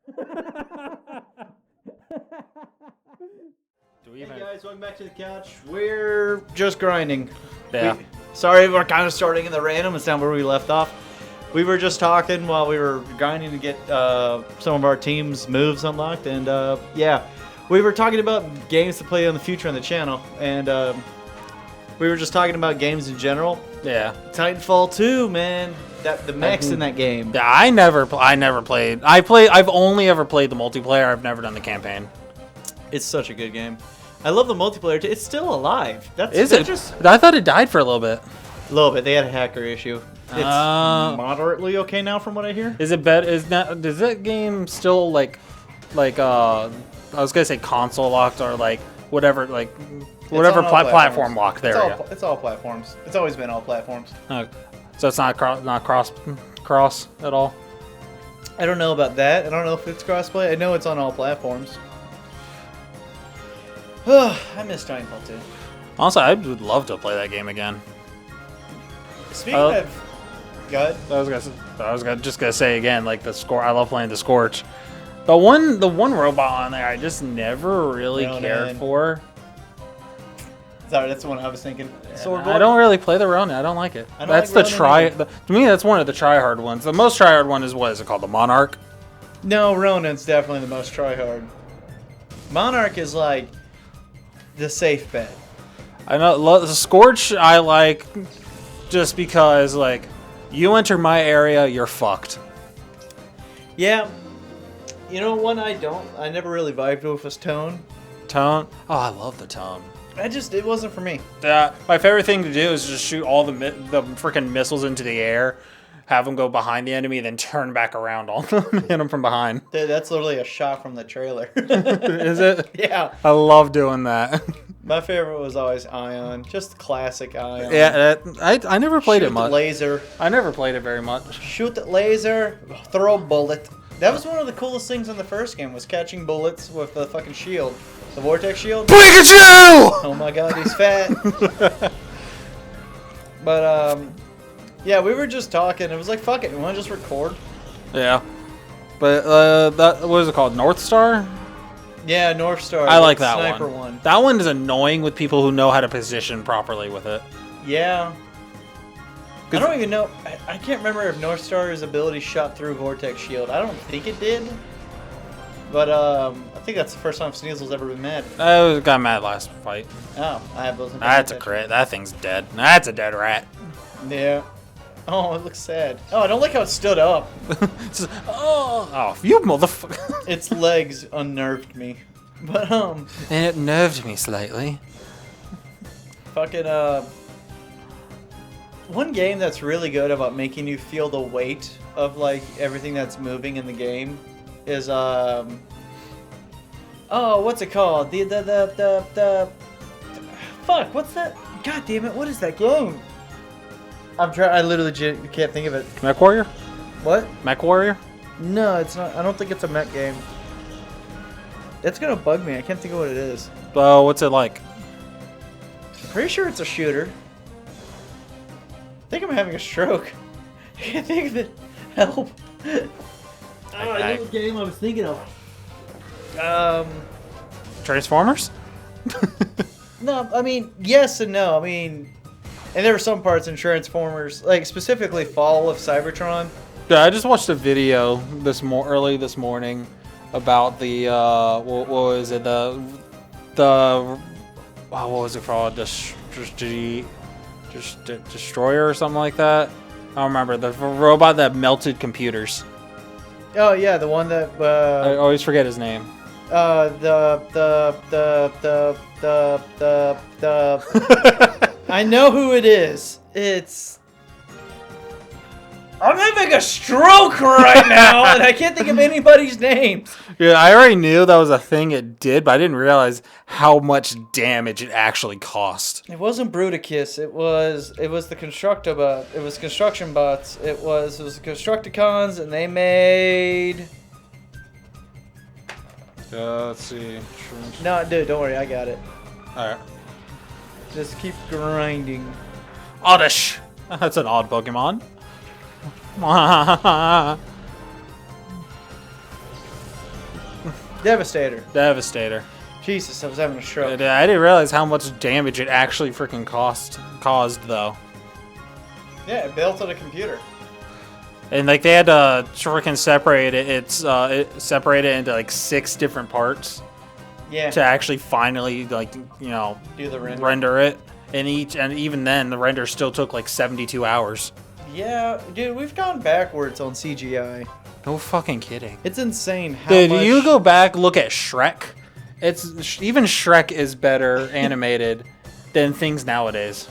Hey guys, welcome back to the couch. We're just grinding. Yeah. Sorry, we're kind of starting in the random. It's not where we left off. We were just talking while we were grinding to get some of our team's moves unlocked, and yeah, we were talking about games to play in the future on the channel, and we were just talking about games in general. Yeah. Titanfall 2, man. The mechs in that game. Yeah, I never played. I've only ever played the multiplayer. I've never done the campaign. It's such a good game. I love the multiplayer too. It's still alive. Is it? I thought it died for a little bit. A little bit. They had a hacker issue. It's moderately okay now, from what I hear. Is it better? Does that game still like I was gonna say console locked or like whatever platform locked? There. It's all platforms. It's always been all platforms. So it's not cross at all. I don't know about that. I don't know if it's crossplay. I know it's on all platforms. I miss Titanfall 2. Honestly, I would love to play that game again. Speaking of, go ahead. I was just gonna say again, like the score. I love playing the Scorch. The one robot on there, I just never really cared for. Sorry, that's the one I was thinking. I don't really play the Ronin. I don't like it. That's the to me, that's one of the try-hard ones. The most try-hard one is what is it called? The Monarch. No, Ronin's definitely the most try-hard. Monarch is like the safe bet. I know the Scorch I like just because like you enter my area, you're fucked. Yeah. You know one I never really vibed with was Tone. Tone? Oh, I love the Tone. It wasn't for me. My favorite thing to do is just shoot all the freaking missiles into the air, have them go behind the enemy, then turn back around on them and hit them from behind. Dude, that's literally a shot from the trailer. Is it? Yeah. I love doing that. My favorite was always Ion. Just classic Ion. Yeah, I never played it much. Shoot the laser. I never played it very much. Shoot the laser, throw a bullet. That was one of the coolest things in the first game, was catching bullets with the fucking shield. The Vortex shield. Pikachu! Oh my god, he's fat. But, yeah, we were just talking. It was like, fuck it, you want to just record? Yeah. But, what is it called? North Star? Yeah, North Star. I like that Sniper one. That one is annoying with people who know how to position properly with it. Yeah. I don't even know. I can't remember if North Star's ability shot through Vortex Shield. I don't think it did. But I think that's the first time Sneasel's ever been mad. I got mad last fight. Oh, I have those. That's a crit. That thing's dead. That's a dead rat. Yeah. Oh, it looks sad. Oh, I don't like how it stood up. You motherfucker. Its legs unnerved me. But, And it nerved me slightly. Fucking, one game that's really good about making you feel the weight of, like, everything that's moving in the game is, oh, what's it called? Fuck, what's that? God damn it, what is that game? I literally can't think of it. Mech Warrior? What? Mech Warrior? No, it's not. I don't think it's a mech game. It's gonna bug me. I can't think of what it is. What's it like? I'm pretty sure it's a shooter. I think I'm having a stroke. I can't think of it. Help. I know what game I was thinking of. Transformers? No, I mean, yes and no. I mean, and there were some parts in Transformers, like specifically Fall of Cybertron. Yeah, I just watched a video early this morning about the what was it, the what was it called, Destroyer or something like that. I don't remember, the robot that melted computers. Oh yeah, the one that I always forget his name. I know who it is. It's. I'm having a stroke right now, and I can't think of anybody's names. Yeah, I already knew that was a thing it did, but I didn't realize how much damage it actually cost. It wasn't Bruticus. It was the Constructobot. It was Construction Bots. It was the Constructicons, and they made. Let's see. No, dude, don't worry, I got it. All right. Just keep grinding. Oddish. That's an odd Pokemon. Devastator. Jesus, I was having a stroke. I didn't realize how much damage it actually freaking caused though. Yeah, it built on a computer. And like they had to freaking separate it. It separated it into like 6 different parts. Yeah. To actually finally do the render it. And even then the render still took like 72 hours. Yeah, dude, we've gone backwards on CGI. No fucking kidding. It's insane how dude, much... you go back, look at Shrek. Even Shrek is better animated than things nowadays.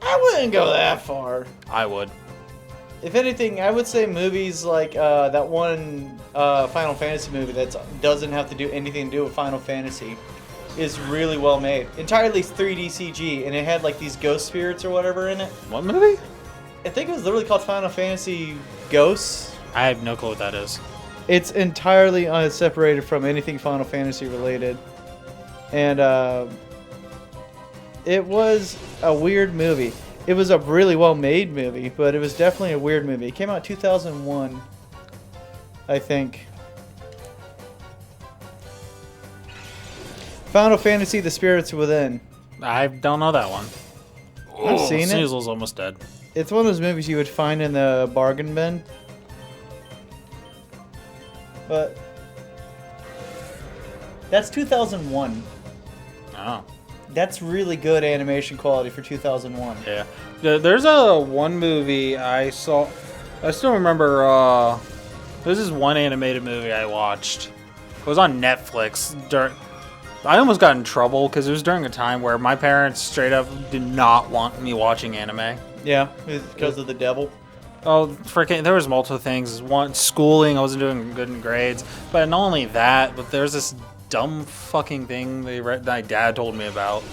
I wouldn't go that far. I would. If anything, I would say movies like that one Final Fantasy movie that doesn't have to do anything to do with Final Fantasy is really well made. Entirely 3D CG, and it had like these ghost spirits or whatever in it. What movie? I think it was literally called Final Fantasy Ghosts. I have no clue what that is. It's entirely separated from anything Final Fantasy related. And it was a weird movie. It was a really well-made movie, but it was definitely a weird movie. It came out in 2001, I think. Final Fantasy: The Spirits Within. I don't know that one. I've seen it. Sneasel's almost dead. It's one of those movies you would find in the bargain bin. But that's 2001. Oh. That's really good animation quality for 2001. Yeah. There's one movie I saw. I still remember. This is one animated movie I watched. It was on Netflix. I almost got in trouble because it was during a time where my parents straight up did not want me watching anime. Yeah, because of the devil. Oh, freaking! There was multiple things. One, schooling. I wasn't doing good in grades. But not only that, but there's this dumb fucking thing my dad told me about.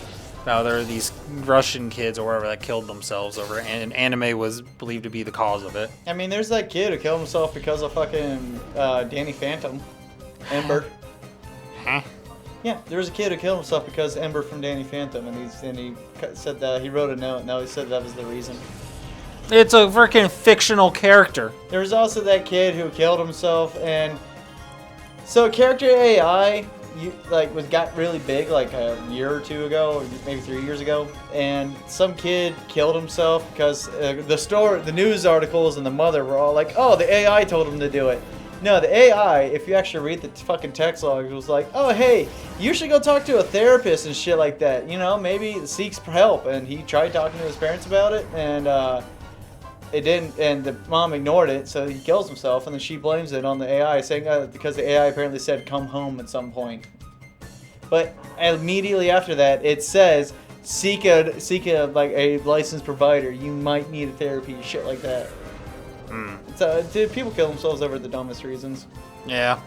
Now there are these Russian kids or whatever that killed themselves over, and anime was believed to be the cause of it. I mean, there's that kid who killed himself because of fucking Danny Phantom, Ember. Huh? Yeah, there was a kid who killed himself because Ember from Danny Phantom, and he said that he wrote a note. Now he said that was the reason. It's a freaking fictional character. There was also that kid who killed himself, and so character AI got really big like a year or two ago, or maybe 3 years ago, and some kid killed himself because the news articles and the mother were all like, "Oh, the AI told him to do it." No, the AI, if you actually read the fucking text log, it was like, "Oh, hey, you should go talk to a therapist and shit like that. You know, maybe seeks help." And he tried talking to his parents about it, and it didn't. And the mom ignored it, so he kills himself. And then she blames it on the AI, saying because the AI apparently said "come home" at some point. But immediately after that, it says seek a like a licensed provider. You might need a therapy, shit like that. So, dude, people kill themselves over the dumbest reasons. Yeah.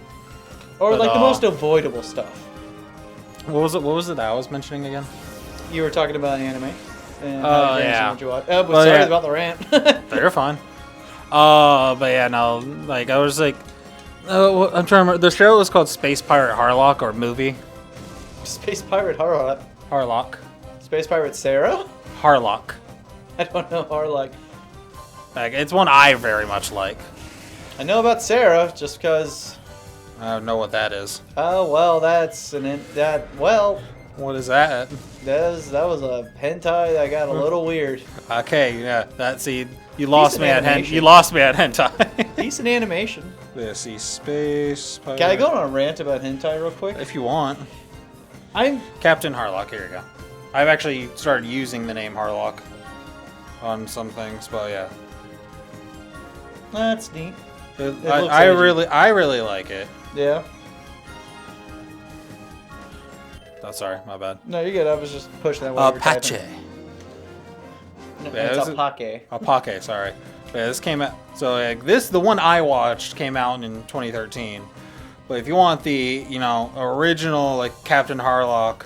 Or the most avoidable stuff. What was it that I was mentioning again? You were talking about anime. And yeah. Sorry about the rant. They're fine. But yeah, no, like I was like, I'm trying to remember. The show was called Space Pirate Harlock, or movie. Space Pirate Harlock. Harlock. Space Pirate Sarah? Harlock. I don't know Harlock. Like, it's one I very much like. I know about Sarah just because. I don't know what that is. Oh well, What is that? That was a hentai that got a little weird. Okay, yeah, you lost me at hentai. Decent animation. Let's see, Space Pirate. Can I go on a rant about hentai real quick? If you want. I'm Captain Harlock. Here you go. I've actually started using the name Harlock on some things, but yeah. That's neat. I really like it. Yeah. Oh, sorry, my bad. No, you're good. I was just pushing that way. Apache. No, it's Apache. Apache, sorry. Yeah, this came out. So the one I watched came out in 2013. But if you want the original like Captain Harlock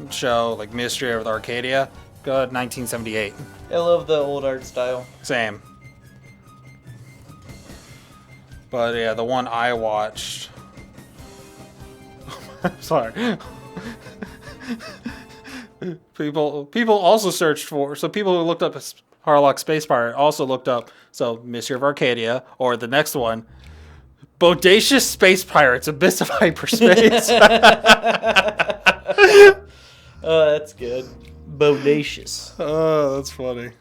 show, like Mystery of Arcadia, go to 1978. I love the old art style. Same. But yeah, the one I watched. Sorry. People also searched for. So people who looked up Harlock Space Pirate also looked up Mystery of Arcadia, or the next one, Bodacious space pirates, abyss of hyperspace. Oh, that's good. Bodacious. Oh, that's funny.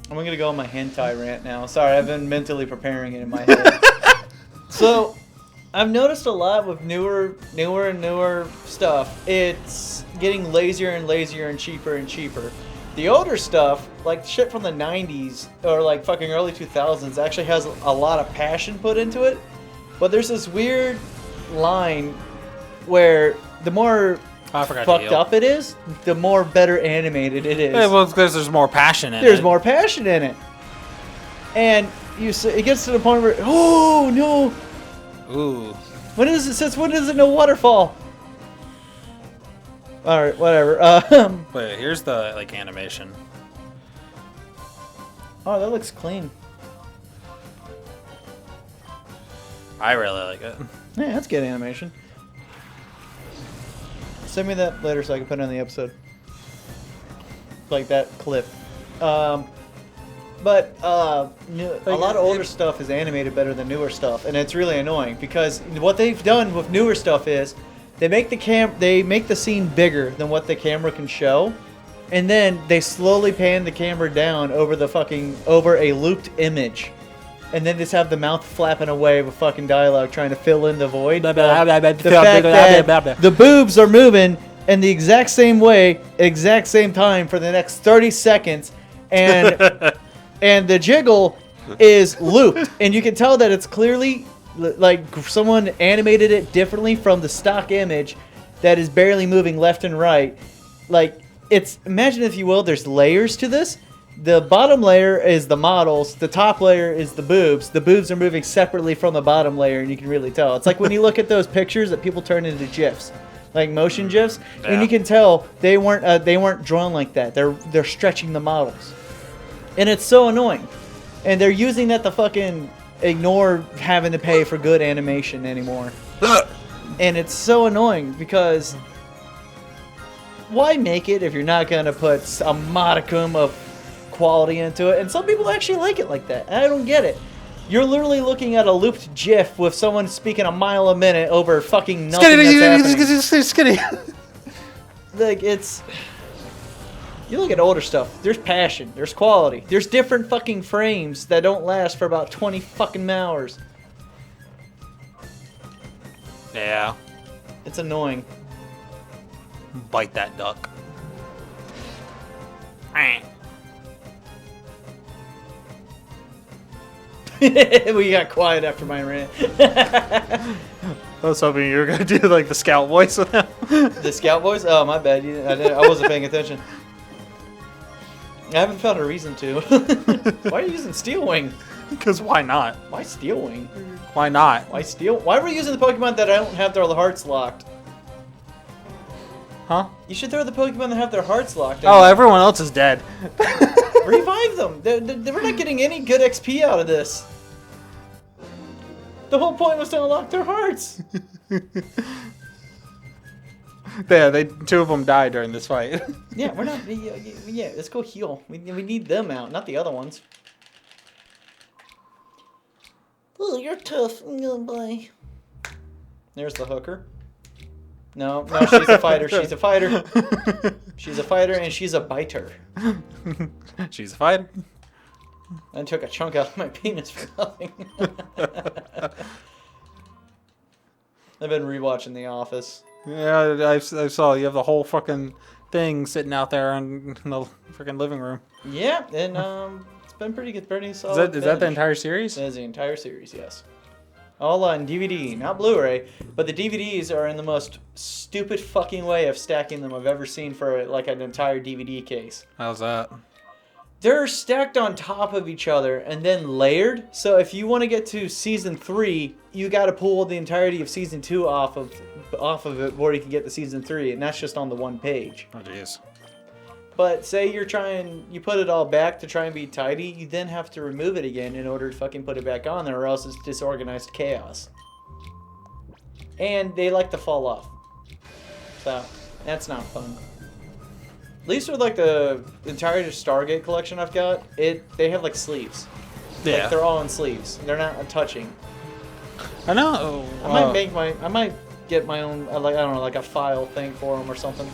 I'm gonna go on my hentai rant now. Sorry, I've been mentally preparing it in my head. So, I've noticed a lot with newer stuff. It's getting lazier and lazier and cheaper. The older stuff, like shit from the 90s or like fucking early 2000s, actually has a lot of passion put into it. But there's this weird line where the more fucked up it is, the more better animated it is. Yeah, well, because there's more passion in it. There's more passion in it. And it gets to the point where, oh no! Ooh. When is it? Since when is it no waterfall? All right, whatever. Wait, here's the like animation. Oh, that looks clean. I really like it. Yeah, that's good animation. Send me that later so I can put it on the episode. Like that clip. A lot of older stuff is animated better than newer stuff, and it's really annoying because what they've done with newer stuff is they make the scene bigger than what the camera can show, and then they slowly pan the camera down over a looped image, and then just have the mouth flapping away with fucking dialogue trying to fill in the void. The fact that the boobs are moving in the exact same way, exact same time for the next 30 seconds, and and the jiggle is looped, and you can tell that it's clearly like someone animated it differently from the stock image that is barely moving left and right. Like, imagine, if you will, there's layers to this. The bottom layer is the models, the top layer is the boobs. The boobs are moving separately from the bottom layer, and you can really tell. It's like when you look at those pictures that people turn into GIFs, like motion GIFs, and you can tell they weren't drawn like that. They're stretching the models. And it's so annoying. And they're using that to fucking ignore having to pay for good animation anymore. And it's so annoying because why make it if you're not going to put a modicum of quality into it? And some people actually like it like that. I don't get it. You're literally looking at a looped GIF with someone speaking a mile a minute over fucking nothing that's happening. Like, you look at older stuff, there's passion, there's quality, there's different fucking frames that don't last for about 20 fucking hours. Yeah. It's annoying. Bite that duck. We got quiet after my rant. I was hoping you were going to do like the scout voice with him. The scout voice? Oh, my bad. I wasn't paying attention. I haven't found a reason to. Why are you using Steel Wing? Because why not? Why Steel Wing? Why not? Why were you using the Pokemon that don't have their hearts locked? Huh? You should throw the Pokemon that have their hearts locked. Oh, everyone else is dead. Revive them. We're not getting any good XP out of this. The whole point was to unlock their hearts. Yeah, two of them died during this fight. Yeah, we're not. Yeah, let's go heal. We need them out, not the other ones. Oh, you're tough. Bye. There's the hooker. No, she's a fighter. She's a fighter. She's a fighter, and she's a biter. She's a fighter. I took a chunk out of my penis for nothing. I've been rewatching The Office. Yeah, I saw you have the whole fucking thing sitting out there in the freaking living room. Yeah, and it's been pretty good, pretty solid. Is that the entire series? That is the entire series, yes. All on DVD, not Blu-ray, but the DVDs are in the most stupid fucking way of stacking them I've ever seen for like an entire DVD case. How's that? They're stacked on top of each other and then layered. So if you want to get to season 3, you got to pull the entirety of season 2 off of it before you can get to season 3, and that's just on the one page. Oh jeez. But say you put it all back to try and be tidy, you then have to remove it again in order to fucking put it back on there, or else it's disorganized chaos. And they like to fall off. So, that's not fun. At least with like the entire Stargate collection I've got, they have like sleeves. Yeah. Like they're all in sleeves. They're not touching. I know. I might get my own, like, I don't know, like a file thing for them or something.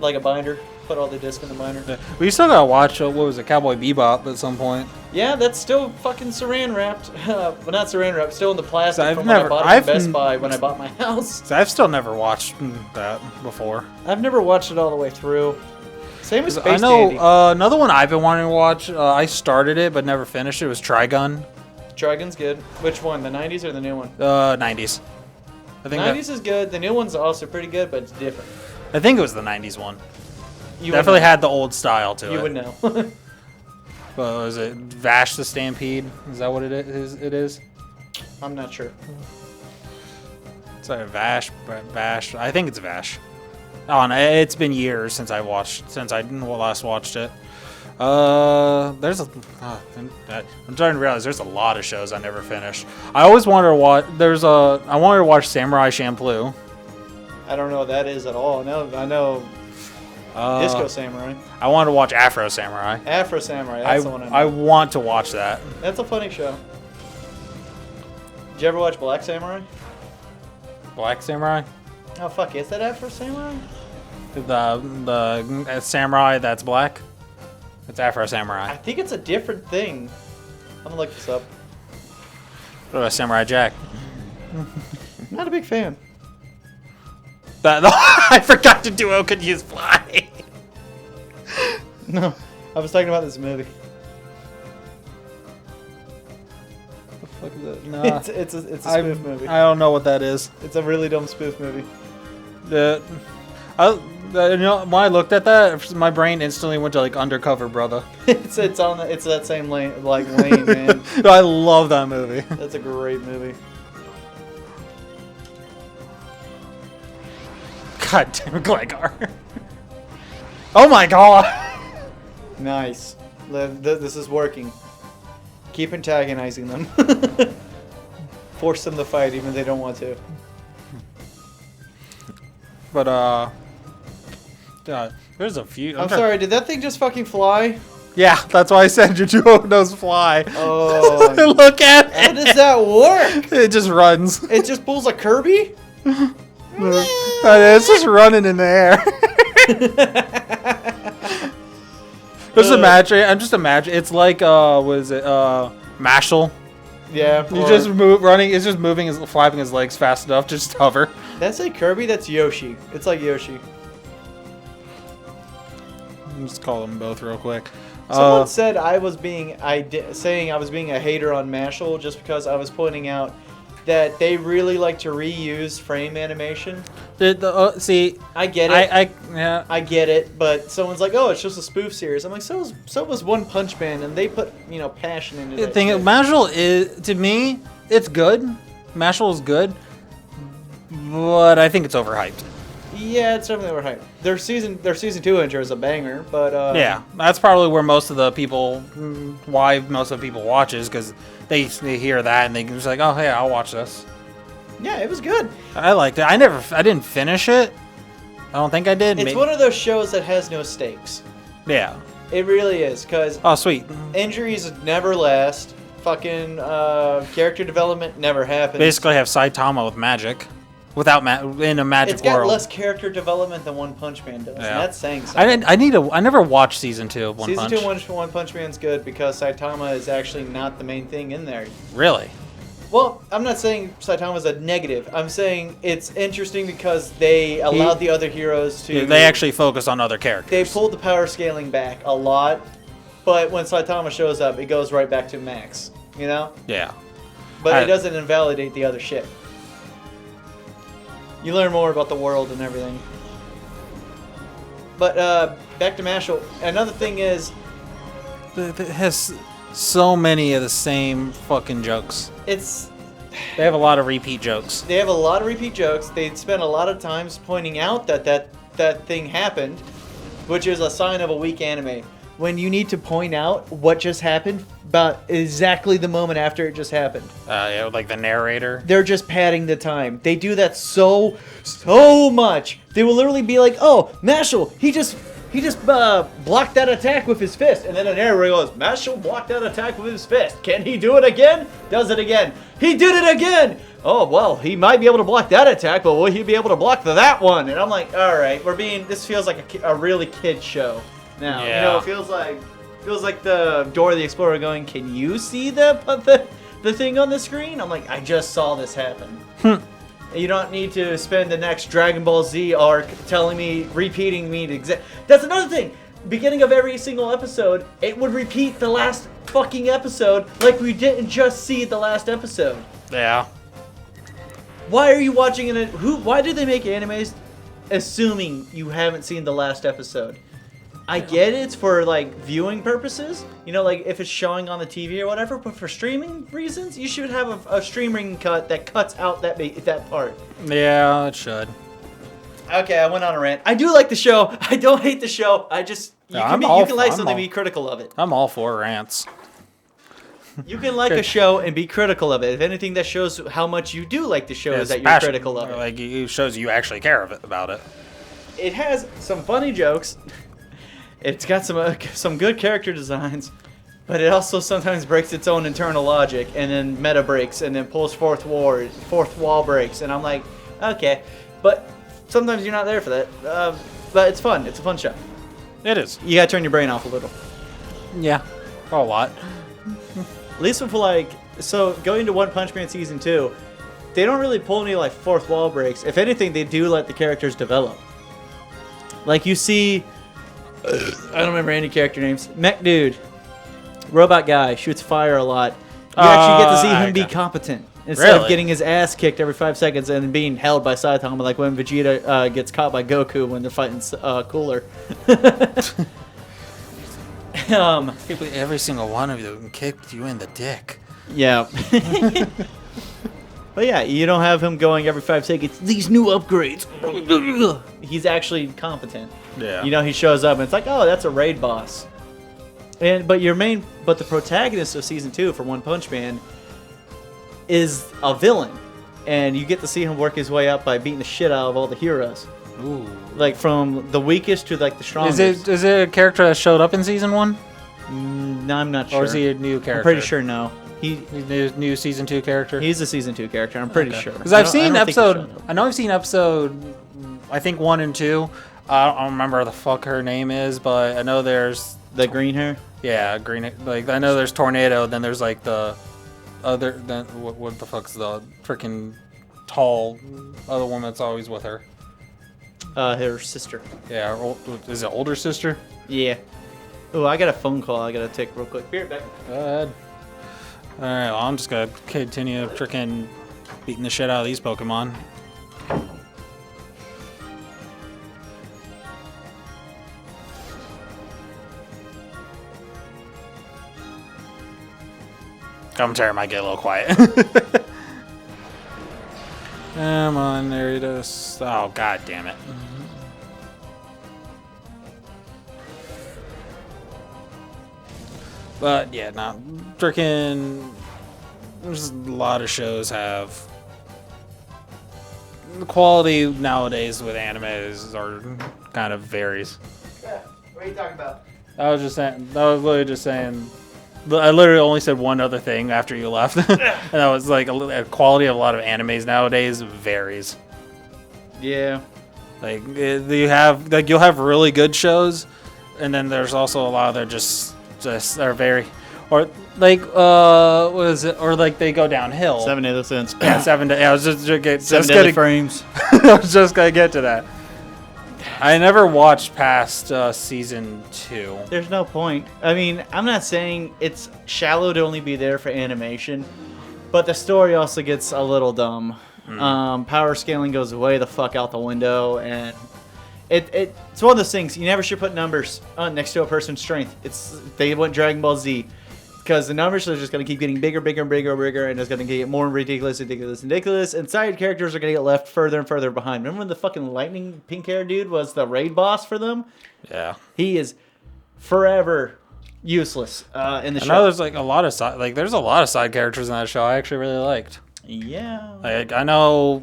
Like a binder. Put all the discs in the binder. Yeah. We still gotta watch, what was it, Cowboy Bebop at some point. Yeah, that's still fucking saran wrapped. But not saran wrapped, still in the plastic I've from never- when I bought it I've from Best n- Buy when I bought my house. So I've still never watched that before. I've never watched it all the way through. Same as I Space know Dandy. another one I've been wanting to watch. I started it but never finished it. Was Trigun. Dragon's good. Which one, the 90s or the new one? 90s. I think 90s is good. The new one's also pretty good, but it's different. I think it was the 90s one. You Definitely would know. had the old style to You it. would know. What was it? Vash the Stampede? Is that what it is? I'm not sure. Sorry, Vash. I think it's Vash. Oh, no, it's been years since I last watched it. There's a. I'm starting to realize there's a lot of shows I never finished. I always wanted to watch. I wanted to watch Samurai Champloo. I don't know what that is at all. I know Disco Samurai. I wanted to watch Afro Samurai. Afro Samurai, that's the one I I know. want to watch that. That's a funny show. Did you ever watch Black Samurai? Black Samurai. Oh, fuck, is that Afro Samurai? The samurai that's black. It's Afro I Samurai. think it's a different thing. I'm gonna look this up. What about Samurai Jack? Not a big fan. I forgot to do O Could Use Fly. No, I was talking about this movie. The fuck is that? No. It's a spoof movie. I don't know what that is. It's a really dumb spoof movie. When I looked at that, my brain instantly went to like Undercover Brother. it's that same lane, man. I love that movie. That's a great movie. God damn, Gligar. Oh my god. Nice. This is working. Keep antagonizing them. Force them to fight even if they don't want to. But there's a few. I'm sorry, did that thing just fucking fly? Yeah, that's why I said your nose fly. Oh. Look at it. How does that work? It just runs. It just pulls a Kirby? It's just running in the air. Just imagine. I'm just imagining. It's like what is it? Mashal. Yeah. You just running. It's just moving, flapping his legs fast enough. Just hover. That's a Kirby. That's Yoshi. It's like Yoshi. Just call them both real quick. Someone said I was being saying I was being a hater on Mashal just because I was pointing out that they really like to reuse frame animation. See, I get it. Yeah. I get it, but someone's like, "Oh, it's just a spoof series." I'm like, "So was One Punch Man, and they put passion into The that." thing, shit. Mashal is, to me, it's good. Mashal is good, but I think it's overhyped. Yeah, it's definitely overhyped. Their season 2 intro is a banger, but Yeah, that's probably where most of the people, why most of the people watch is because they hear that and they just like, oh hey, I'll watch this. yeah, it was good. I liked it. I didn't finish it. I don't think I did. It's one of those shows that has no stakes. Yeah. It really is, because Oh sweet. injuries never last. Fucking character development never happens. Basically, have Saitama with magic, without in a magic It's got world. less character development than One Punch Man does. And that's saying something. I never watched season 2 of One Punch. Season 2 One Punch Man's good because Saitama is actually not the main thing in there. Really? Well, I'm not saying Saitama's a negative. I'm saying it's interesting because they allowed the other heroes to... They actually focus on other characters. They pulled the power scaling back a lot, but when Saitama shows up, it goes right back to max, Yeah. But it doesn't invalidate the other shit. You learn more about the world and everything. But back to Mashal. Another thing is... It has so many of the same fucking jokes. They have a lot of repeat jokes. They have a lot of repeat jokes. They spend a lot of times pointing out that thing happened, which is a sign of a weak anime. When you need to point out what just happened about exactly the moment after it just happened. Yeah, like the narrator. They're just padding the time. They do that so much. They will literally be like, "Oh, Mashal, he just He just blocked that attack with his fist. And then an arrow goes, Mashal blocked that attack with his fist. Can he do it again? Does it again. He did it again! Oh, well, he might be able to block that attack, but will he be able to block that one? And I'm like, all right, this feels like a really kid show now. Yeah. You know, it feels like the Dora the Explorer going, can you see the thing on the screen? I'm like, I just saw this happen. You don't need to spend the next Dragon Ball Z arc repeating me to exact. That's another thing. Beginning of every single episode, it would repeat the last fucking episode like we didn't just see the last episode. Yeah. Why are you watching it? Why did they make animes assuming you haven't seen the last episode? I get it's for like viewing purposes, you know, like if it's showing on the TV or whatever. But for streaming reasons, you should have a streaming cut that cuts out that part. Yeah, it should. Okay, I went on a rant. I do like the show. I don't hate the show. I just you can like something and be critical of it. I'm all for rants. You can like a show and be critical of it. If anything, that shows how much you do like the show is that you're critical of it. Like it shows you actually care about it. It has some funny jokes. It's got some good character designs, but it also sometimes breaks its own internal logic and then meta breaks and then pulls fourth wall breaks. And I'm like, okay, but sometimes you're not there for that. But it's fun. It's a fun show. It is. You gotta turn your brain off a little. Yeah, a lot. At least with going to One Punch Man season 2, they don't really pull any like fourth wall breaks. If anything, they do let the characters develop. Like you see. I don't remember any character names. Mech dude, robot guy, shoots fire a lot. You actually get to see him be competent instead of getting his ass kicked every 5 seconds and being held by Saitama, like when Vegeta gets caught by Goku when they're fighting Cooler. Every single one of them kicked you in the dick. Yeah. But yeah, you don't have him going every 5 seconds, these new upgrades. He's actually competent. Yeah. You know, he shows up and it's like, oh, that's a raid boss. But the protagonist of season 2 for One Punch Man is a villain. And you get to see him work his way up by beating the shit out of all the heroes. Ooh. Like from the weakest to like the strongest. Is it a character that showed up in season 1? No, I'm not sure. Or is he a new character? I'm pretty sure no. He's a new season 2 character? He's a season 2 character, I'm pretty sure. Because I've seen episode... I know I've seen episode, I think 1 and 2. I don't remember the fuck her name is, but I know there's... The green hair? Yeah, green... Like, I know there's Tornado, then there's like the other... Then what the fuck's the freaking tall other woman that's always with her? Her sister. Yeah, is it older sister? Yeah. Oh, I got a phone call I gotta take real quick. Be right back. Go ahead. Alright, well, I'm just gonna continue freaking beating the shit out of these Pokemon. Commentary might get a little quiet. Come on, there it is. Oh, god damn it. But yeah, no, freaking. There's a lot of shows have the quality nowadays with animes are kind of varies. Yeah, what are you talking about? I was literally just saying. I literally only said one other thing after you left, and that was like a quality of a lot of animes nowadays varies. Yeah. Like you'll have really good shows, and then there's also a lot that just are very, or like what is it? Or like they go downhill. 7 Deadly Sins. Yeah, 7 Deadly. I was just Deadly Frames. I was just gonna get to that. I never watched past season 2. There's no point. I mean, I'm not saying it's shallow to only be there for animation, but the story also gets a little dumb. Power scaling goes way the fuck out the window, and it's one of those things you never should put numbers next to a person's strength. They went Dragon Ball Z. Because the numbers are just going to keep getting bigger, and it's going to get more ridiculous, and side characters are going to get left further and further behind. Remember when the fucking lightning pink hair dude was the raid boss for them? Yeah. He is forever useless in the show. I know there's like a lot of side characters in that show I actually really liked. Yeah. I know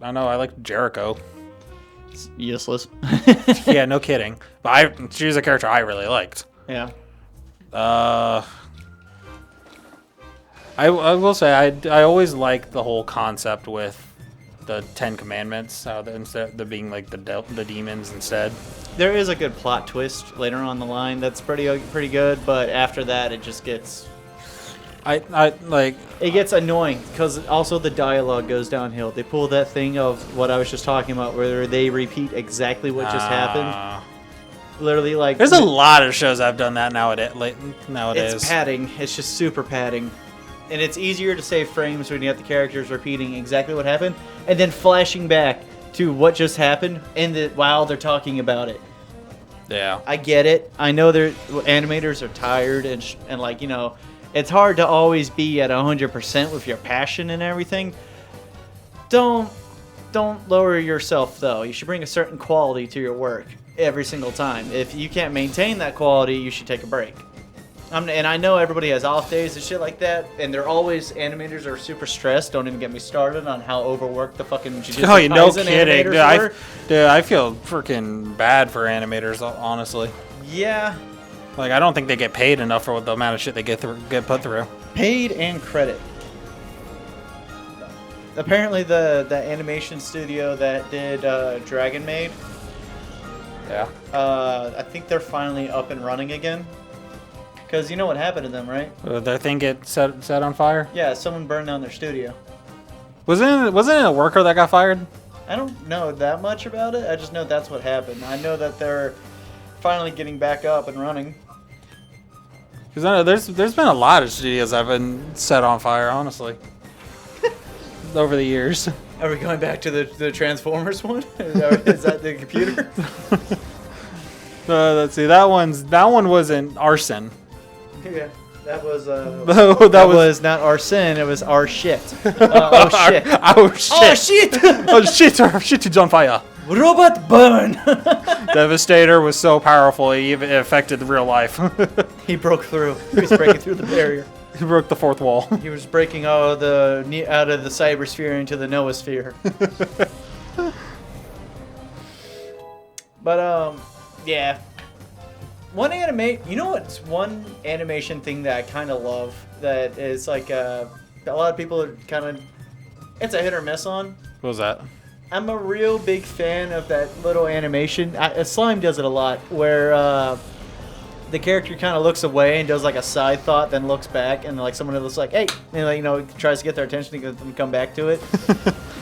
I liked Jericho. It's useless. Yeah, no kidding. But she's a character I really liked. Yeah. I will say I always liked the whole concept with the 10 Commandments, how instead they're being like the demons instead. There is a good plot twist later on the line that's pretty good, but after that it just gets it gets annoying because also the dialogue goes downhill. They pull that thing of what I was just talking about, where they repeat exactly what just happened. Literally, like there's a lot of shows I've done that nowadays. It's padding. It's just super padding, and it's easier to save frames when you have the characters repeating exactly what happened and then flashing back to what just happened while they're talking about it. Yeah, I get it. I know animators are tired and like, you know, it's hard to always be at 100% with your passion and everything. Don't lower yourself though. You should bring a certain quality to your work every single time. If you can't maintain that quality, you should take a break. And I know everybody has off days and shit like that, and animators are super stressed. Don't even get me started on how overworked the fucking Jujutsu oh, no Kaisen kidding. animators were. I feel freaking bad for animators, honestly. Yeah. Like, I don't think they get paid enough for the amount of shit they get put through. Paid and credit. Apparently, the animation studio that did Dragon Maid, yeah, I think they're finally up and running again. Because you know what happened to them, right? Their thing get set on fire? Yeah, someone burned down their studio. Wasn't it a worker that got fired? I don't know that much about it. I just know that's what happened. I know that they're finally getting back up and running. Because I know there's been a lot of studios that have been set on fire, honestly, over the years. Are we going back to the Transformers one? Is that the computer? Let's see. That one wasn't arson. Yeah, that was that was not arson. It was our shit. Oh shit! Oh shit! Oh shit! Oh shit! Our shit is on fire. Robot burn! Devastator was so powerful, it affected real life. He broke through. He was breaking through the barrier. He broke the fourth wall. He was breaking out of the cybersphere into the noosphere. But yeah. You know what's one animation thing that I kind of love that is like a lot of people are it's a hit or miss on. What was that? I'm a real big fan of that little animation. Slime does it a lot, where the character kind of looks away and does like a side thought, then looks back, and like someone looks like, hey, and like, you know, tries to get their attention to get them to come back to it.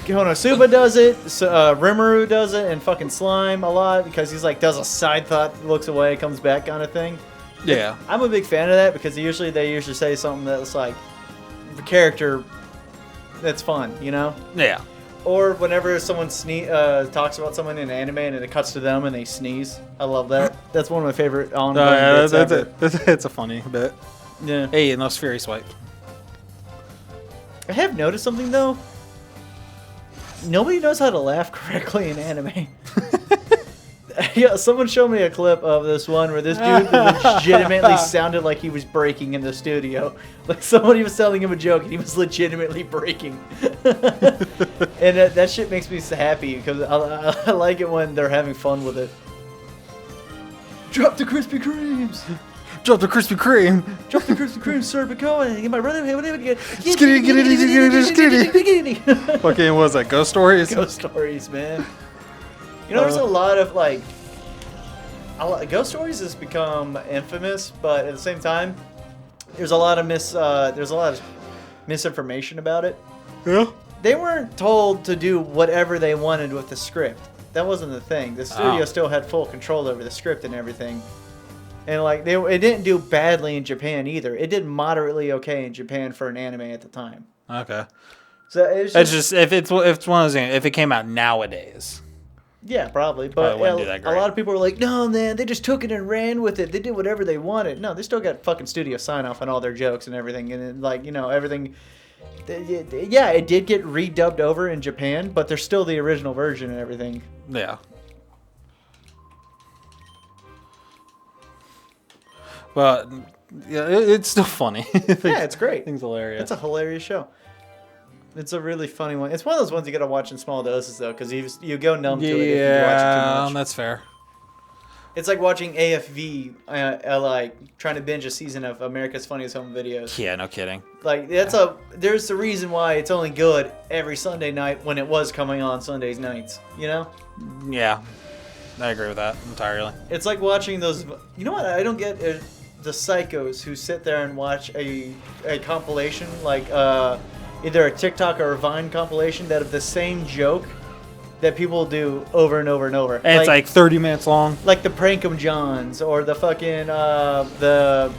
Konosuba does it, Rimuru does it, and fucking Slime a lot because he's like does a side thought, looks away, comes back kind of thing. Yeah, I'm a big fan of that because they usually say something that's like the character that's fun, you know? Yeah. Or whenever someone talks about someone in anime and it cuts to them and they sneeze. I love that. That's one of my favorite ongoing bits ever. It's a funny bit. Yeah. Hey, and those Fury Swipe. I have noticed something though. Nobody knows how to laugh correctly in anime. Yeah, someone showed me a clip of this one where this dude legitimately sounded like he was breaking in the studio. Like somebody was telling him a joke and he was legitimately breaking. And that shit makes me so happy because I like it when they're having fun with it. Drop the Krispy Kremes! Drop the Krispy Kreme! Drop the Krispy Kreme, sir, but go on. Get my brother, hey, what do you get? Skitty. Fucking, what was that, Ghost Stories? Ghost Stories, man. You know, there's a lot of like, Ghost Stories has become infamous, but at the same time, there's a lot of misinformation about it. Yeah. They weren't told to do whatever they wanted with the script. That wasn't the thing. The studio still had full control over the script and everything. And like it didn't do badly in Japan either. It did moderately okay in Japan for an anime at the time. Okay. So it's just if it's one of those things, if it came out nowadays. Yeah, probably. But wouldn't do that great. A lot of people were like, no, man, they just took it and ran with it. They did whatever they wanted. No, they still got fucking studio sign-off on all their jokes and everything. And, like, you know, everything. Yeah, it did get redubbed over in Japan, but there's still the original version and everything. Yeah. But, yeah, it's still funny. Yeah, it's great. It's hilarious. It's a hilarious show. It's a really funny one. It's one of those ones you gotta watch in small doses though, because you go numb to it if you watch it too much. That's fair. It's like watching AFV, like trying to binge a season of America's Funniest Home Videos. Yeah, no kidding. Like there's a reason why it's only good every Sunday night when it was coming on Sundays nights. You know? Yeah, I agree with that entirely. It's like watching those. You know what I don't get is the psychos who sit there and watch a compilation like either a TikTok or a Vine compilation that of the same joke that people do over and over and over. And it's like 30 minutes long. Like the Prankum Johns or the fucking the.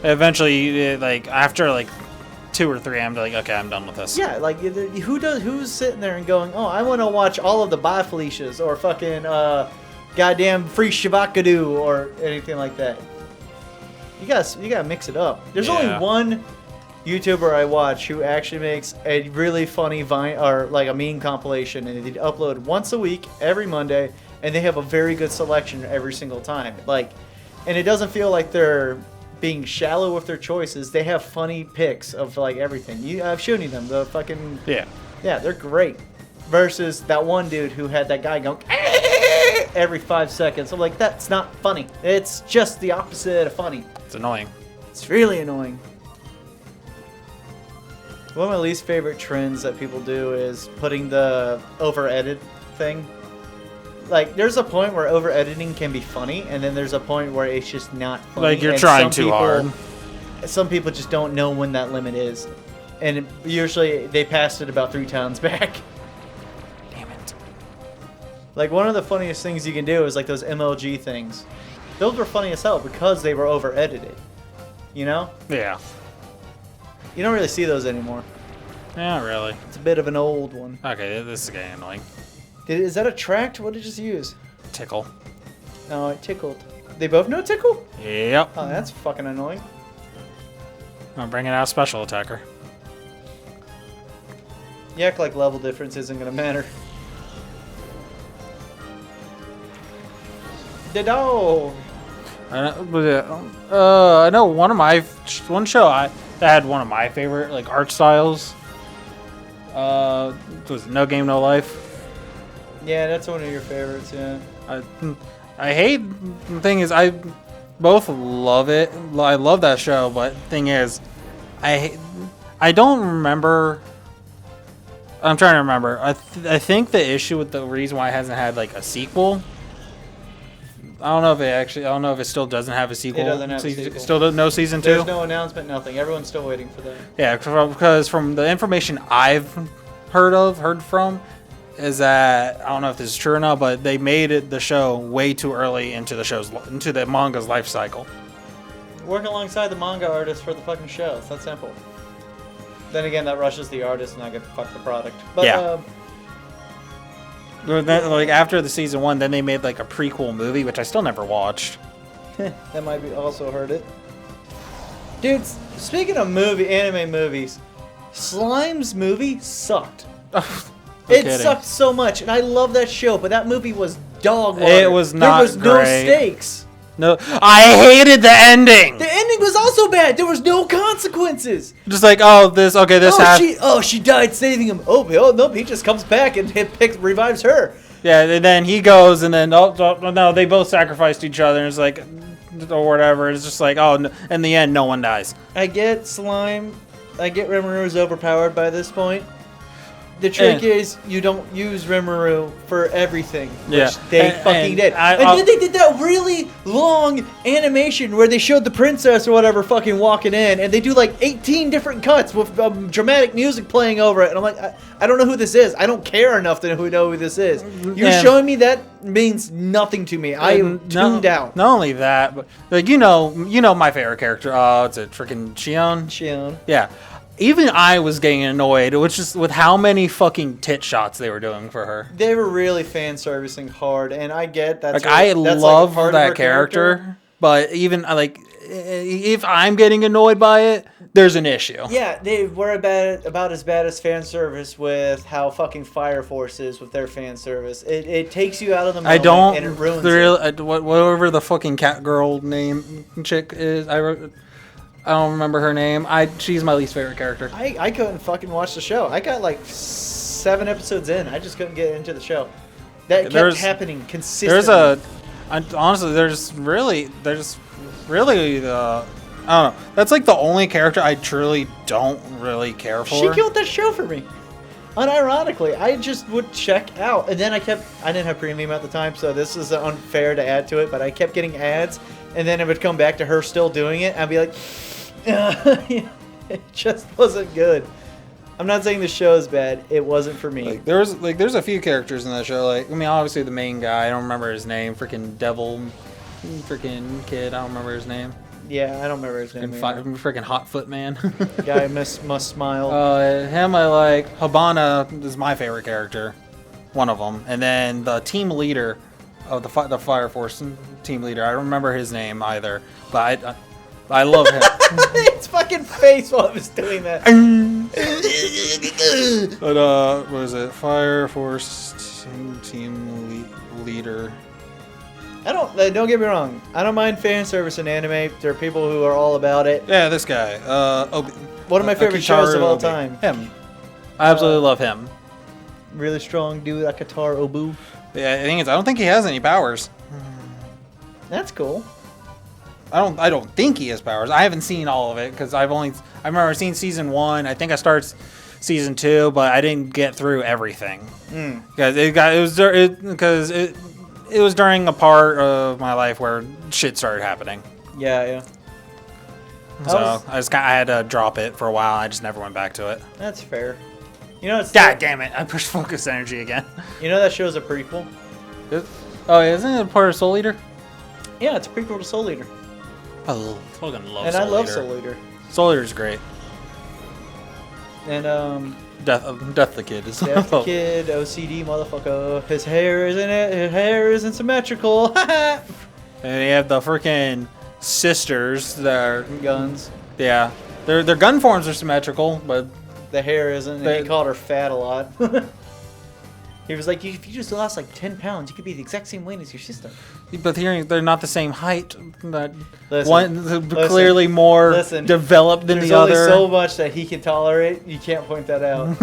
Eventually, like after like 2 or 3, I'm like, okay, I'm done with this. Yeah, like who's sitting there and going, oh, I want to watch all of the Bye Felicias or fucking goddamn Free Shabakadoo or anything like that. You gotta mix it up. There's only one YouTuber I watch who actually makes a really funny Vine or like a meme compilation, and they upload once a week every Monday, and they have a very good selection every single time. Like, and it doesn't feel like they're being shallow with their choices. They have funny picks of like everything. I've shown you them. The fucking yeah, they're great. Versus that one dude who had that guy going every 5 seconds. I'm like, that's not funny. It's just the opposite of funny. It's annoying. It's really annoying. One of my least favorite trends that people do is putting the over-edit thing. Like, there's a point where over-editing can be funny, and then there's a point where it's just not funny. Like, you're trying too hard. Some people just don't know when that limit is. And usually, they passed it about 3 times back. Damn it. Like, one of the funniest things you can do is, like, those MLG things. Those were funny as hell because they were over-edited. You know? Yeah. You don't really see those anymore. Yeah, really. It's a bit of an old one. Okay, this is getting annoying. Is that a tract? What did you just use? Tickle. Oh, it tickled. They both know tickle? Yep. Oh, that's fucking annoying. I'm bringing out special attacker. You act like level difference isn't gonna matter. The dog. I know one show that had one of my favorite like art styles. Was No Game No Life. Yeah, that's one of your favorites. Yeah. I hate. The thing is, I both love it. I love that show, but thing is, I don't remember. I'm trying to remember. I think the issue with the reason why it hasn't had like a sequel. I don't know if it still doesn't have a sequel. It doesn't have a sequel. Still no season 2? There's no announcement, nothing. Everyone's still waiting for that. Yeah, because from the information I've heard from, is that I don't know if this is true or not, but they made the show way too early into the manga's life cycle. Work alongside the manga artist for the fucking show. It's that simple. Then again, that rushes the artist, and I get fuck the product. But, yeah. Like after the season 1, then they made like a prequel movie, which I still never watched. That might be also heard it. Dude, speaking of anime movies, Slime's movie sucked. It sucked so much, and I love that show, but that movie was dog water. It was not There was great. no stakes. No, I hated the ending. The ending was also bad. There was no consequences. Just like, this happened. She died saving him. Oh, nope, he just comes back and revives her. Yeah, and then he goes, and then no, they both sacrificed each other. And it's like, or whatever. It's just like, in the end, no one dies. I get Slime. I get Rimuru overpowered by this point. The trick is you don't use Rimuru for everything, which they fucking did. And then they did that really long animation where they showed the princess or whatever fucking walking in, and they do like 18 different cuts with dramatic music playing over it. And I'm like, I don't know who this is. I don't care enough to know who this is. You're showing me that means nothing to me. I am tuned out. Not only that, but like you know my favorite character. It's a freaking Shion. Shion. Yeah. Even I was getting annoyed, which is with how many fucking tit shots they were doing for her. They were really fan servicing hard, and I get that. I love that character, but even like if I'm getting annoyed by it, there's an issue. Yeah, they were about as bad as fan service with how fucking Fire Force is with their fan service. It takes you out of the moment and it ruins it. Whatever the fucking cat girl name chick is, I don't remember her name. She's my least favorite character. I couldn't fucking watch the show. I got like 7 episodes in. I just couldn't get into the show. That kept happening consistently. Honestly, there's really, I don't know. That's like the only character I truly don't really care for. She killed that show for me. Unironically, I just would check out, and then I didn't have premium at the time, so this is unfair to add to it, but I kept getting ads, and then it would come back to her still doing it, and I'd be like, it just wasn't good. I'm not saying the show is bad. It wasn't for me. There's a few characters in that show. Obviously the main guy. I don't remember his name. Freaking devil, freaking kid. I don't remember his name. Yeah, I don't remember his name. Freaking hot foot man. Guy must smile. Him I like. Habana is my favorite character. One of them. And then the team leader of the Fire Force team leader. I don't remember his name either. But I love him. Its fucking face while I was doing that. But what is it? Fire Force team leader. Don't get me wrong. I don't mind fan service in anime. There are people who are all about it. Yeah, this guy. One of my favorite shows of all time. Him. I absolutely love him. Really strong dude, Akatar Obu. Yeah, the thing is, I don't think he has any powers. That's cool. I don't think he has powers. I haven't seen all of it because I remember seeing season 1. I think I started season 2, but I didn't get through everything because it was during a part of my life where shit started happening. Yeah. So I had to drop it for a while. I just never went back to it. That's fair. You know, God damn it! I pushed focus energy again. You know that show's a prequel. Isn't it a part of Soul Eater? Yeah, it's a prequel to Soul Eater. I fucking love. And Soul I love Eater. Soul Eater. Soul Eater's great. And Death the Kid is. Death the Kid, OCD motherfucker. His hair isn't symmetrical. And you have the freaking sisters that are guns. Yeah, their gun forms are symmetrical, but the hair isn't. And he called her fat a lot. He was like, if you just lost like 10 pounds, you could be the exact same weight as your sister. But they're not the same height. But listen, clearly more developed than the other. There's only so much that he can tolerate. You can't point that out.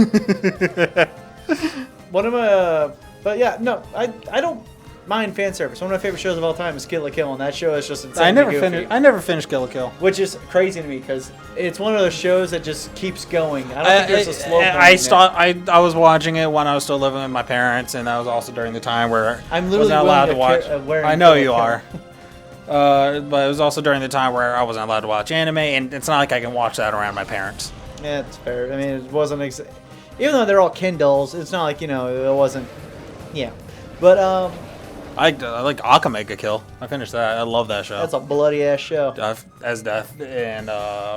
But yeah, no, I don't mind fan service. One of my favorite shows of all time is Kill la Kill, and that show is just insane. I never finished Kill la Kill, which is crazy to me because it's one of those shows that just keeps going. I don't think there's a slow. I was watching it when I was still living with my parents, and that was also during the time where I'm literally wasn't allowed to watch. I know you are. But it was also during the time where I wasn't allowed to watch anime, and it's not like I can watch that around my parents. Yeah, it's fair. I mean, it wasn't even though they're all Ken dolls. It's not like it wasn't. Yeah, but I like Akamega Kill. I finished that. I love that show. That's a bloody ass show. Death and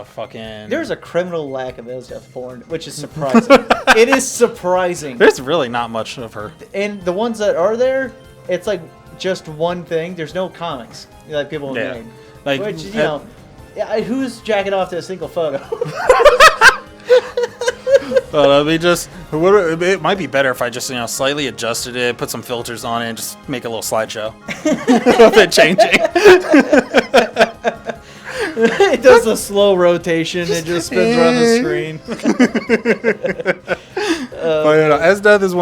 fucking. There's a criminal lack of Death porn, which is surprising. It is surprising. There's really not much of her. And the ones that are there, it's like just one thing. There's no comics like people have made. Which who's jacking off to a single photo? It might be better if I just slightly adjusted it, put some filters on it, and just make a little slideshow of it changing. It does a slow rotation. It just spins around the screen. Esdeath is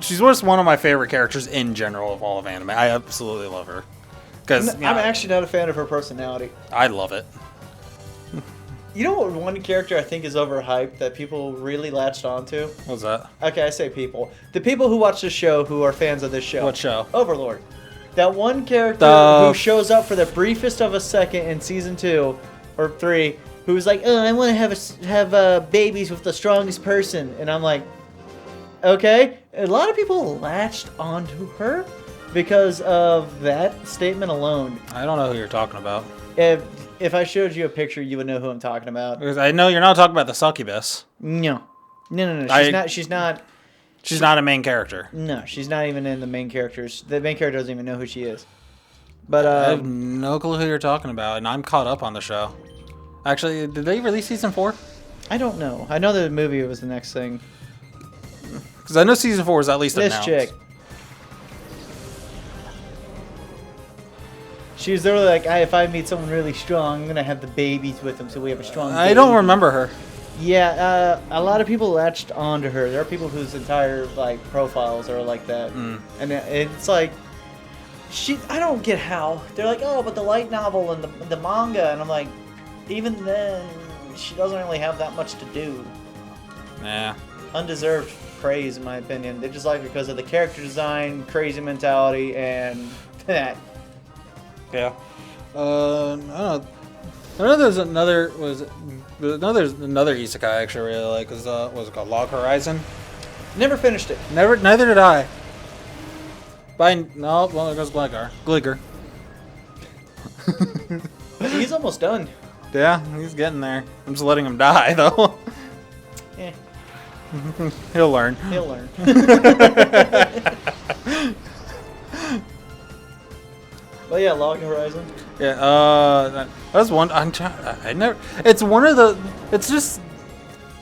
she's just one of my favorite characters in general of all of anime. I absolutely love her. I'm actually not a fan of her personality. I love it. You know what one character I think is overhyped that people really latched onto? What's that? Okay, I say people. The people who watch the show who are fans of this show. What show? Overlord. That one character who shows up for the briefest of a second in season 2 or 3, who's like, "Oh, I want to have babies with the strongest person," and I'm like, okay. A lot of people latched onto her because of that statement alone. I don't know who you're talking about. If I showed you a picture, you would know who I'm talking about. Because I know you're not talking about the succubus. No. She's not. She's not a main character. No, she's not even in the main characters. The main character doesn't even know who she is. But I have no clue who you're talking about, and I'm caught up on the show. Actually, did they release season 4? I don't know. I know the movie was the next thing. Because I know season 4 is at least announced. This chick. She was literally like, if I meet someone really strong, I'm going to have the babies with them so we have a strong I don't remember her. Yeah, a lot of people latched onto her. There are people whose entire like profiles are like that. And it's like, I don't get how. They're like, oh, but the light novel and the manga. And I'm like, even then, she doesn't really have that much to do. Yeah. Undeserved praise, in my opinion. They just like her because of the character design, crazy mentality, and that. Yeah. I don't know. I know there's another isekai I actually really like. Was it called Log Horizon? Never finished it. Neither did I. Well, there goes Gligar. He's almost done. Yeah, he's getting there. I'm just letting him die though. Eh. He'll learn. He'll learn. Well, yeah, Log Horizon. Yeah, that's one. I never. It's one of the. It's just.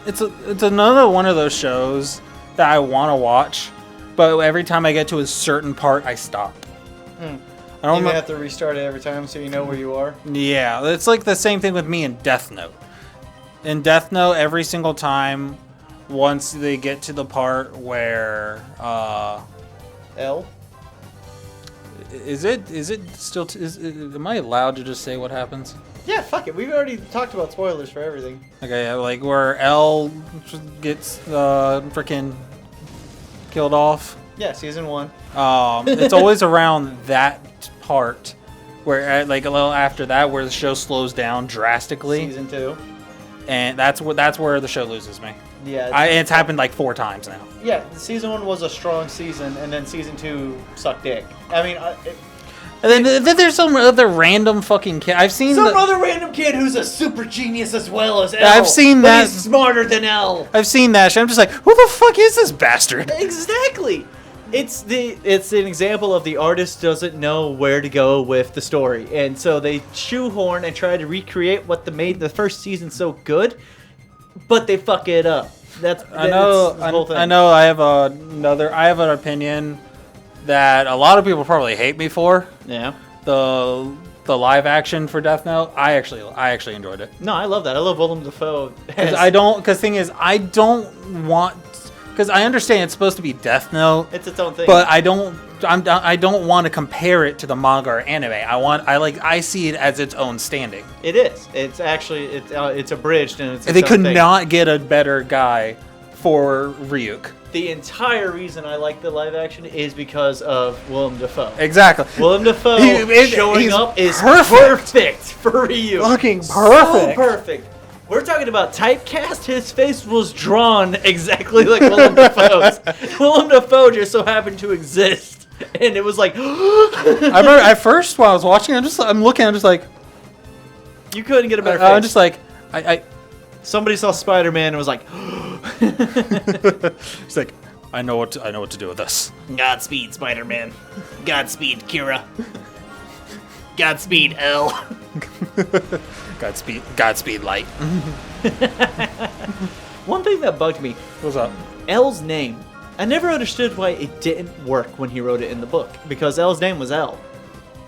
It's another one of those shows that I want to watch, but every time I get to a certain part, I stop. I don't you have to restart it every time so you know where you are. Yeah, it's like the same thing with me in Death Note. In Death Note, every single time, once they get to the part where L. Am I allowed to just say what happens? Yeah, fuck it. We've already talked about spoilers for everything. Okay, yeah, like where L gets freaking killed off. Yeah, season 1. It's always around that part where, like a little after that, where the show slows down drastically. Season 2. And that's where the show loses me. Yeah, it's happened like 4 times now. Yeah, season 1 was a strong season, and then season 2 sucked dick. I mean, and then there's some other random fucking kid. I've seen other random kid who's a super genius as well as L. I've seen but that. He's smarter than L. I've seen that shit. I'm just like, who the fuck is this bastard? Exactly. It's an example of the artist doesn't know where to go with the story, and so they shoehorn and try to recreate what made the first season so good, but they fuck it up. I know. I have an opinion that a lot of people probably hate me for. Yeah. The live action for Death Note, I actually enjoyed it. No, I love that. I love Willem Dafoe. Because I understand it's supposed to be Death Note. It's its own thing. But I don't want to compare it to the manga or anime. I see it as its own standing. It is. It's actually it's abridged and it's. They could not get a better guy for Ryuk. The entire reason I like the live action is because of Willem Dafoe. Exactly. Willem Dafoe showing up is perfect for Ryuk. Fucking perfect. So perfect. We're talking about typecast. His face was drawn exactly like Willem Dafoe's. Willem Dafoe just so happened to exist, and it was like. I remember at first while I was watching, I'm just like. You couldn't get a better face. I'm just like, Somebody saw Spider-Man and was like. It's like, I know what to do with this. Godspeed, Spider-Man. Godspeed, Kira. Godspeed, L. Godspeed Light. One thing that bugged me. What's up? L's name. I never understood why it didn't work when he wrote it in the book. Because L's name was L.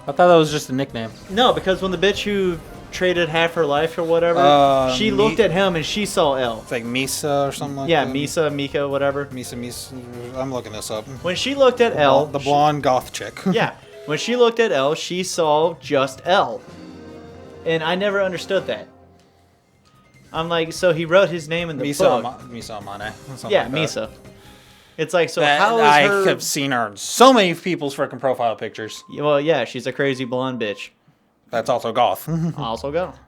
I thought that was just a nickname. No, because when the bitch who traded half her life or whatever, she looked at him and she saw L. It's like Misa or something like that. that. Yeah, Misa, Mika, whatever. Misa. I'm looking this up. When she looked at L... The blonde goth chick. Yeah. When she looked at L, she saw just L. And I never understood that. I'm like, so he wrote his name in the book. Misa Amane. Yeah, like Misa. It's like, so how is her... I have seen her in so many people's freaking profile pictures. Well, yeah, she's a crazy blonde bitch. That's also goth. Also goth.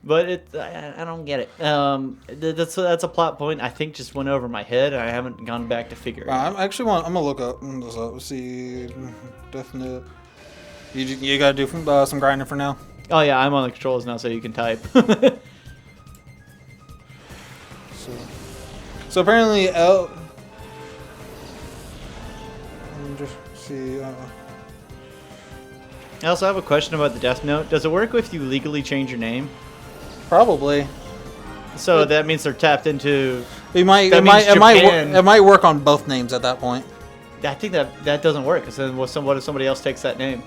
But I don't get it. That's a plot point I think just went over my head, and I haven't gone back to figure it out. I'm gonna look up this up. See, definite. You gotta do some grinding for now. Oh yeah, I'm on the controls now, so you can type. So apparently L. Let me just see. I also have a question about the Death Note. Does it work if you legally change your name? Probably. So that means they're tapped into. It might work on both names at that point. I think that doesn't work because then what if somebody else takes that name?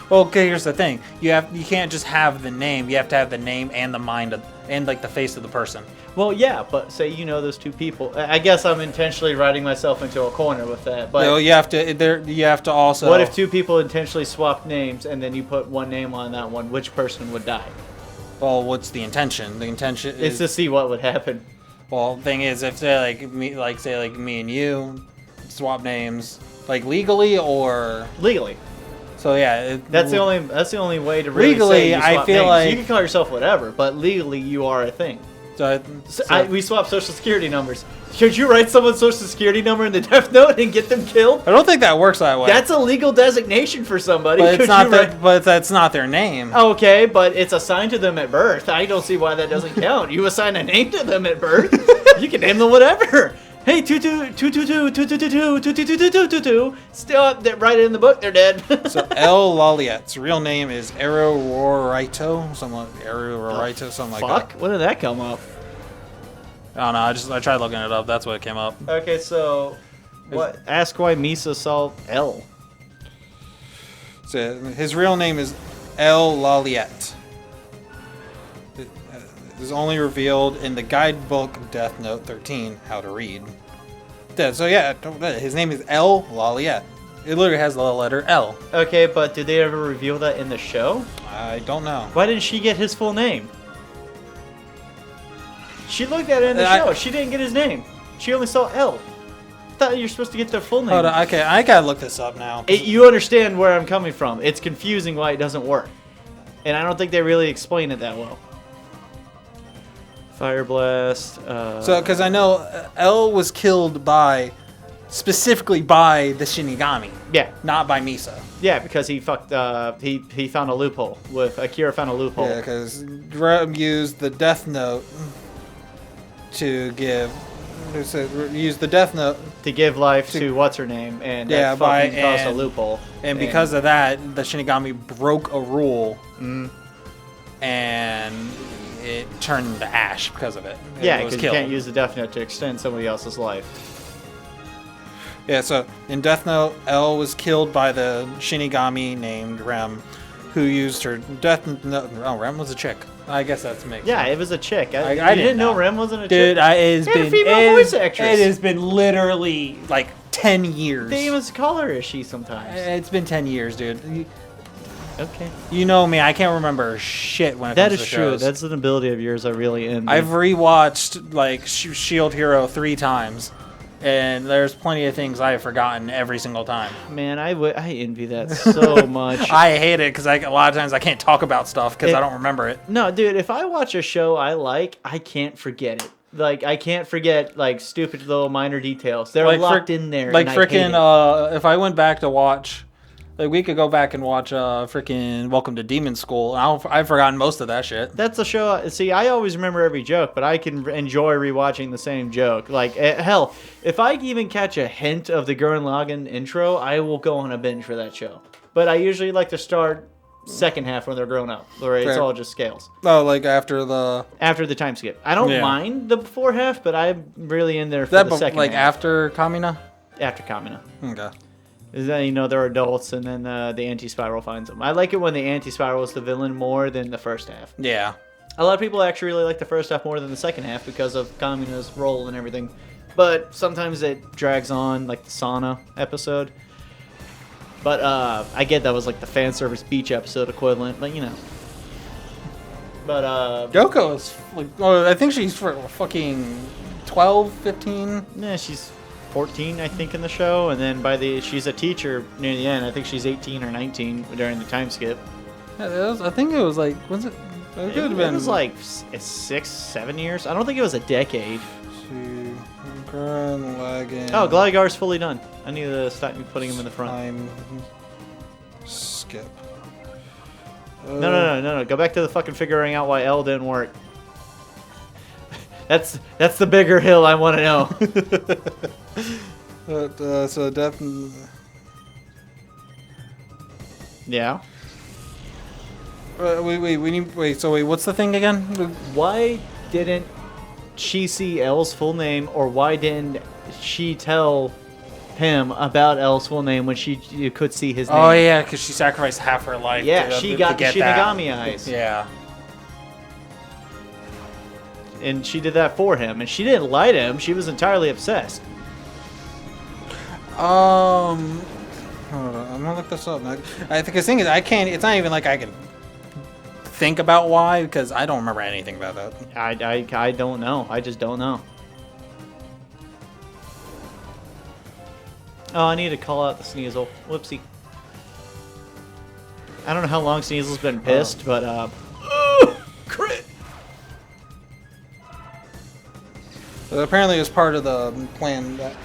Well, okay, here's the thing. You can't just have the name. You have to have the name and the mind and like the face of the person. Well, yeah, but say you know those two people. I guess I'm intentionally writing myself into a corner with that. But You have to also. what if two people intentionally swap names and then you put one name on that one? Which person would die? Well, what's the intention? The intention It's is to see what would happen. well. Thing is, if say like me and you swap names like legally or Legally. so yeah. That's the only way to really Legally, say you swap I feel names. like- You can call yourself whatever, but legally you are a thing. We swap social security numbers. Should you write someone's social security number in the death note and get them killed? I don't think that works that way. That's a legal designation for somebody. but it's Could not you that. write- But that's not their name. Okay, but it's assigned to them at birth. I don't see why that doesn't count. You assign a name to them at birth. You can name them whatever. Hey, 2222222222222. Still, they're right in the book. They're dead. So El Laliette's real name is Arororito, something like Arororito, something like that. Fuck, when did that come up? I don't know. I tried looking it up. That's what came up. Okay, so what? Ask why Misa saw L. So his real name is El Laliette. It is only revealed in the guidebook Death Note 13, How to Read. So yeah, his name is El Laliette. It literally has the letter L. Okay, but did they ever reveal that in the show? I don't know. Why didn't she get his full name? She looked at it in the show. She didn't get his name. She only saw L. I thought you're supposed to get their full name. Hold on, okay, I gotta look this up now. You understand where I'm coming from. It's confusing why it doesn't work. And I don't think they really explain it that well. Fire Blast. So, because I know L was killed specifically by the Shinigami, Yeah. not by Misa. Yeah, because he fucked, he found a loophole. Akira found a loophole. Yeah, because Rem used the Death Note to use the Death Note, To give life to what's her name, and Yeah, that fucking caused a and- loophole. and because of that, the Shinigami broke a rule, and it turned to ash because of it. Yeah, It was because you killed. can't use the Death Note to extend somebody else's life. Yeah, so in Death Note, L was killed by the Shinigami named Rem, who used her Death Note. Oh, Rem was a chick. I guess that's makes Yeah, sense. it was a chick. I You didn't didn't know know. Rem wasn't a Dude, chick? it has And a been female voice actress. It has been literally like 10 years. They even call her she sometimes. It's been 10 years, dude. Okay. You know me, I can't remember shit when it That comes is to true. shows. That's an ability of yours I really envy. I've rewatched like Shield Hero 3 times, and there's plenty of things I have forgotten every single time. Man, I envy that so much. I hate it because a lot of times I can't talk about stuff because I don't remember it. No, dude, if I watch a show I like, I can't forget it. Like, I can't forget, like, stupid little minor details. They're locked in there. Like, and I hate freaking, it. if I went back to watch, like, we could go back and watch freaking Welcome to Demon School. I've forgotten most of that shit. That's a show. See, I always remember every joke, but I can enjoy rewatching the same joke. Like, hell, if I even catch a hint of the Gurren Lagann intro, I will go on a binge for that show. But I usually like to start second half when they're grown up, where it's Fair. all just scales. Oh, like after the After the time skip. I don't mind the before half, but I'm really in there for the second like half. after Kamina. After Kamina. Okay. Is that, they're adults, and then the anti-spiral finds them. I like it when the anti-spiral is the villain more than the first half. Yeah. A lot of people actually really like the first half more than the second half because of Kamina's role and everything. But sometimes it drags on, like the sauna episode. But I get that was like the fan service beach episode equivalent, but But Yoko is like, I think she's for fucking 12, 15. yeah, she's 14, I think, in the show, and then she's a teacher near the end. I think she's 18 or 19 during the time skip. Yeah, I think it was like, was it? It could have been. It was like 6, 7 years. I don't think it was a decade. Gurren Lagann. Oh, Gligar's fully done. I need to start putting him in the front. Time skip. No. Go back to the fucking figuring out why L didn't work. That's the bigger hill I want to know. So death. Yeah. Wait. What's the thing again? Why didn't she see L's full name, or why didn't she tell him about L's full name when you could see his name. Oh yeah, because she sacrificed half her life. Yeah, to, she to got the get Shinigami that. eyes. Yeah. And she did that for him, and she didn't lie to him. She was entirely obsessed. Hold on, I'm gonna look this up. I think the thing is, I can't. It's not even like I can think about why, because I don't remember anything about that. I don't know. I just don't know. Oh, I need to call out the Sneasel. Whoopsie. I don't know how long Sneasel's been pissed, but crit. But apparently, it was part of the plan that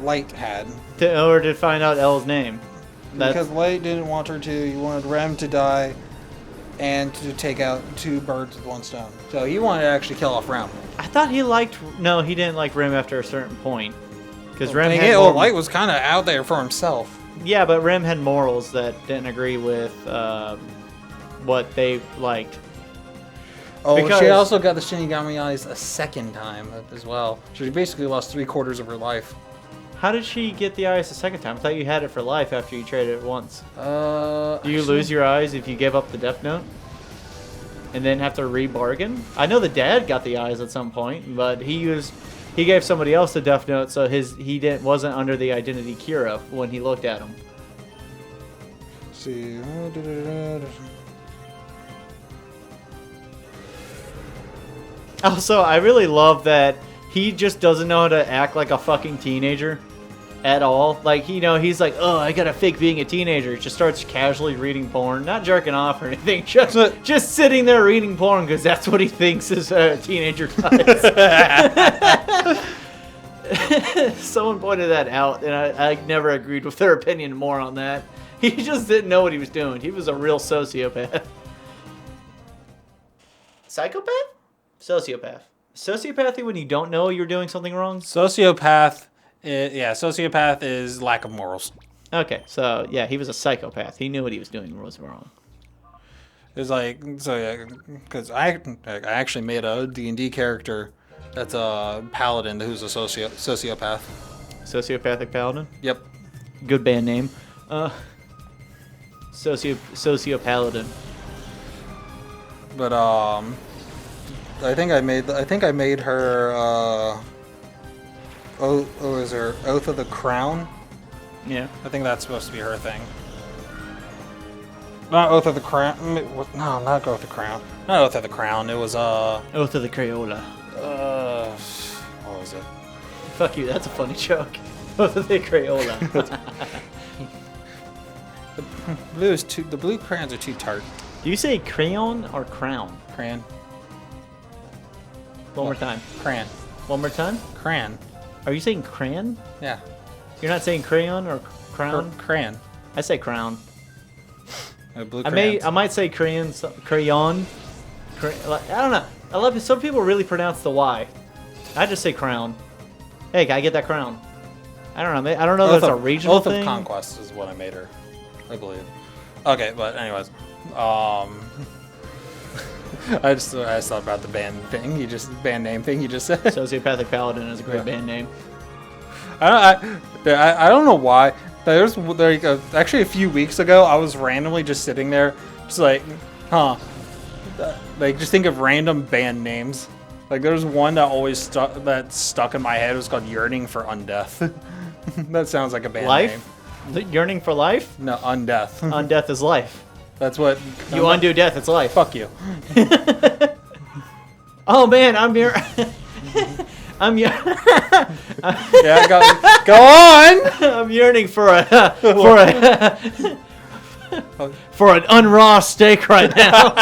Light had. Or to find out L's name. Because Light didn't want her to. He wanted Rem to die and to take out 2 birds with 1 stone. So he wanted to actually kill off Rem. I thought he liked... No, he didn't like Rem after a certain point. Because Rem had Light was kind of out there for himself. Yeah, but Rem had morals that didn't agree with what they liked. Oh, Because- she also got the Shinigami eyes a second time as well. She basically lost 3/4 of her life. How did she get the eyes the second time? I thought you had it for life after you traded it once. Do Do you lose your eyes if you give up the Death Note? And then have to re-bargain? I know the dad got the eyes at some point, but he gave somebody else the Death Note, so he wasn't under the identity Kira when he looked at him. Let's see. Also, I really love that he just doesn't know how to act like a fucking teenager at all. Like, he's like, oh, I gotta fake being a teenager. He just starts casually reading porn, not jerking off or anything, just sitting there reading porn because that's what he thinks is a teenager does. Someone pointed that out, and I never agreed with their opinion more on that. He just didn't know what he was doing. He was a real sociopath. Psychopath? Sociopath. Sociopathy when you don't know you're doing something wrong? Sociopath is lack of morals. Okay, so yeah, he was a psychopath. He knew what he was doing was wrong. It's like, so yeah, because I actually made a D&D character that's a paladin who's a sociopath. Sociopathic paladin? Yep. Good band name. Sociopaladin. But I think I made her is her Oath of the Crown? Yeah. I think that's supposed to be her thing. Not Oath of the Crown. No, not Oath of the Crown. Not Oath of the Crown. It was Oath of the Crayola. What was it? Fuck you, that's a funny joke. Oath of the Crayola. The blue crayons are too tart. Do you say crayon or crown? Crayon. One more time. Crayon. One more time? Crayon. Are you saying crayon? Yeah. You're not saying crayon or crown? Crayon. I say crown. Blue I might say crayon. I don't know. I love it. Some people really pronounce the Y. I just say crown. Hey, can I get that crown? I don't know. I don't know if it's a regional thing. Oath of Conquest is what I made her, I believe. Okay, but anyways, I just thought about the band name thing you just said. Sociopathic Paladin is a great band name. I don't know why. Actually a few weeks ago, I was randomly just sitting there, just like, like just think of random band names. Like there's one that always stuck in my head. It was called Yearning for Undeath. That sounds like a band name. Yearning for life? No, Undeath. Undeath is life. That's what you undo death. It's life. Fuck you. Oh man, I'm here. Yeah, go on. I'm yearning for an unraw steak right now.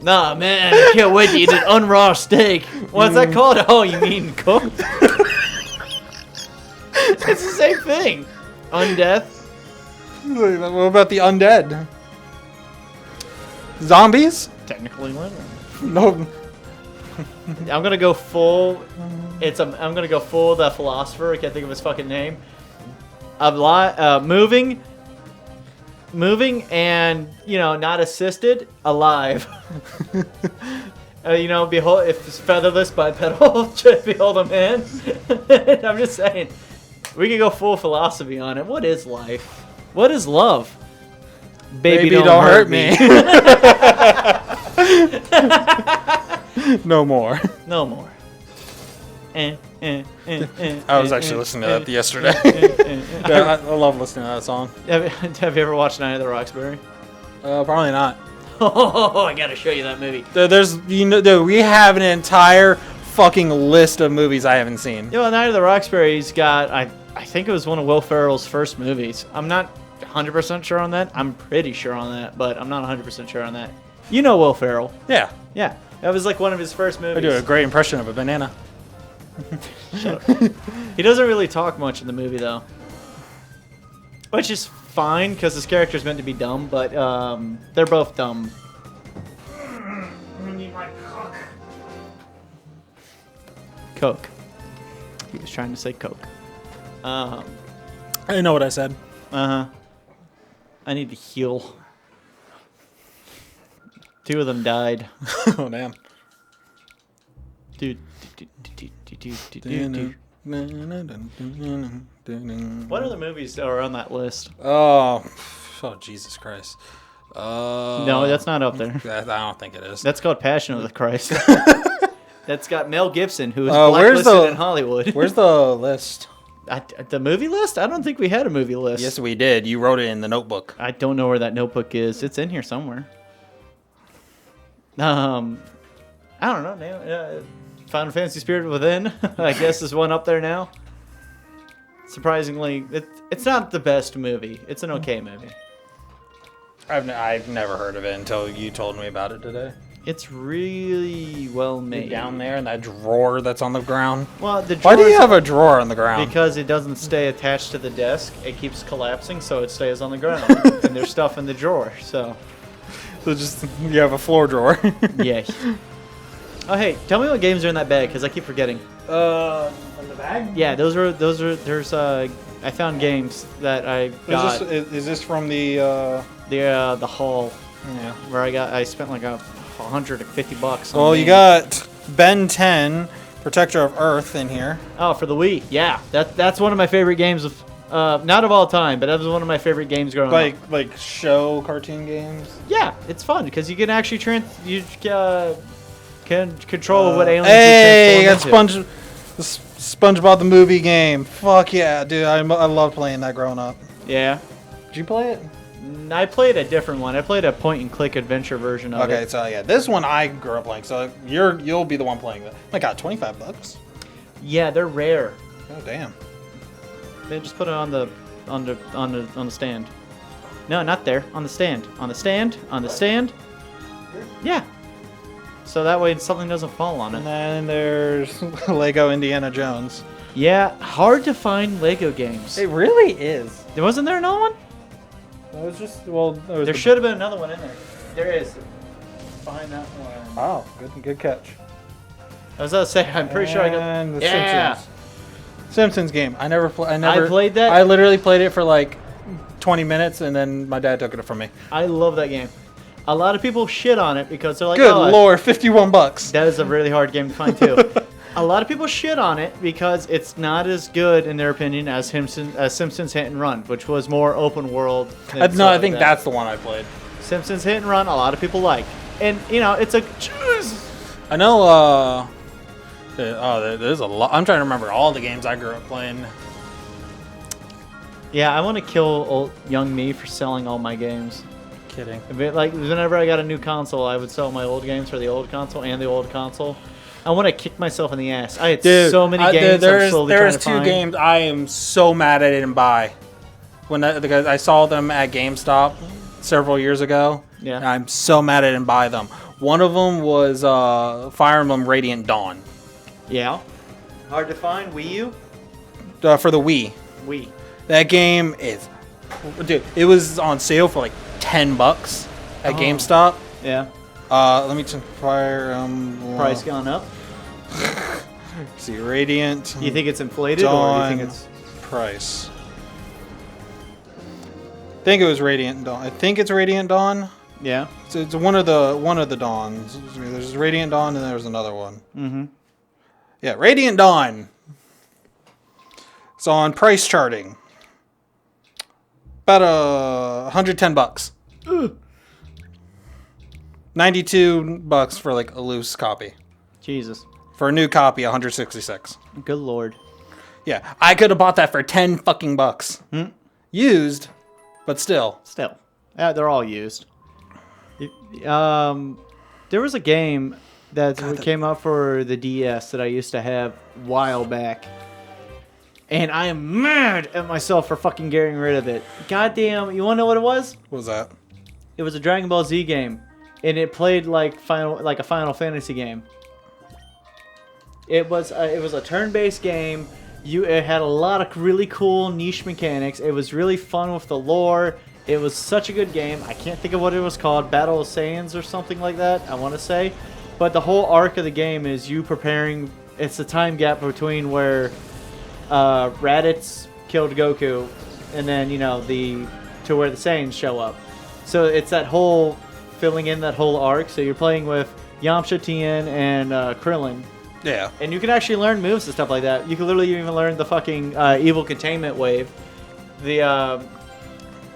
Nah, man, I can't wait to eat an unraw steak. What's that called? Oh, you mean cooked? It's the same thing. Undeath. What about the undead? Zombies? Technically living. No. I'm gonna go full. I'm gonna go full the philosopher. I can't think of his fucking name. Moving, and not assisted. Alive. behold, if it's featherless bipedal, just behold a man. I'm just saying, we could go full philosophy on it. What is life? What is love? Baby don't hurt me. No more. No more. I was actually listening to that yesterday. Yeah, I love listening to that song. Have you ever watched Night of the Roxbury? Probably not. Oh, I gotta show you that movie. We have an entire fucking list of movies I haven't seen. Night of the Roxbury's got, I think it was one of Will Ferrell's first movies. I'm not 100% sure on that. I'm pretty sure on that, but I'm not 100% sure on that. You know Will Ferrell. Yeah. Yeah. That was like one of his first movies. I do a great impression of a banana. He doesn't really talk much in the movie, though. Which is fine, because his character's meant to be dumb, but they're both dumb. I need my Coke. Coke. He was trying to say Coke. I know what I said. Uh-huh. I need to heal. 2 of them died. Oh, damn. Dude. What other movies are on that list? Oh, Jesus Christ. No, that's not up there. I don't think it is. That's called Passion of the Christ. That's got Mel Gibson, who is blacklisted in Hollywood. Where's the list? The movie list? I don't think we had a movie list. Yes, we did. You wrote it in the notebook. I don't know where that notebook is. It's in here somewhere. I don't know. Final Fantasy Spirit Within, I guess, is one up there now. Surprisingly, it's not the best movie. It's an okay movie. I've never heard of it until you told me about it today. It's really well made. Down there in that drawer that's on the ground. Well, why do you have a drawer on the ground? Because it doesn't stay attached to the desk. It keeps collapsing, so it stays on the ground. And there's stuff in the drawer, so just you have a floor drawer. Yeah. Oh, hey, tell me what games are in that bag, because I keep forgetting. In the bag? Yeah, there's I found games that I got. Is this from the hall? Yeah. Where I spent like $150. Well, you got Ben 10, Protector of Earth in here. Oh, for the Wii. Yeah, that's one of my favorite games of not of all time, but that was one of my favorite games growing up. Like show cartoon games. Yeah, it's fun because you can actually can control what aliens. Hey, got SpongeBob the movie game. Fuck yeah, dude! I loved playing that growing up. Yeah. Did you play it? I played a different one. I played a point-and-click adventure version of it. Okay, so yeah, this one I grew up playing. So you'll be the one playing it. I got $25. Yeah, they're rare. Oh damn! They just put it on the stand. No, not there. On the stand. On the stand. On the stand. Yeah. So that way something doesn't fall on it. And then there's Lego Indiana Jones. Yeah, hard to find Lego games. It really is. Wasn't there another one? It was just there should have been another one in there. There is. Behind that one. Oh, good catch. I was gonna say, I'm pretty sure I got. And the Simpsons game. I played that. I literally played it for like 20 minutes, and then my dad took it from me. I love that game. A lot of people shit on it because they're like, "Good lord, $51." That is a really hard game to find too. A lot of people shit on it because it's not as good, in their opinion, as Simpsons Hit and Run, which was more open world. I think that's the one I played. Simpsons Hit and Run, a lot of people like, and it's a. I know. There's a lot. I'm trying to remember all the games I grew up playing. Yeah, I want to kill young me for selling all my games. Kidding. Like whenever I got a new console, I would sell my old games for the old console and the old console. I want to kick myself in the ass. I had so many games. There's 2 games I am so mad I didn't buy. Because I saw them at GameStop several years ago. Yeah. And I'm so mad I didn't buy them. One of them was Fire Emblem Radiant Dawn. Yeah. Hard to find. Wii U? For the Wii. Wii. That game is... Dude, it was on sale for like $10 at GameStop. Yeah. Let me check Fire Emblem. Price gone up? See, Radiant. You think it's inflated Dawn, or do you think it's... Price. I think it was Radiant Dawn. I think it's Radiant Dawn. Yeah. So it's one of the Dawns. There's Radiant Dawn and there's another one. Mm-hmm. Yeah, Radiant Dawn. It's on price charting. About $110. Ugh. $92 for like a loose copy. Jesus. For a new copy, $166. Good lord. Yeah, I could have bought that for 10 fucking bucks. Hmm? Used, but still. Still. Yeah, they're all used. There was a game that came out for the DS that I used to have a while back. And I am mad at myself for fucking getting rid of it. Goddamn, you wanna know what it was? What was that? It was a Dragon Ball Z game. And it played like a Final Fantasy game. It was a turn-based game. It had a lot of really cool niche mechanics. It was really fun with the lore. It was such a good game. I can't think of what it was called. Battle of Saiyans or something like that, I want to say. But the whole arc of the game is you preparing... It's the time gap between where Raditz killed Goku and then, to where the Saiyans show up. So it's that whole... filling in that whole arc. So you're playing with Yamcha, Tien, and Krillin. Yeah. And you can actually learn moves and stuff like that. You can literally even learn the fucking evil containment wave. Do that.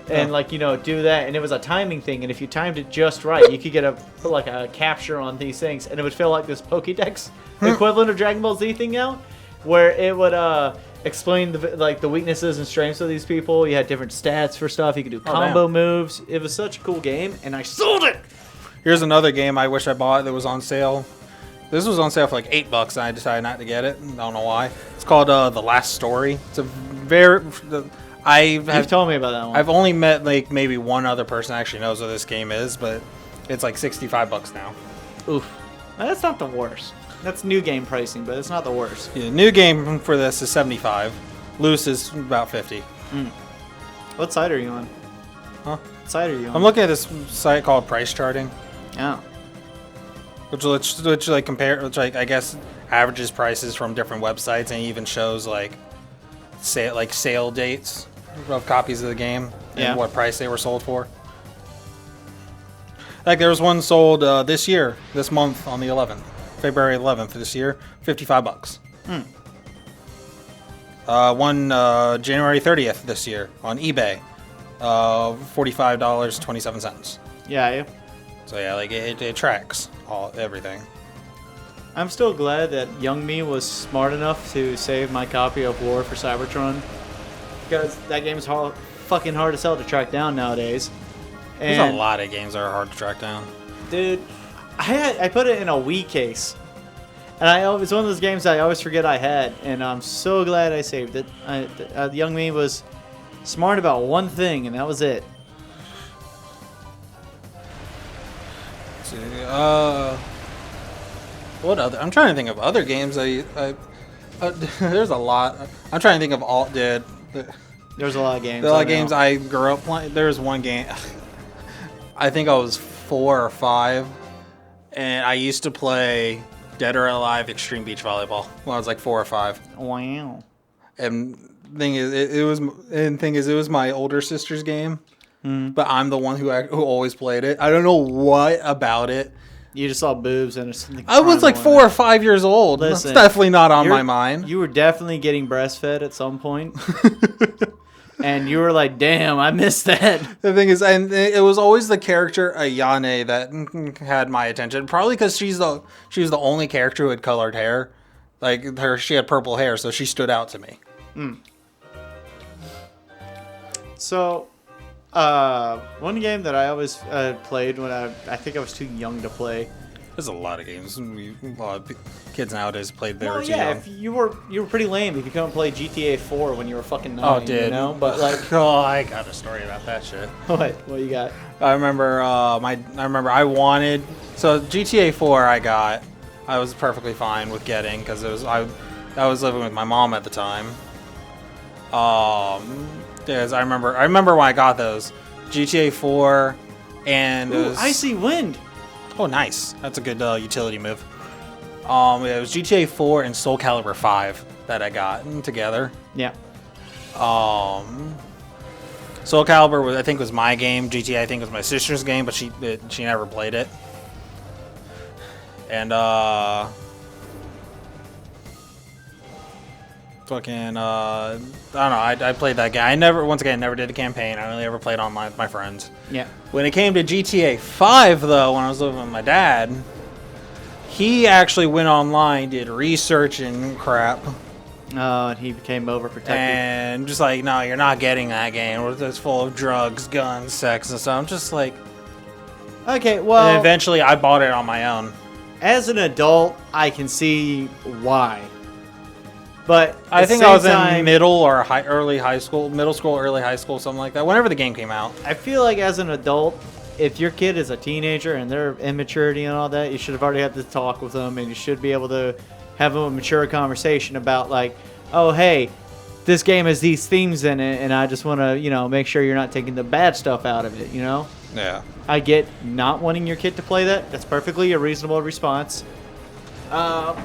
And it was a timing thing. And if you timed it just right, you could get a capture on these things. And it would feel like this Pokédex equivalent of Dragon Ball Z thing out. Where it would explain the weaknesses and strengths of these people. You had different stats for stuff. You could do combo moves. It was such a cool game. And I sold it! Here's another game I wish I bought that was on sale. This was on sale for like $8 and I decided not to get it. I don't know why. It's called The Last Story. It's a very... You've told me about that one. I've only met like maybe one other person that actually knows what this game is, but it's like $65 now. Oof. That's not the worst. That's new game pricing, but it's not the worst. Yeah, new game for this is $75. Loose is about $50. What site are you on? Huh? What site are you on? I'm looking at this site called Price Charting. Yeah. Which like compare, which like I guess averages prices from different websites and even shows like sale dates of copies of the game and what price they were sold for. Like there was one sold this month on the 11th, February 11th this year, $55. One January 30th this year on eBay, $45.27. Yeah. So yeah, like it tracks everything. I'm still glad that young me was smart enough to save my copy of War for Cybertron, because that game is fucking hard to sell to track down nowadays. And There's a lot of games that are hard to track down. Dude, I put it in a Wii case, and it's one of those games I always forget I had, and I'm so glad I saved it. Young me was smart about one thing, and that was it. What other? I'm trying to think of other games. There's a lot. I'm trying to think of all. There's a lot of games. There are a lot of games I grew up playing. There's one game. I think I was 4 or 5, and I used to play Dead or Alive Extreme Beach Volleyball when I was like 4 or 5. Wow. And thing is, it was my older sister's game, but I'm the one who always played it. I don't know what about it. You just saw boobs and something. I was like 4 or 5 years old. Listen, that's definitely not on my mind. You were definitely getting breastfed at some point. And you were like, damn, I missed that. The thing is, and it was always the character Ayane that had my attention. Probably because she was the only character who had colored hair. Like she had purple hair, so she stood out to me. So, one game that I always played when I think I was too young to play. There's a lot of games. A lot of kids nowadays played they were too young. young. If you were pretty lame if you couldn't play GTA 4 when you were fucking 9. Oh, dude. You know? But like, I got a story about that shit. What you got? I remember I wanted GTA 4 I was perfectly fine with getting because I was living with my mom at the time. I remember when I got those GTA 4 and Icy Wind. Oh, nice. That's a good utility move. It was GTA 4 and Soul Calibur 5 that I got together. Yeah. Soul Calibur was, I think, was my game. GTA, I think, was my sister's game, but she never played it. And fucking I don't know. I played that game. I never did the campaign. I only ever played online with my friends. Yeah. When it came to GTA 5, though, when I was living with my dad, he actually went online, did research and crap. Oh, and he became overprotective. And just like, no, you're not getting that game. It's full of drugs, guns, sex, and stuff. I'm just like... Okay, well... And eventually, I bought it on my own. As an adult, I can see why. But I think I was in middle or early high school, early high school, something like that. Whenever the game came out. I feel like as an adult, if your kid is a teenager and they're immaturity and all that, you should have already had this talk with them, and you should be able to have a mature conversation about like, oh hey, this game has these themes in it, and I just want to make sure you're not taking the bad stuff out of it. Yeah. I get not wanting your kid to play that. That's perfectly a reasonable response. But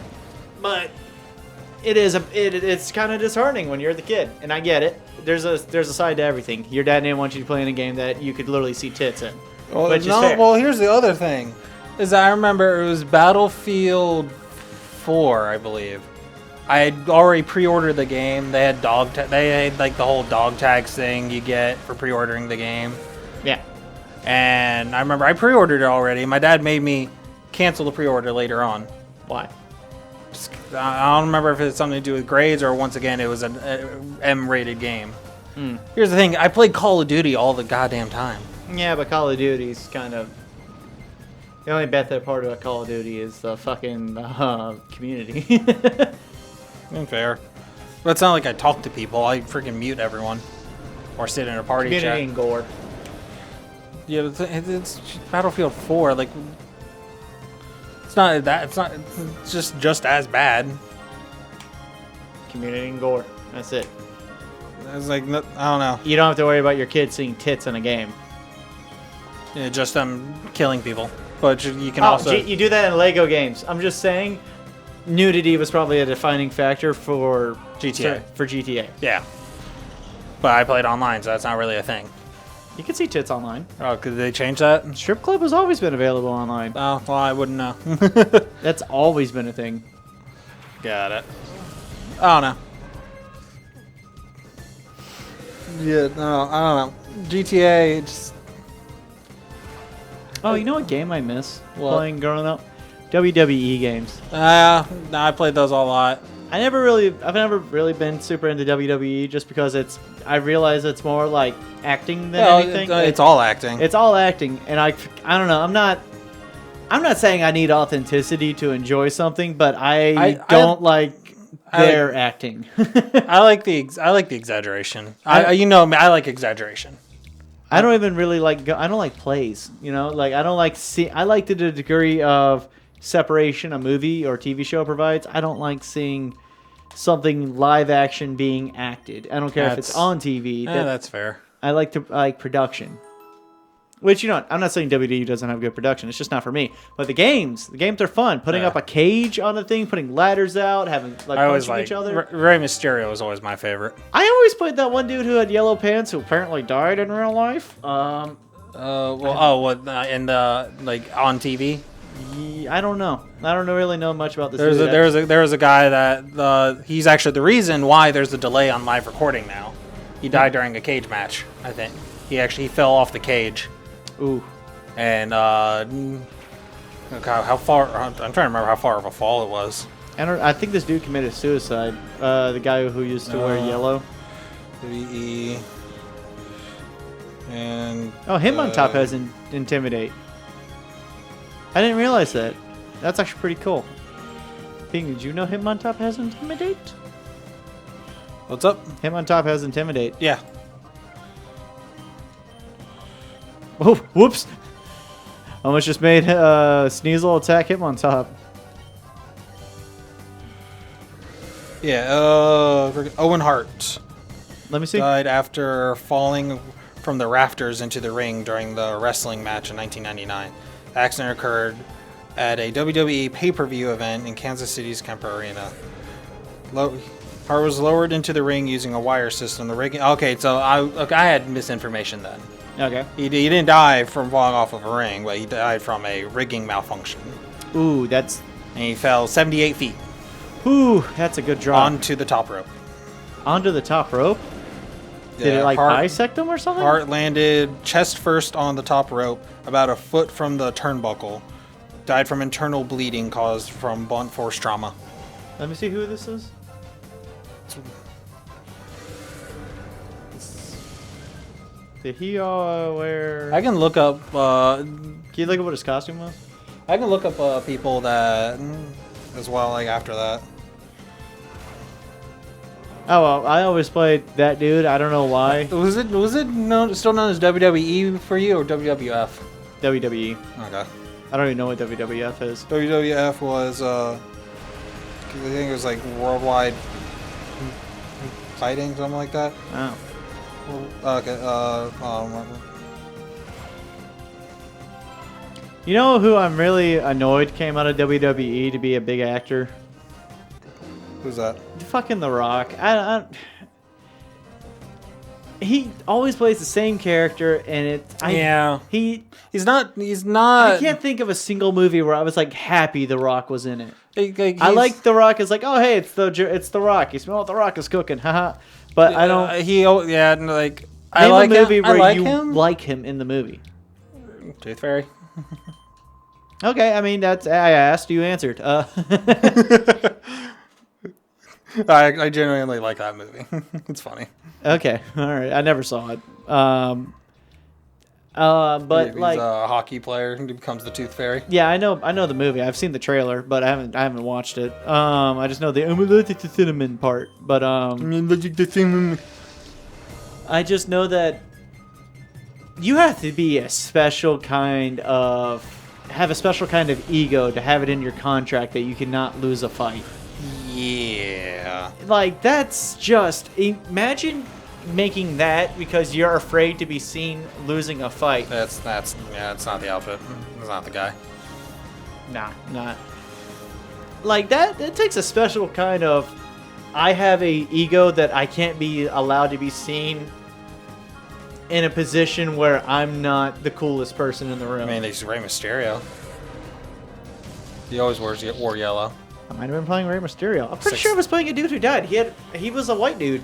it's kind of disheartening when you're the kid, and I get it. There's a side to everything. Your dad didn't want you to play in a game that you could literally see tits in. Well, which is fair. Well, here's the other thing, is I remember it was Battlefield 4, I believe. I had already pre-ordered the game. They had they had like the whole dog tags thing you get for pre-ordering the game. Yeah. And I remember I pre-ordered it already. My dad made me cancel the pre-order later on. Why? I don't remember if it's something to do with grades or once again it was an M-rated game. Here's the thing: I played Call of Duty all the goddamn time. Yeah, but Call of Duty's kind of... The only bad part about Call of Duty is the fucking community. Fair. But it's not like I talk to people. I freaking mute everyone. Or sit in a party chat. Community and gore. Yeah, it's Battlefield 4. Like, it's not that. It's just as bad. Community and gore. That's it. It's like, I don't know. You don't have to worry about your kids seeing tits in a game. Yeah, just them killing people. But you can also... You do that in Lego games. I'm just saying, nudity was probably a defining factor for GTA. For GTA. Yeah. But I played online, so that's not really a thing. You can see tits online. Oh, could they change that? Strip club has always been available online. Oh, well, I wouldn't know. That's always been a thing. Got it. I don't know. Yeah, no, I don't know. GTA, just... Oh, you know what game I miss What? playing growing up? WWE games. No, I played those a lot. I've never really been super into WWE just because I realize it's more like acting than anything. It's all acting. It's all acting, and I don't know. I'm not saying I need authenticity to enjoy something, but I don't like their acting. I like the exaggeration. I like exaggeration. I don't even really like. I don't like plays. Like I don't like see. I like the degree of separation a movie or TV show provides. I don't like seeing something live action being acted. I don't care if it's on TV. That's fair. I like production. Which, I'm not saying WWE doesn't have good production. It's just not for me. But the games are fun. Putting up a cage on the thing, putting ladders out, having punching each other. Rey Mysterio was always my favorite. I always played that one dude who had yellow pants who apparently died in real life. On TV? I don't know. I don't really know much about this. There was a guy that he's actually the reason why there's a delay on live recording now. He died during a cage match, I think. He fell off the cage. Ooh. And God, how far? I'm trying to remember how far of a fall it was. I think this dude committed suicide. The guy who used to wear yellow. WWE. And him on top has Intimidate. I didn't realize that. That's actually pretty cool. Did you know him on top has Intimidate? What's up? Him on top has Intimidate. Yeah. Oh, whoops. Almost just made Sneasel attack him on top. Yeah, Owen Hart. Let me see. Died after falling from the rafters into the ring during the wrestling match in 1999. The accident occurred at a WWE pay-per-view event in Kansas City's Kemper Arena. Hart was lowered into the ring using a wire system. The rigging. Okay, so I had misinformation then. Okay. He didn't die from falling off of a ring, but he died from a rigging malfunction. Ooh, that's... And he fell 78 feet. Ooh, that's a good drop. Onto the top rope. Onto the top rope? Did it like bisect him or something? Hart landed chest first on the top rope, about a foot from the turnbuckle. Died from internal bleeding caused from blunt force trauma. Let me see who this is. Did he wear... I can look up... Can you look at what his costume was? I can look up people that... as well, like, after that. Oh, well, I always played that dude. I don't know why. Was it still known as WWE for you or WWF? WWE. Okay. I don't even know what WWF is. WWF was, I think it was like Worldwide Fighting, something like that. Oh. Okay, I don't remember. You know who I'm really annoyed came out of WWE to be a big actor? Who's that? Fucking The Rock. He always plays the same character, and he's not. I can't think of a single movie where I was like happy The Rock was in it. I like The Rock as like, oh hey, it's the Rock. You smell what The Rock is cooking, haha. But I don't. I like a movie where you like him in the movie. Tooth Fairy. Okay, I mean that's. I asked, you answered. I genuinely like that movie. It's funny. Okay, all right. I never saw it. But he's like a hockey player who becomes the Tooth Fairy. Yeah, I know the movie. I've seen the trailer, but I haven't watched it. I just know the allergic to cinnamon part. But I just know that you have to be have a special kind of ego to have it in your contract that you cannot lose a fight. Yeah. Like, that's just... Imagine making that because you're afraid to be seen losing a fight. It's not the outfit. It's not the guy. Nah, not. Like, that it takes a special kind of... I have a ego that I can't be allowed to be seen in a position where I'm not the coolest person in the room. I mean, there's Rey Mysterio. He always wore yellow. I might have been playing Rey Mysterio. I'm pretty sure I was playing a dude who died. He was a white dude.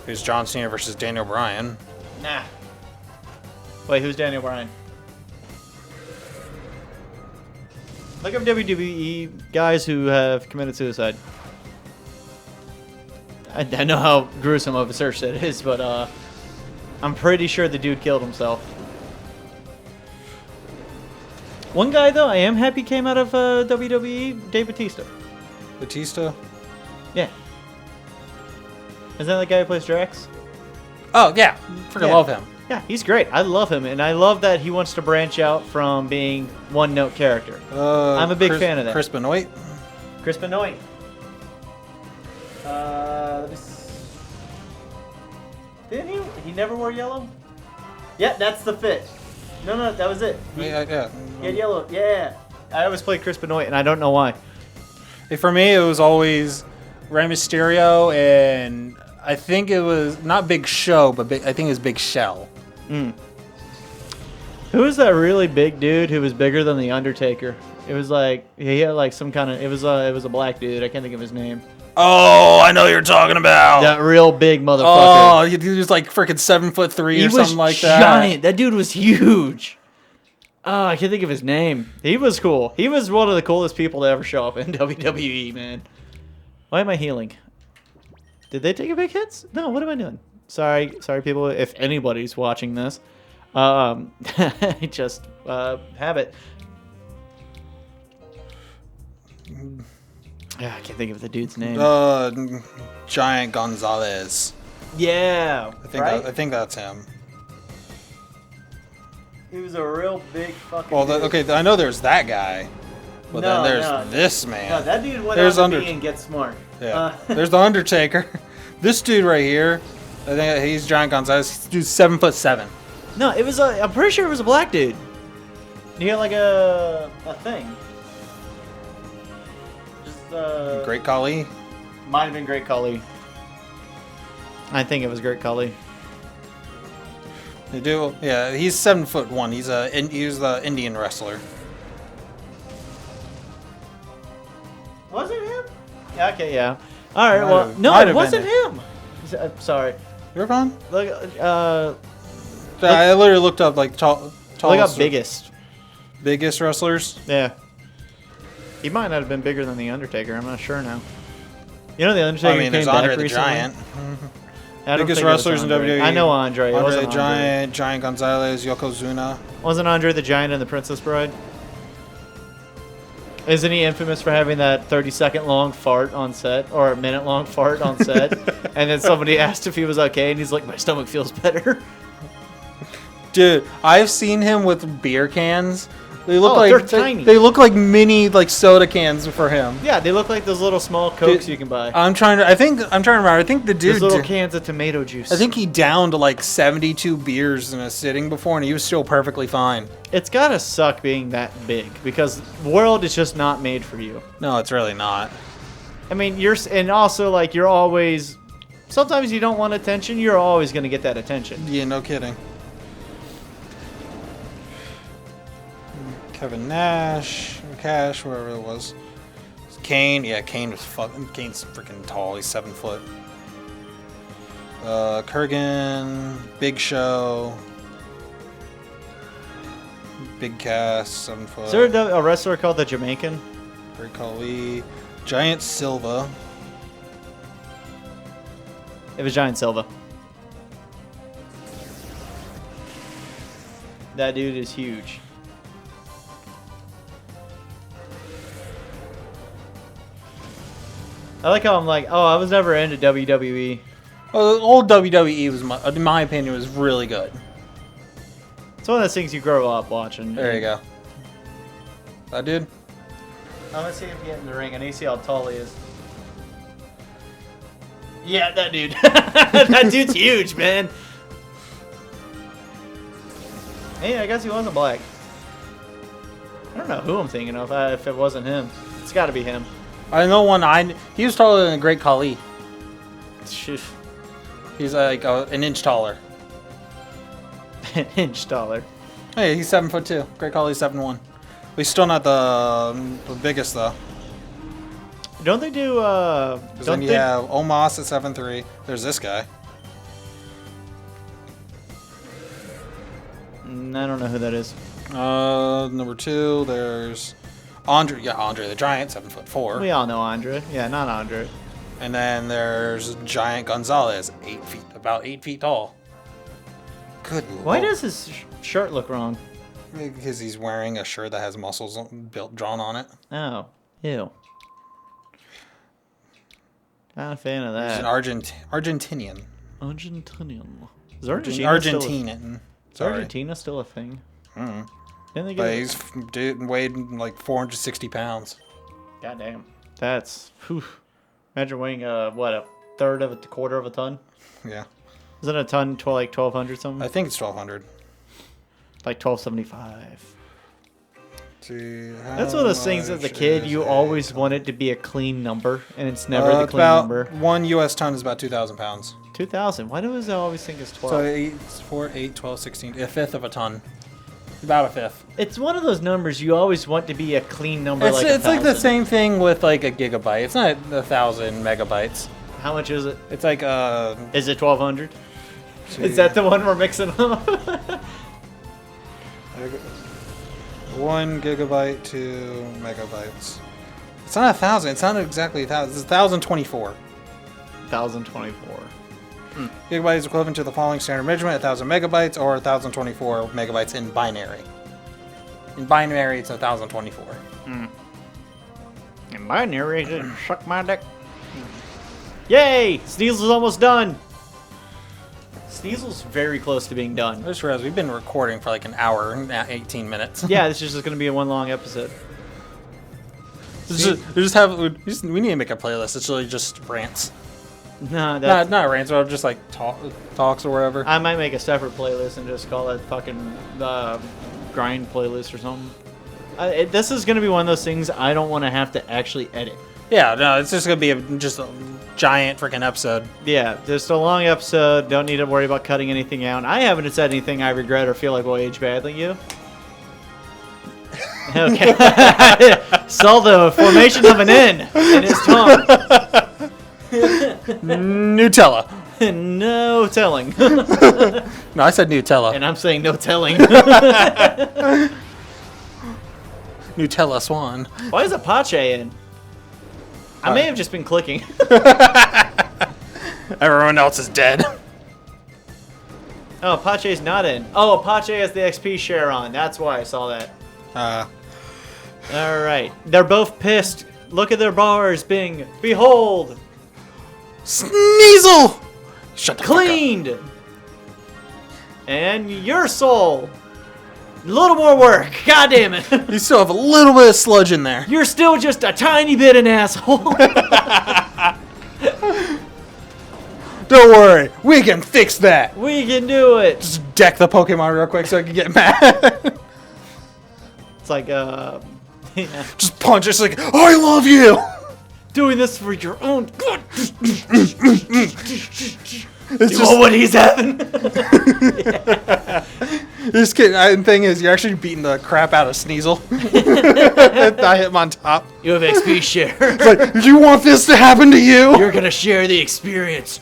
Who's John Cena versus Daniel Bryan? Nah. Wait, who's Daniel Bryan? Look up WWE guys who have committed suicide. I know how gruesome of a search that is, but I'm pretty sure the dude killed himself. One guy, though, I am happy came out of WWE, Dave Bautista. Batista? Yeah. Is that the guy who plays Drax? Oh, yeah. Freaking love him. Yeah, he's great. I love him, and I love that he wants to branch out from being one-note character. I'm a big fan of that. Chris Benoit? Chris Benoit. Didn't he never wore yellow? Yeah, that's the fit. No, that was it. Yeah. He had yellow. Yeah. I always played Chris Benoit, and I don't know why. For me, it was always Rey Mysterio, and I think it was not Big Show, but I think it was Big Shell. Who was that really big dude who was bigger than the Undertaker? It was like he had like some kind of. It was a black dude. I can't think of his name. Oh, I know what you're talking about. That real big motherfucker. Oh, he was like freaking 7'3" or something like that. He was giant. That dude was huge. Oh, I can't think of his name. He was cool. He was one of the coolest people to ever show up in WWE, man. Why am I healing? Did they take a big hits? No, what am I doing? Sorry, people, if anybody's watching this. I just have it. I can't think of the dude's name. Giant Gonzalez. Yeah, I think that's him. He was a real big fucking dude. Okay, I know there's that guy. But then there's this man. No, that dude went on to be and Get Smart. Yeah. There's the Undertaker. This dude right here, I think he's Giant Gonzalez. Dude's 7'7". No, it was I'm pretty sure it was a black dude. He had like a thing. Just Great Khali. Might have been Great Khali. I think it was Great Khali. They do. Yeah, he's 7'1". He's the Indian wrestler. Was it him? Yeah. Okay. Yeah. All right. Might Well, have- no, might it have wasn't been him. Sorry. You're on? Look. I literally looked up like Look tallest, up biggest wrestlers. Yeah. He might not have been bigger than the Undertaker. I'm not sure now. You know the Undertaker I mean, came there's back Andre the recently? Giant. I don't Biggest think it was wrestlers in Andre. WWE. I know Andre. It Andre wasn't the Giant, Giant Gonzalez, Yokozuna. Wasn't Andre the Giant in The Princess Bride? Isn't he infamous for having that 30-second long fart on set, or a minute long fart on set? And then somebody asked if he was okay, and he's like, "My stomach feels better." Dude, I've seen him with beer cans. They look they're like tiny. They look like mini like soda cans for him. Yeah, they look like those little small Cokes you can buy. I'm trying to remember. I think the dude Those little cans of tomato juice. I think he downed like 72 beers in a sitting before, and he was still perfectly fine. It's gotta suck being that big, because the world is just not made for you. No, it's really not. I mean, and also like you're always. Sometimes you don't want attention. You're always gonna get that attention. Yeah, no kidding. Kevin Nash, Cash, whoever it was. Kane, yeah, Kane's freaking tall. He's 7 foot. Kurgan, Big Show, Big Cass, 7 foot. Is there a wrestler called the Jamaican? Great Khali, Giant Silva. It was Giant Silva. That dude is huge. I like how I'm like, oh, I was never into WWE. Well, the old WWE was, in my opinion, was really good. It's one of those things you grow up watching. There you go. That dude? I'm gonna see if he get in the ring. I need to see how tall he is. Yeah, that dude. That dude's huge, man. Hey, I guess he wasn't black. I don't know who I'm thinking of. If it wasn't him, it's got to be him. I know one. He was taller than Great Khali. Shoot. He's like an inch taller. An inch taller. Hey, he's 7 foot 2. Great Khali's 7'1". He's still not the biggest though. Don't they do? Then you have Omos at 7'3". There's this guy. I don't know who that is. Number 2. There's Andre. Yeah, Andre the Giant, 7'4". We all know Andre. Yeah, not Andre. And then there's Giant Gonzalez, about 8 feet tall. Good lord. Why does his shirt look wrong? Because he's wearing a shirt that has muscles drawn on it. Oh, ew. Not a fan of that. He's an Argentinian. Argentinian. Is Argentinian. Is Argentina still a thing? Mm-hmm. Didn't they But get? he's weighed like 460 pounds. Goddamn. That's. Whew. Imagine weighing a third of a quarter of a ton. Yeah. Isn't a ton like 1,200 something? I think it's 1,200. Like 1,275. See, That's one of those things as a kid you always wanted to be a clean number, and it's never the it's clean about number. 1 U.S. ton is about 2,000 pounds. 2,000. Why do I always think it's 12? So 4, 8, 12, 16. A fifth of a ton. About a fifth. It's one of those numbers you always want to be a clean number. It's, like it's like the 1,000. same thing with like a gigabyte. It's not 1,000 megabytes. How much is it? It's like Is it 1,200? Is that the one we're mixing up? 1 gigabyte to megabytes. It's not 1,000. It's not exactly 1,000. It's 1,024. 1,024. Gigabyte is equivalent to the following standard measurement: 1,000 megabytes or 1,024 megabytes in binary. In binary, it's 1,024. In binary, it didn't suck my dick. Yay! Sneasel's almost done. Sneasel's very close to being done. I just realized we've been recording for like an hour and 18 minutes. Yeah, this is just going to be a one long episode. we need to make a playlist. It's really just rants. No, that's, Not rants, but just like talks or whatever. I might make a separate playlist and just call it fucking grind playlist or something. This is going to be one of those things I don't want to have to actually edit. Yeah, no, it's just gonna be just a giant freaking episode. Yeah, just a long episode. Don't need to worry about cutting anything out. I haven't said anything I regret or feel like will age badly. You? Okay. Saw the formation of an N in his tongue. Nutella. No telling. No, I said Nutella. And I'm saying no telling. Nutella Swan. Why is Apache in? I may have just been clicking. Everyone else is dead. Oh, Apache's not in. Oh, Apache has the XP share on. That's why I saw that. All right. They're both pissed. Look at their bars, Bing. Behold. Sneasel! Shut the Cleaned. And your soul. A little more work. God damn it. fuck up. You still have a little bit of sludge in there. You're still just a tiny bit an asshole. Don't worry, we can fix that. We can do it. Just deck the Pokemon real quick so I can get mad. It's like, yeah. Just punch it. It's like, oh, I love you. Doing this for your own good. It's You just know what he's having? this kid. The thing is, you're actually beating the crap out of Sneasel. I hit him on top. You have XP share. It's like, do you want this to happen to you? You're gonna share the experience.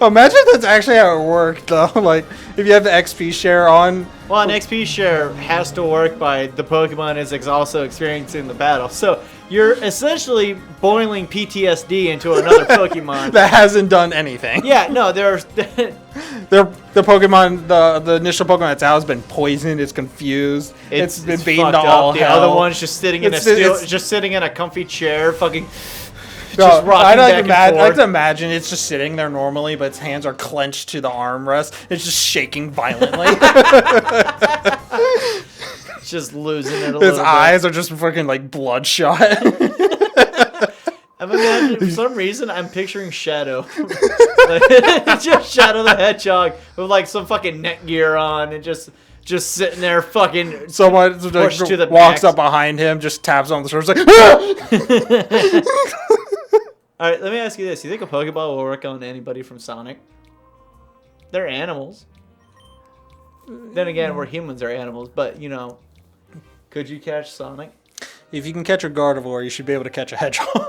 Imagine if that's actually how it worked, though. Like, if you have the XP share on. Well, an XP share has to work by the Pokemon is also experiencing the battle. So you're essentially boiling PTSD into another Pokemon. That hasn't done anything. Yeah, no, there's... The Pokemon, the initial Pokemon that's out has been poisoned. It's confused. It's been beaten fucked to all up. The hell. other one's just sitting in just sitting in a comfy chair, fucking... No, just rocking back and I forth. like to imagine it's just sitting there normally, but its hands are clenched to the armrest. It's just shaking violently. It's just losing it a little bit. Its eyes are just freaking like bloodshot. I'm imagining, for some reason, I'm picturing Shadow. Just Shadow the Hedgehog with like some fucking netgear on and just sitting there fucking Someone pushed to the walks max. up behind him, just taps on the shoulder, like, ah! All right, let me ask you this. You think a Pokeball will work on anybody from Sonic? They're animals. Then again, we're humans are animals, but, you know, could you catch Sonic? If you can catch a Gardevoir, you should be able to catch a hedgehog.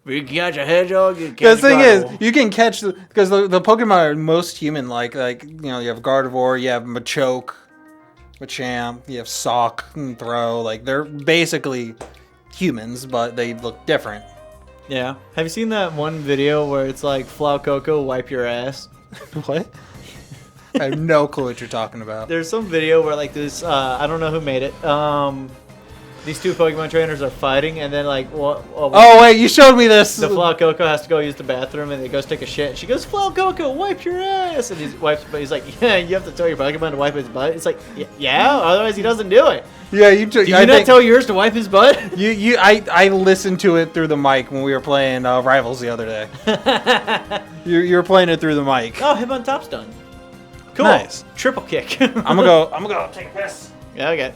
If you can catch a hedgehog, you can Because catch the thing Gardevoir. is, you can catch because the Pokemon are most human-like. Like, you know, you have Gardevoir, you have Machoke, Machamp, you have Sock and Throw. Like, they're basically humans, but they look different. Yeah. Have you seen that one video where it's like, Flow Coco, wipe your ass? What? I have no clue what you're talking about. There's some video where like this, I don't know who made it. These two Pokemon trainers are fighting, and then like, Oh wait, you showed me this. the Flow Coco has to go use the bathroom, and he goes take a shit. And she goes, Flow Coco, wipe your ass, and he wipes. But he's like, yeah, you have to tell your Pokemon to wipe his butt. It's like, yeah, otherwise he doesn't do it. Yeah, Did you not tell yours to wipe his butt? I listened to it through the mic when we were playing Rivals the other day. you were playing it through the mic. Oh, him on top's done. Cool. Nice. Triple kick. I'm gonna go take a piss. Yeah, okay.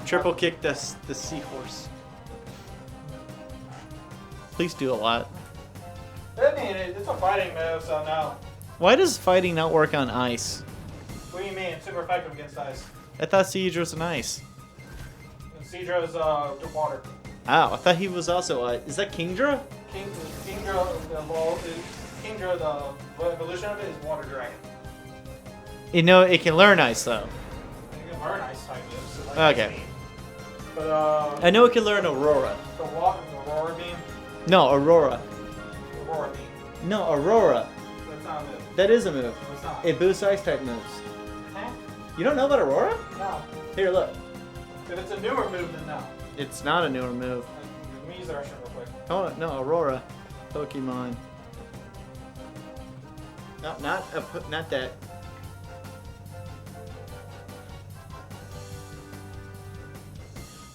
Triple kick the seahorse. Please do a lot. It's a fighting move, so no. Why does fighting not work on ice? What do you mean? It's super effective against ice. I thought Siege was an ice. And Seadra's water. Oh, I thought he was also is that Kingdra? Kingdra, the evolution of it is water dragon. You know, it can learn ice though. You can learn ice type moves. So Okay. But I know it can learn Aurora. the Aurora beam. No, Aurora. Aurora beam. No, Aurora. That's not a move. That is a move. No, it's not. It boosts ice type moves. Huh? You don't know about Aurora? No. Here, look. If it's a newer move, then no. It's not a newer move. Let me use that real quick. Oh no, Aurora. Pokemon. No, not that.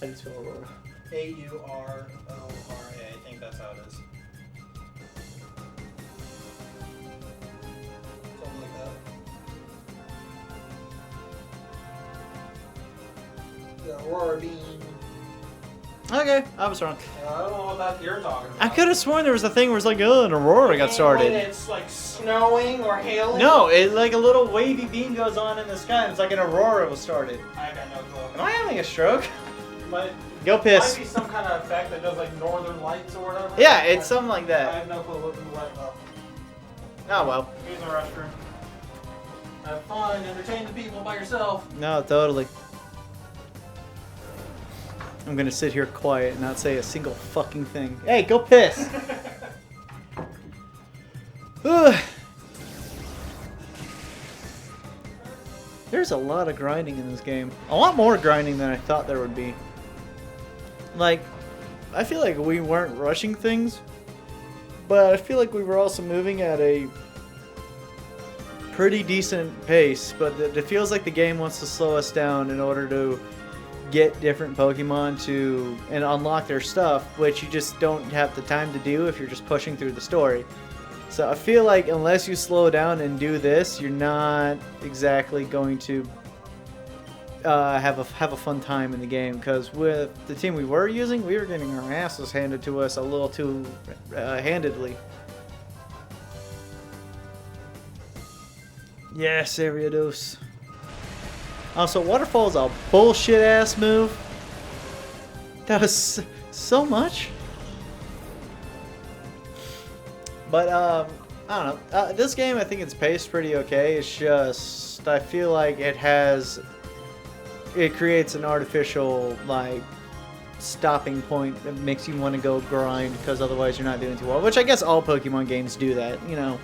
I just feel Aurora. Aurora. I think that's how it is. Something like that. The Aurora beam. Okay, I was wrong. I don't know what that you're talking about. I could have sworn there was a thing where it's like, oh, an aurora got When started. it's like snowing or hailing? No, it like a little wavy beam goes on in the sky, and it's like an aurora was started. I got no clue. Am I having a stroke? But Go piss. might be some kind of effect that does like northern lights or whatever. Yeah, it's something like I that. have no clue what you let up. Oh well. Use the restroom. Have fun, entertain the people by yourself. No, totally. I'm gonna sit here quiet and not say a single fucking thing. Hey, go piss! Ugh. There's a lot of grinding in this game. A lot more grinding than I thought there would be. Like, I feel like we weren't rushing things, but I feel like we were also moving at a pretty decent pace, but it feels like the game wants to slow us down in order to get different Pokemon to and unlock their stuff, which you just don't have the time to do if you're just pushing through the story. So I feel like unless you slow down and do this, you're not exactly going to have a fun time in the game. Because with the team we were using, we were getting our asses handed to us a little too handedly. Yes, Ariados. Also, Waterfall is a bullshit ass move. That was so much. But I don't know. This game, I think it's paced pretty okay. It's just I feel like it creates an artificial like stopping point that makes you want to go grind because otherwise you're not doing too well. Which I guess all Pokemon games do that, you know.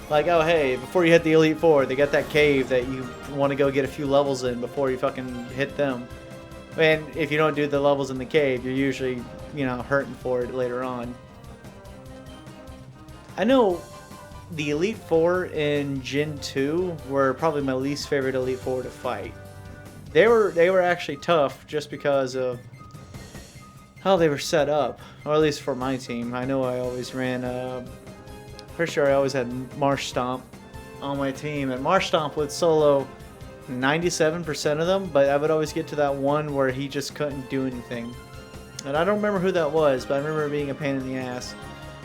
Like, oh hey, before you hit the Elite Four, they got that cave that you want to go get a few levels in before you fucking hit them. And if you don't do the levels in the cave, you're usually, you know, hurting for it later on. I know the Elite Four in Gen 2 were probably my least favorite Elite Four to fight. They were actually tough just because of how they were set up, or at least for my team. I know I always ran... Pretty sure I always had Marsh Stomp on my team, and Marsh Stomp would solo 97% of them, but I would always get to that one where he just couldn't do anything. And I don't remember who that was, but I remember it being a pain in the ass.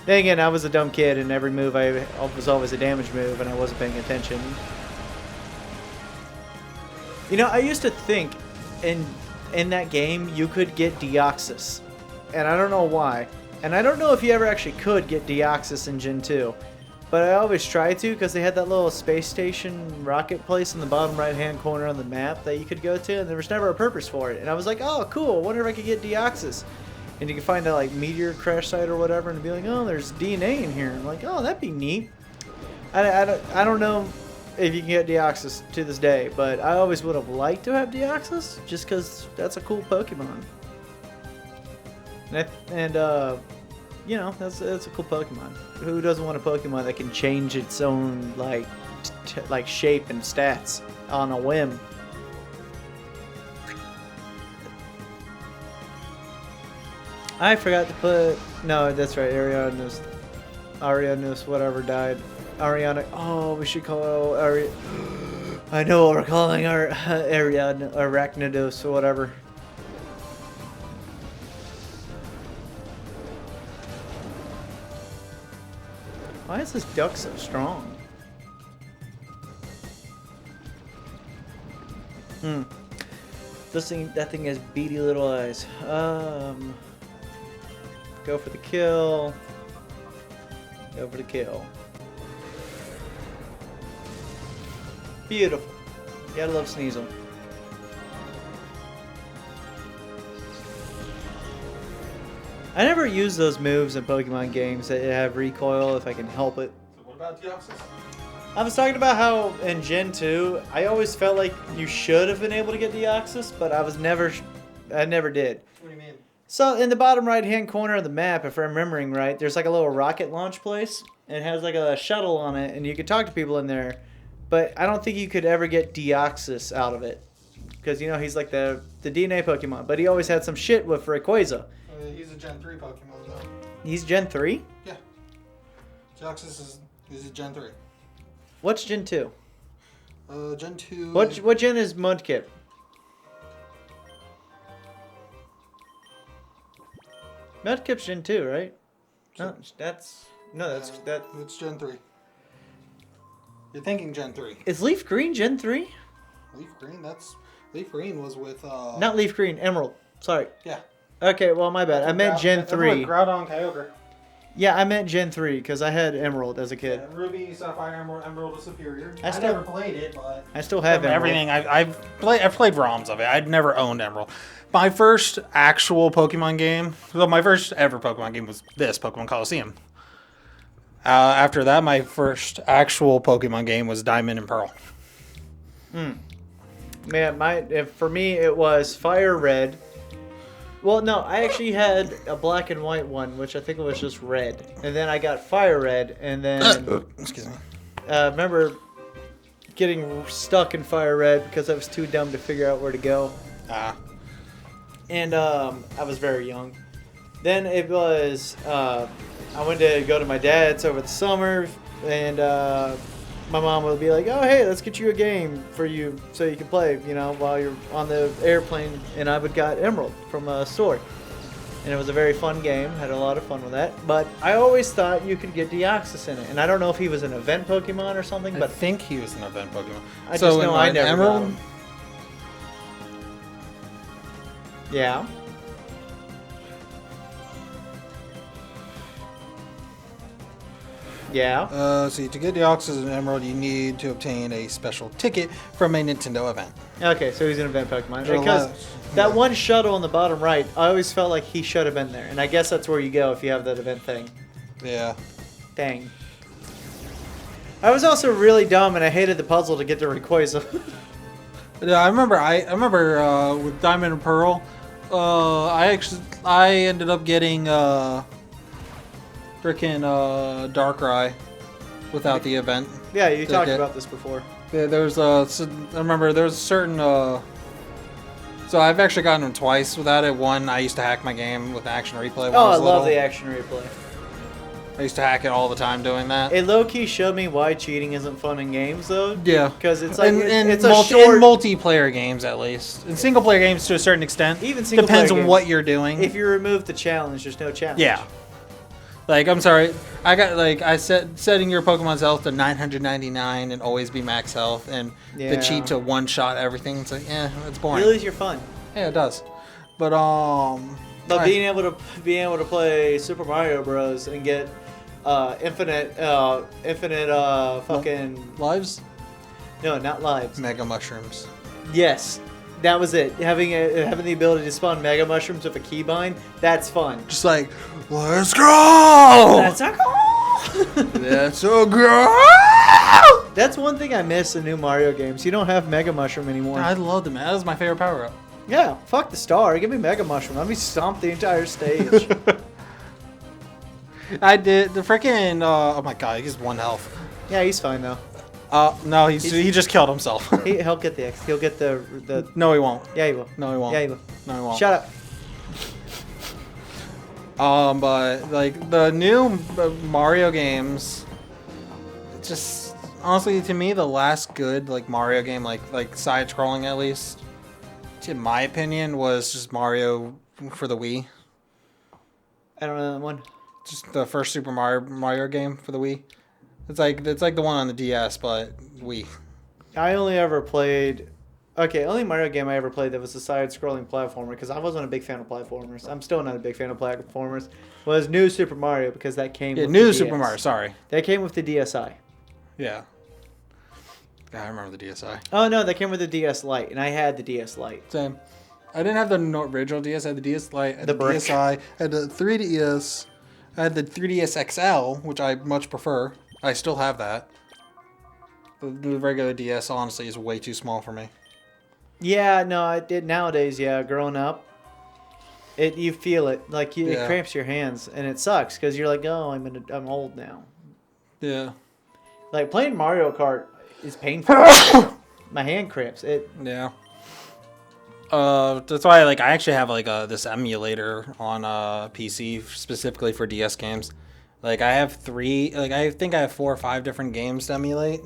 Then again, I was a dumb kid, and every move I was always a damage move, and I wasn't paying attention. You know, I used to think in that game you could get Deoxys, and I don't know why. And I don't know if you ever actually could get Deoxys in Gen 2. But I always tried to because they had that little space station rocket place in the bottom right hand corner on the map that you could go to, and there was never a purpose for it. And I was like, oh cool, I wonder if I could get Deoxys. And you can find that like meteor crash site or whatever and be like, oh there's DNA in here. I'm like, oh that'd be neat. I don't know if you can get Deoxys to this day, but I always would have liked to have Deoxys just because that's a cool Pokemon. And you know, that's a cool Pokemon. Who doesn't want a Pokemon that can change its own like shape and stats on a whim? I forgot to put. No, that's right. Arianos, whatever died. Ariana. Oh, we should call I know what we're calling our Arachnidos or whatever. Why is this duck so strong? That thing has beady little eyes. Go for the kill. Go for the kill. Beautiful. Gotta love Sneasel. I never use those moves in Pokemon games that have recoil if I can help it. So what about Deoxys? I was talking about how in Gen 2, I always felt like you should have been able to get Deoxys, but I never did. What do you mean? So in the bottom right hand corner of the map, if I'm remembering right, there's like a little rocket launch place. And it has like a shuttle on it, and you can talk to people in there. But I don't think you could ever get Deoxys out of it. Because, you know, he's like the DNA Pokemon. But he always had some shit with Rayquaza. He's a Gen 3 Pokemon, though. He's Gen 3? Yeah. Deoxys is a Gen 3. What's Gen 2? Gen 2... What gen is Mudkip? Medkip's Gen 2, right? No, that's that. It's Gen 3. You're thinking Gen 3. Is Leaf Green Gen 3? Leaf Green was with Not Leaf Green, Emerald. Sorry. Yeah. Okay, well my bad. I meant Gen 3. Groudon, Kyogre. Yeah, I meant Gen 3 because I had Emerald as a kid. Yeah, Ruby, Sapphire, Emerald is superior. I never played it, but I still have Emerald. everything. I've played ROMs of it. I'd never owned Emerald. My first actual Pokemon game, well, my first ever Pokemon game was this Pokemon Colosseum. After that, my first actual Pokemon game was Diamond and Pearl. Man, for me it was Fire Red. Well, no, I actually had a black and white one, which I think it was just red, and then I got Fire Red, and then Excuse me. remember getting stuck in Fire Red because I was too dumb to figure out where to go, and I was very young. Then it was I went to go to my dad's over the summer, and my mom would be like, "Oh, hey, let's get you a game for you so you can play, you know, while you're on the airplane." And I would got Emerald from a store, and it was a very fun game. Had a lot of fun with that. But I always thought you could get Deoxys in it, and I don't know if he was an event Pokemon or something. But I think he was an event Pokemon. I just know I never got him. Yeah. Yeah. See, to get Deoxys and Emerald, you need to obtain a special ticket from a Nintendo event. Okay, so he's an event Pokemon. Because that one shuttle on the bottom right, I always felt like he should have been there. And I guess that's where you go if you have that event thing. Yeah. Dang. I was also really dumb, and I hated the puzzle to get to Rayquaza. Yeah, I remember with Diamond and Pearl, I ended up getting freaking Darkrai without the event. Yeah, you talked about this before. Yeah, I remember there was a certain so I've actually gotten them twice without it. One, I used to hack my game with action replay when I was love little. the action replay. I used to hack it all the time doing that. It low-key showed me why cheating isn't fun in games, though. Yeah. Because it's like, in multiplayer games, at least. In single-player games, to a certain extent. Even single-player depends on games, what you're doing. If you remove the challenge, there's no challenge. Yeah. Like, I'm sorry, I setting your Pokemon's health to 999 and always be max health, and the cheat to one-shot everything. It's like, it's boring. You lose your fun. Yeah, it does. But being able to play Super Mario Bros. And get infinite fucking lives? No, not lives. Mega mushrooms. Yes. That was it. Having the ability to spawn Mega Mushrooms with a keybind, that's fun. Just like, let's go! Let's go! Let's go! That's one thing I miss in new Mario games. You don't have Mega Mushroom anymore. I love them, man. That was my favorite power-up. Yeah, fuck the star. Give me Mega Mushroom. Let me stomp the entire stage. I did the freaking. Oh my god, he's 1 health. Yeah, he's fine though. No, he just killed himself. He'll get the X. He'll get the. No, he won't. Yeah, he will. No, he won't. Yeah, he will. No, he won't. Shut up. But like the new Mario games, just honestly to me the last good like Mario game like side scrolling at least, in my opinion, was just Mario for the Wii. I don't know that one. Just the first Super Mario game for the Wii. It's like the one on the DS, but Wii. I only ever played. Okay, only Mario game I ever played that was a side-scrolling platformer because I wasn't a big fan of platformers. I'm still not a big fan of platformers. Was New Super Mario because that came. Yeah, with New the Super DS. Mario. Sorry. That came with the DSi. Yeah. Yeah, I remember the DSi. Oh no, that came with the DS Lite, and I had the DS Lite. Same. I didn't have the original DS. I had the DS Lite. I had The brick. DSi. I had the 3DS. I had the 3DS XL, which I much prefer. I still have that. The regular DS, honestly, is way too small for me. Yeah, no, I did nowadays. Yeah, growing up, you feel it like it cramps your hands, and it sucks because you're like, oh, I'm old now. Yeah. Like playing Mario Kart is painful. My hand cramps. Yeah. That's why I actually have this emulator on PC specifically for DS games. Like I have I think I have 4 or 5 different games to emulate.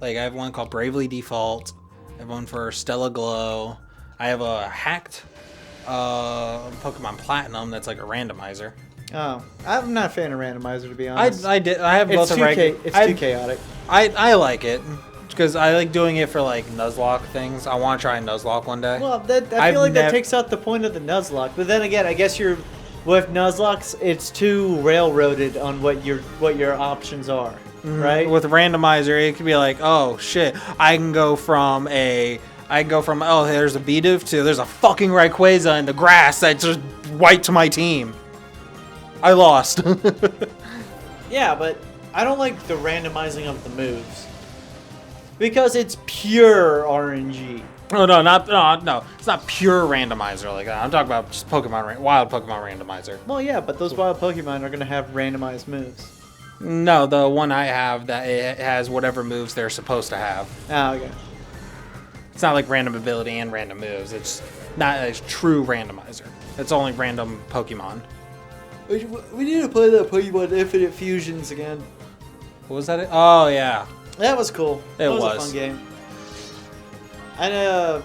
Like I have one called Bravely Default. I have one for Stella Glow. I have a hacked Pokemon Platinum that's like a randomizer. Oh, I'm not a fan of randomizer, to be honest. I have both it's a It's too chaotic. I like it because I like doing it for like Nuzlocke things. I want to try Nuzlocke one day. Well, I feel like that takes out the point of the Nuzlocke. But then again, I guess with Nuzlocks, it's too railroaded on what your options are, right? With randomizer, it could be like, oh shit, I can go from oh, there's a Bidoof to there's a fucking Rayquaza in the grass that just wiped my team. I lost. Yeah, but I don't like the randomizing of the moves because it's pure RNG. Oh no, it's not pure randomizer like that. I'm talking about just wild Pokemon randomizer. Well, yeah, but those wild Pokemon are gonna have randomized moves. No, the one I have that it has whatever moves they're supposed to have. Oh, okay. It's not like random ability and random moves. It's not a true randomizer. It's only random Pokemon. We need to play that Pokemon Infinite Fusions again. What was that? Oh yeah, That was cool. It was a was. fun game. And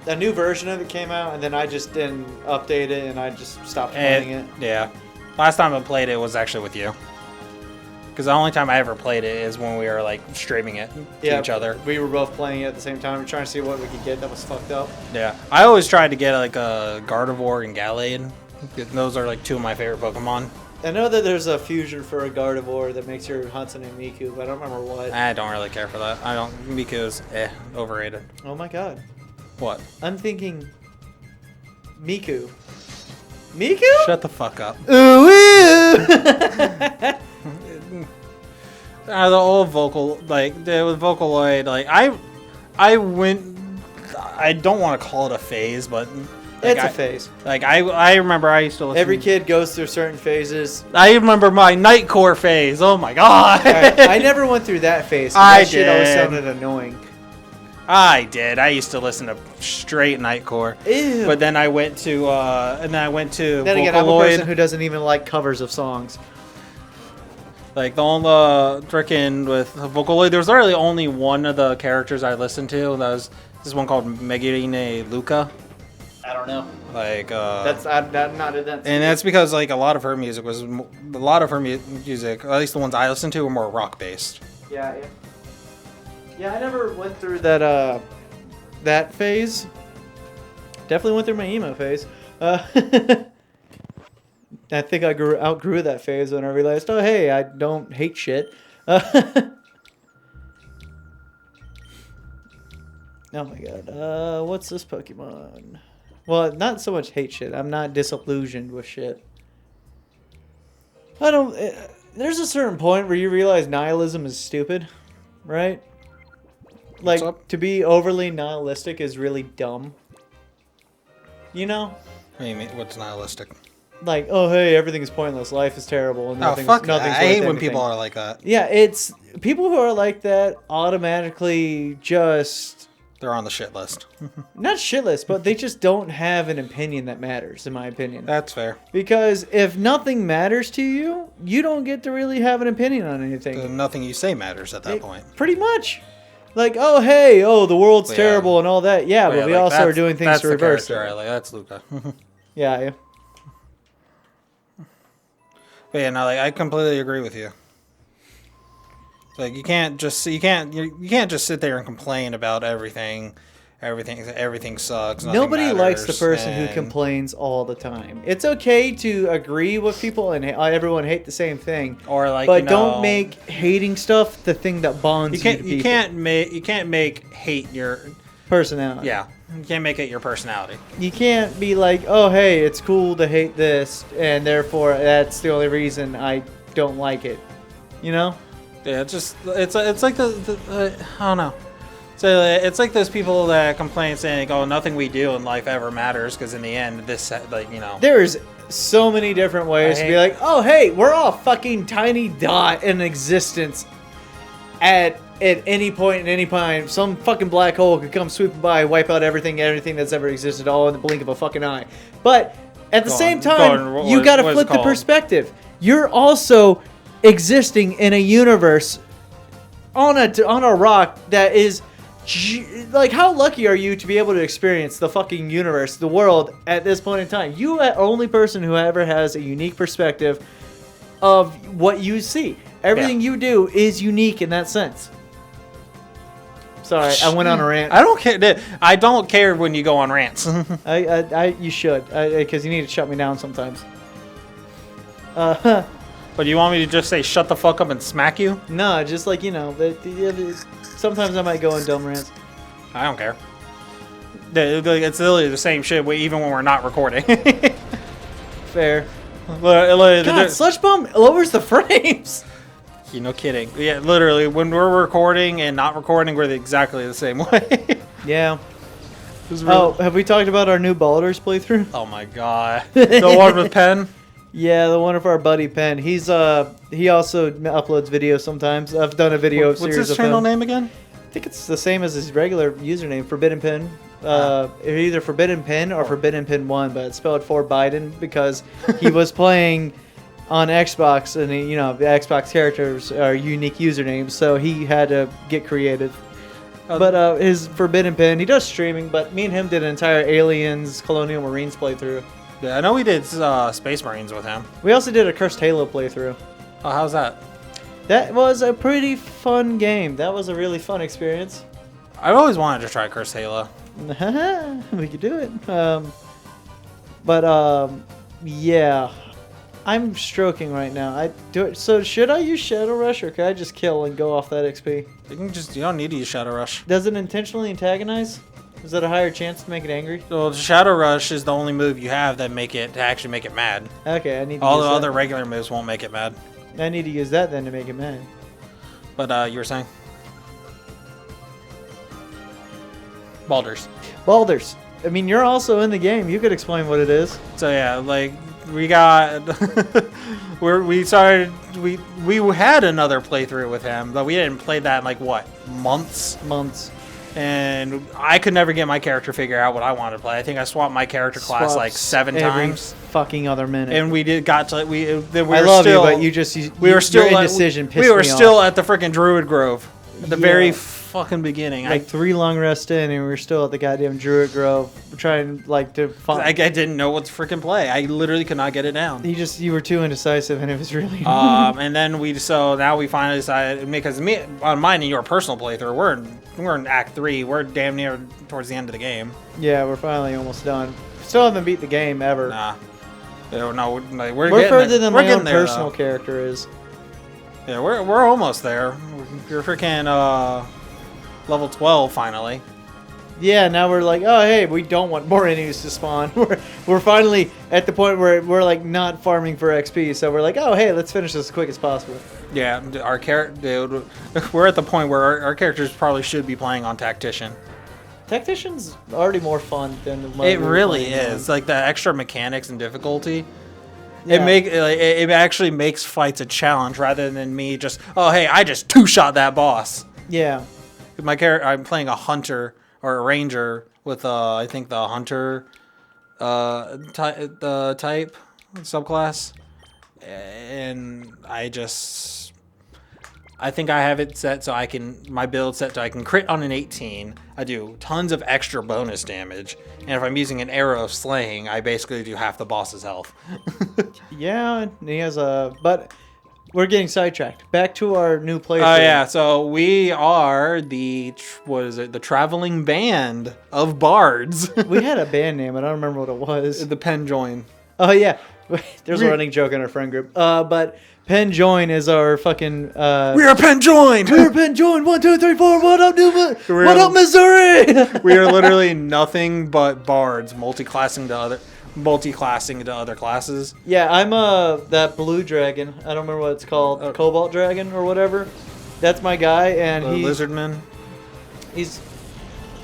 a new version of it came out, and then I just didn't update it, and I just stopped playing it. Yeah. Last time I played it was actually with you. Because the only time I ever played it is when we were like streaming it to each other. We were both playing it at the same time. We were trying to see what we could get that was fucked up. Yeah. I always tried to get like a Gardevoir and Gallade. Those are like two of my favorite Pokemon. I know that there's a fusion for a Gardevoir that makes your Hatsune Miku, but I don't remember what. I don't really care for that. Miku's overrated. Oh my god. What? I'm thinking Miku. Miku? Shut the fuck up. Ooh, ooh. The old Vocaloid, like I don't want to call it a phase, but like, It's a phase. Like I remember I used to listen. Every kid goes through certain phases. I remember my Nightcore phase. Oh my god! I never went through that phase. I That shit always did. sounded annoying. I did. I used to listen to straight Nightcore. Ew. But then I went to Then again, I'm a Vocaloid. person who doesn't even like covers of songs. Like the only frickin' with Vocaloid, there was really only one of the characters I listened to. That was this one called Megurine Luca. I don't know. Like I'm not in that. and that's because like a lot of her music, at least the ones I listened to, were more rock based. Yeah. Yeah, I never went through that phase. Definitely went through my emo phase. I think I outgrew that phase when I realized, oh hey, I don't hate shit. Oh my god. What's this Pokemon? Well, not so much hate shit. I'm not disillusioned with shit. There's a certain point where you realize nihilism is stupid, right? Like, What's up? to be overly nihilistic is really dumb. You know? What do you mean? What's nihilistic? Like, oh hey, everything's pointless. Life is terrible. And Oh fuck that! nothing's I hate worth when anything. people are like that. Yeah, it's people who are like that automatically just They're on the shit list. not shitless, but they just don't have an opinion that matters, in my opinion. That's fair. Because if nothing matters to you, you don't get to really have an opinion on anything. Nothing you say matters at that point. Pretty much. Like, oh hey, the world's Yeah. terrible and all that. Yeah, but we like, also are doing things that's to the reverse character it. I like. That's Luca. Yeah. But yeah, no, like I completely agree with you. Like you can't just sit there and complain about everything. Everything sucks. Nothing Nobody likes the matters, person who and- complains all the time. It's okay to agree with people and everyone hate the same thing. Or like, But don't make hating stuff the thing that bonds you to people. you can't make hate your Personality. yeah. You can't make it your personality. You can't be like, oh, hey, it's cool to hate this, and therefore that's the only reason I don't like it. You know? Yeah, it's like the I don't know. So it's like those people that complain saying, "Oh, nothing we do in life ever matters," because in the end, this There's so many different ways to be like, oh, hey, we're all a fucking tiny dot in existence at any point in any time. Some fucking black hole could come sweeping by, wipe out everything that's ever existed, all in the blink of a fucking eye. But at the same time, you got to flip the perspective. You're also existing in a universe on a rock that is like, how lucky are you to be able to experience the fucking universe, the world at this point in time? You are the only person who ever has a unique perspective of what you see. Everything you do is unique in that sense. Sorry, I went on a rant. I don't care. I don't care when you go on rants. You should, because you need to shut me down sometimes. But you want me to just say shut the fuck up and smack you? No, just like, sometimes I might go on dumb rants. I don't care. It's literally the same shit even when we're not recording. Fair. God, God, Sludge Bomb lowers the frames. No kidding. Yeah, literally, when we're recording and not recording, we're exactly the same way. Yeah. Oh, have we talked about our new Baldur's playthrough? Oh my god. The one with Penn? Yeah, the one of our buddy Penn. He also uploads videos sometimes. I've done a video series of him. What's his channel name again? I think it's the same as his regular username, Forbidden Pin. Either Forbidden Pin or Forbidden Pin 1, but it's spelled for Biden because he was playing on Xbox, and the Xbox characters are unique usernames, so he had to get creative. But his Forbidden Pin, he does streaming, but me and him did an entire Aliens Colonial Marines playthrough. Yeah, I know we did Space Marines with him. We also did a Cursed Halo playthrough. Oh, how's that? That was a pretty fun game. That was a really fun experience. I've always wanted to try Cursed Halo. We could do it. Yeah. I'm stroking right now. So should I use Shadow Rush, or can I just kill and go off that XP? You don't need to use Shadow Rush. Does it intentionally antagonize? Is that a higher chance to make it angry? Well, Shadow Rush is the only move you have that actually make it mad. Okay, I need to All use the that. other regular moves won't make it mad. I need to use that then to make it mad. But you were saying? Baldur's. I mean, you're also in the game. You could explain what it is. So yeah, like we got we had another playthrough with him, but we didn't play that in like what, months, and I could never get my character figure out what I wanted to play. I think I swapped my character class like 7 times, fucking other minute. and we got to we I were love still, you, but you just we were still your at, indecision pissed we were me still off. at the freaking Druid Grove at the very fucking beginning. Like 3 long rests in, and we're still at the goddamn Druid Grove. We're trying to find. I didn't know what to freaking play. I literally could not get it down. You were too indecisive, and it was really. And then now we finally decided, because on mine and your personal playthrough, we're in Act 3. We're damn near towards the end of the game. Yeah, we're finally almost done. Still haven't beat the game ever. Nah. No, we're further than my own there, personal character is. Yeah, we're almost there. You're freaking level 12 finally. Yeah, now we're like, oh hey, we don't want more enemies to spawn. We're finally at the point where we're like not farming for XP, so we're like, oh hey, let's finish this as quick as possible. Yeah, dude, we're at the point where our characters probably should be playing on Tactician. Tactician's already more fun than the one It we were really playing is. on. Like the extra mechanics and difficulty. Yeah. It actually makes fights a challenge rather than me just, oh hey, I just 2-shot that boss. Yeah. My character, I'm playing a hunter or a ranger with I think the hunter the type subclass, and I think I have it set so my build set so I can crit on an 18. I do tons of extra bonus damage, and if I'm using an arrow of slaying, I basically do half the boss's health. Yeah, and he has but we're getting sidetracked. Back to our new playthrough. Oh yeah, so we are the traveling band of bards. We had a band name, I don't remember what it was. The Pen Join. Oh yeah, there's a running joke in our friend group. But Pen Join is our fucking. We are Pen Join. We're Pen Join. 1, 2, 3, 4. What up, What up, Missouri? We are literally nothing but bards, multi-classing to other classes. Yeah, I'm that blue dragon. I don't remember what it's called. Cobalt dragon or whatever. That's my guy, and The Lizardman. He's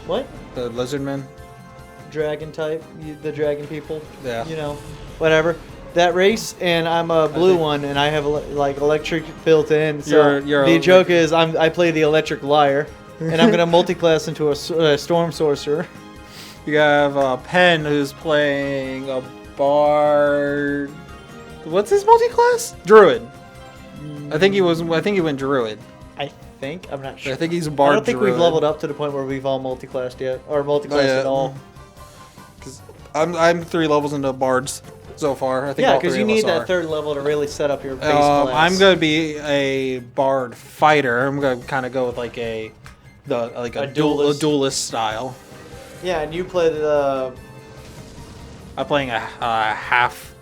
what? The Lizardman. Dragon type. The dragon people. Yeah. Whatever. That race, and I'm a blue one, and I have like electric built in. So the joke is I play the electric liar, and I'm gonna multi-class into a storm sorcerer. You have Penn, who's playing a bard. What's his multi-class? Druid. I think he went Druid. I think. I'm not sure. I think he's a bard. I don't think we've druid. leveled up to the point where we've all multi-classed yet, or multi-classed at all. Because I'm 3 levels into bards so far. I think Yeah, because you need that 3rd level to really set up your base class. I'm gonna be a bard fighter. I'm gonna kind of go with like a duelist style. Yeah, and you play the. I'm playing a half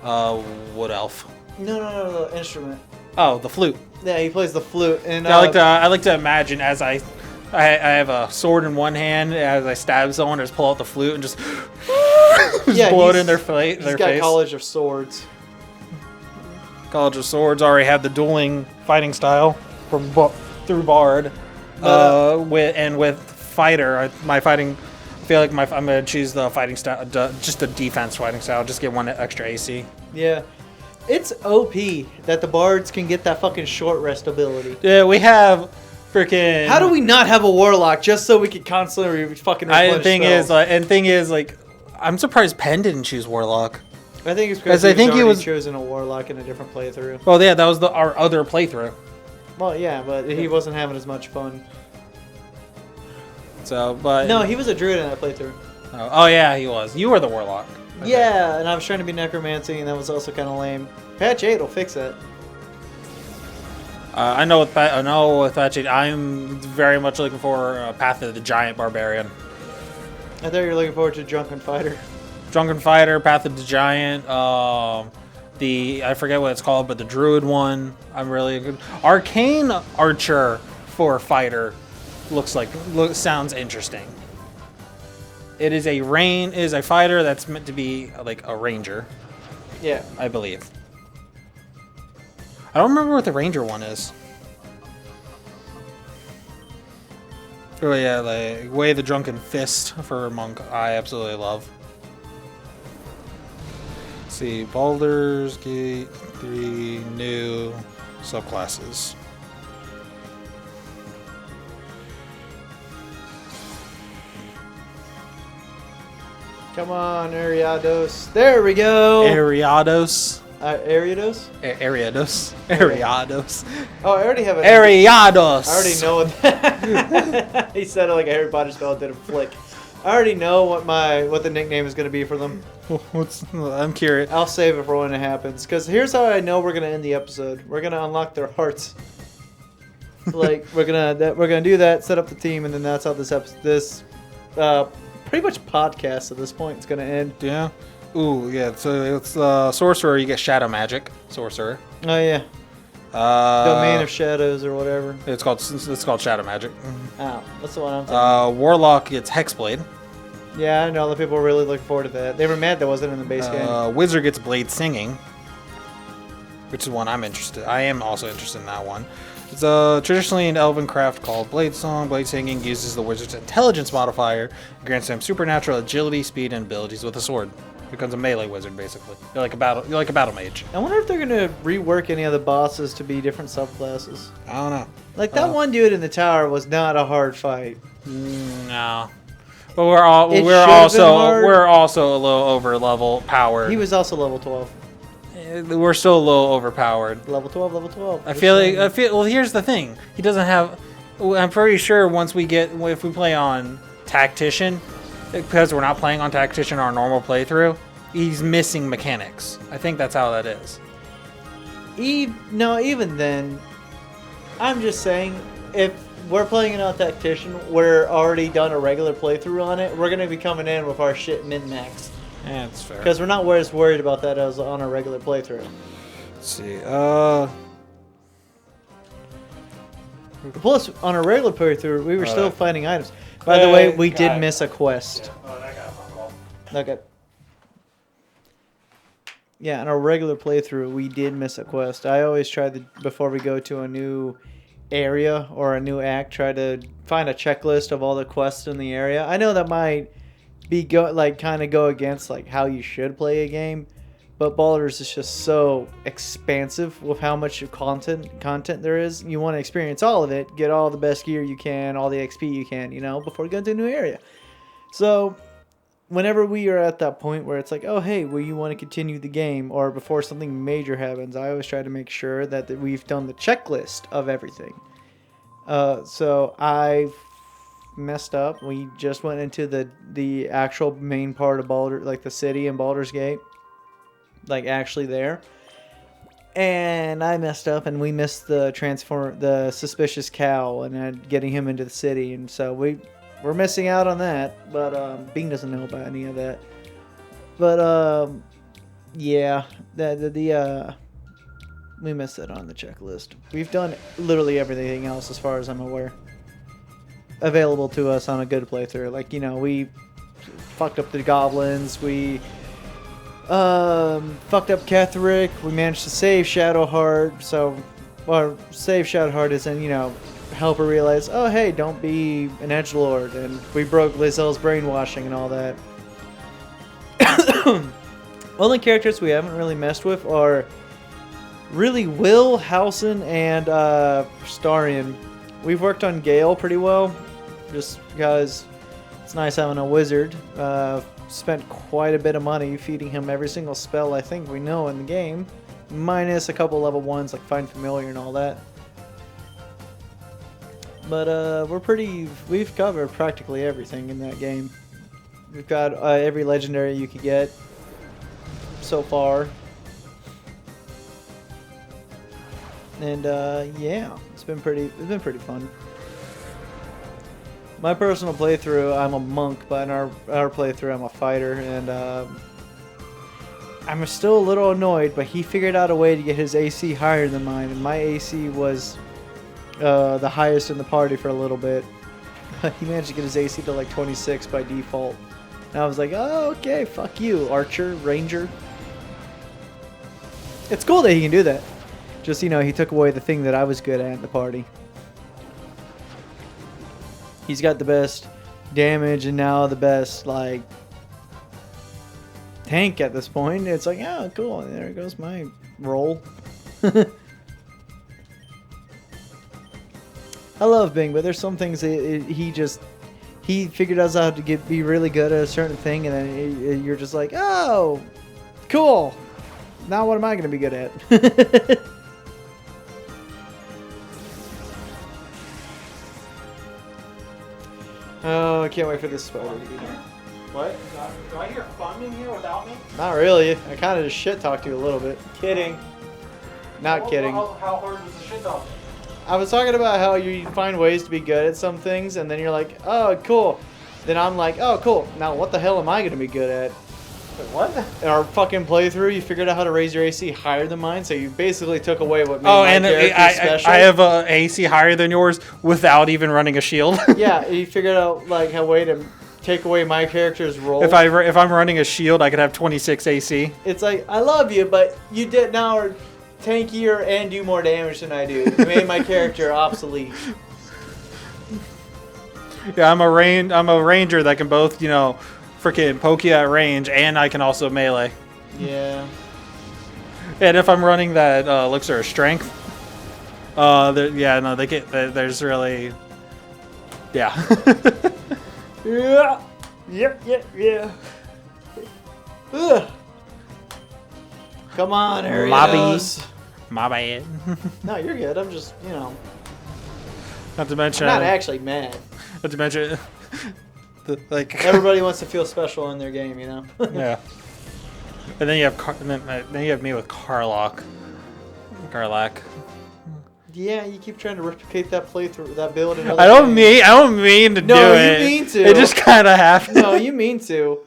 wood elf. No, the instrument. Oh, the flute. Yeah, he plays the flute, and I like to imagine as I have a sword in one hand as I stab someone, I just pull out the flute and just blow it in their face. He's got College of Swords. College of Swords already have the dueling fighting style from through bard. With fighter, my fighting. I feel like I'm gonna choose the fighting style, just the defense fighting style. Just get 1 extra AC. Yeah. It's OP that the bards can get that fucking short rest ability. Yeah, we have freaking. How do we not have a warlock just so we can constantly fucking replenish thing is, I'm surprised Penn didn't choose warlock. I think it's because he was chosen a warlock in a different playthrough. Well, yeah, that was our other playthrough. Well, yeah, but he wasn't having as much fun. So, but no, he was a druid in that playthrough. Oh yeah, he was. You were the warlock. Okay. Yeah, and I was trying to be necromancy, and that was also kind of lame. Patch 8 will fix that. I know with Patch 8, I'm very much looking for Path of the Giant Barbarian. I thought you were looking forward to Drunken Fighter. Drunken Fighter, Path of the Giant, I forget what it's called, but the Druid one, I'm really good. Arcane Archer for Fighter sounds interesting. It is a fighter that's meant to be like a ranger. Yeah, I believe. I don't remember what the ranger one is. Oh yeah, like Way of the Drunken Fist for a monk. I absolutely love. Let's see, Baldur's Gate 3 new subclasses. Come on, Ariados. There we go. Ariados. Ariados? Ariados. Ariados. Oh, I already have it. Ariados. I already know what that. He said it like a Harry Potter spell. Did a flick. I already know what the nickname is going to be for them. I'm curious. I'll save it for when it happens. Because here's how I know we're going to end the episode. We're going to unlock their hearts. Like we're gonna do that. Set up the team, and then that's how this pretty much podcast at this point is going to end. Yeah. Ooh, yeah. So it's sorcerer. You get shadow magic. Sorcerer. Oh yeah. Domain of Shadows or whatever. It's called shadow magic. Oh, that's the one I'm thinking. Warlock gets hexblade. Yeah, I know. The people were really looking forward to that. They were mad that wasn't in the base game. Wizard gets blade singing, which is one I'm interested. I am also interested in that one. It's traditionally an elven craft called blade song. Blade singing uses the wizard's intelligence modifier, and grants him supernatural agility, speed, and abilities with a sword. Becomes a melee wizard basically. You're like a battle mage. I wonder if they're gonna rework any of the bosses to be different subclasses. I don't know. Like that one dude in the tower was not a hard fight. No. But we're also a little over level powered. He was also level 12. We're still a little overpowered. Level 12. Well, here's the thing. He doesn't have. I'm pretty sure if we play on Tactician, because we're not playing on Tactician our normal playthrough, he's missing mechanics. I think that's how that is. Even then, I'm just saying, if we're playing it on Tactician, we're already done a regular playthrough on it, we're going to be coming in with our shit min-max. Yeah, that's fair. Because we're not as worried about that as on a regular playthrough. Let's see. Plus, on a regular playthrough, we were still finding items. By the way, we did miss a quest. Yeah. Oh, that got a phone call. Okay. Yeah, on a regular playthrough, we did miss a quest. I always try before we go to a new area or a new act, try to find a checklist of all the quests in the area. I know that might be kind of go against like how you should play a game, but Baldur's is just so expansive with how much content there is. You want to experience all of it, get all the best gear you can, all the XP you can, before you go to a new area. So whenever we are at that point where it's like, oh hey, well you want to continue the game, or before something major happens, I always try to make sure that we've done the checklist of everything. So I messed up. We just went into the actual main part of Baldur, like the city in Baldur's Gate, like actually there. And I messed up, and we missed the suspicious cow, and getting him into the city, and so we're missing out on that. But Bing doesn't know about any of that. But yeah, we missed that on the checklist. We've done literally everything else, as far as I'm aware, available to us on a good playthrough. Like, you know, we fucked up the goblins. We fucked up Ketherick. We managed to save Shadowheart. So, or save Shadowheart is in, you know, help her realize, oh hey, don't be an edgelord. And we broke Lizelle's brainwashing and all that. Only characters we haven't really messed with are really Will, Halsin, and Starion. We've worked on Gale pretty well, just because it's nice having a wizard. Spent quite a bit of money feeding him every single spell I think we know in the game, minus a couple level 1s like Find Familiar and all that. But we've covered practically everything in that game. We've got every legendary you could get so far. And yeah, it's been pretty fun. My personal playthrough, I'm a monk, but in our playthrough, I'm a fighter, and I'm still a little annoyed, but he figured out a way to get his AC higher than mine, and my AC was the highest in the party for a little bit. He managed to get his AC to like 26 by default. And I was like, oh, okay, fuck you, Archer, Ranger. It's cool that he can do that. Just, you know, he took away the thing that I was good at in the party. He's got the best damage and now the best, like, tank at this point. It's like, oh, cool. There goes my roll. I love Bing, but there's some things that he figured out how to be really good at a certain thing, and then you're just like, oh, cool. Now what am I going to be good at? Oh, I can't wait for this spider to get here. What? Do I hear fun in here without me? Not really. I kind of just shit talked to you a little bit. Kidding. Not kidding. How hard was the shit talk? I was talking about how you find ways to be good at some things, and then you're like, oh, cool. Then I'm like, oh, cool. Now what the hell am I going to be good at? Wait, what? In our fucking playthrough, you figured out how to raise your AC higher than mine, so you basically took away what made my character special. I have a AC higher than yours without even running a shield. Yeah, you figured out like a way to take away my character's roll. If I'm running a shield, I could have 26 AC. It's like, I love you, but you did now are tankier and do more damage than I do. You made my character obsolete. Yeah, I'm a ranger that can both, you know, freaking poke you at range, and I can also melee. Yeah. And if I'm running that elixir of strength, there's really, yeah. Yeah. Yeah. Ugh. Come on, Arios. My bad. No, you're good. I'm just, you know. Not to mention. I'm not actually mad. Not to mention. Everybody wants to feel special in their game, you know. Yeah. And then you have then you have me with Karlach. Yeah, you keep trying to replicate that playthrough, that build. I don't mean to do it. No, you mean to. It just kind of happened. No, you mean to.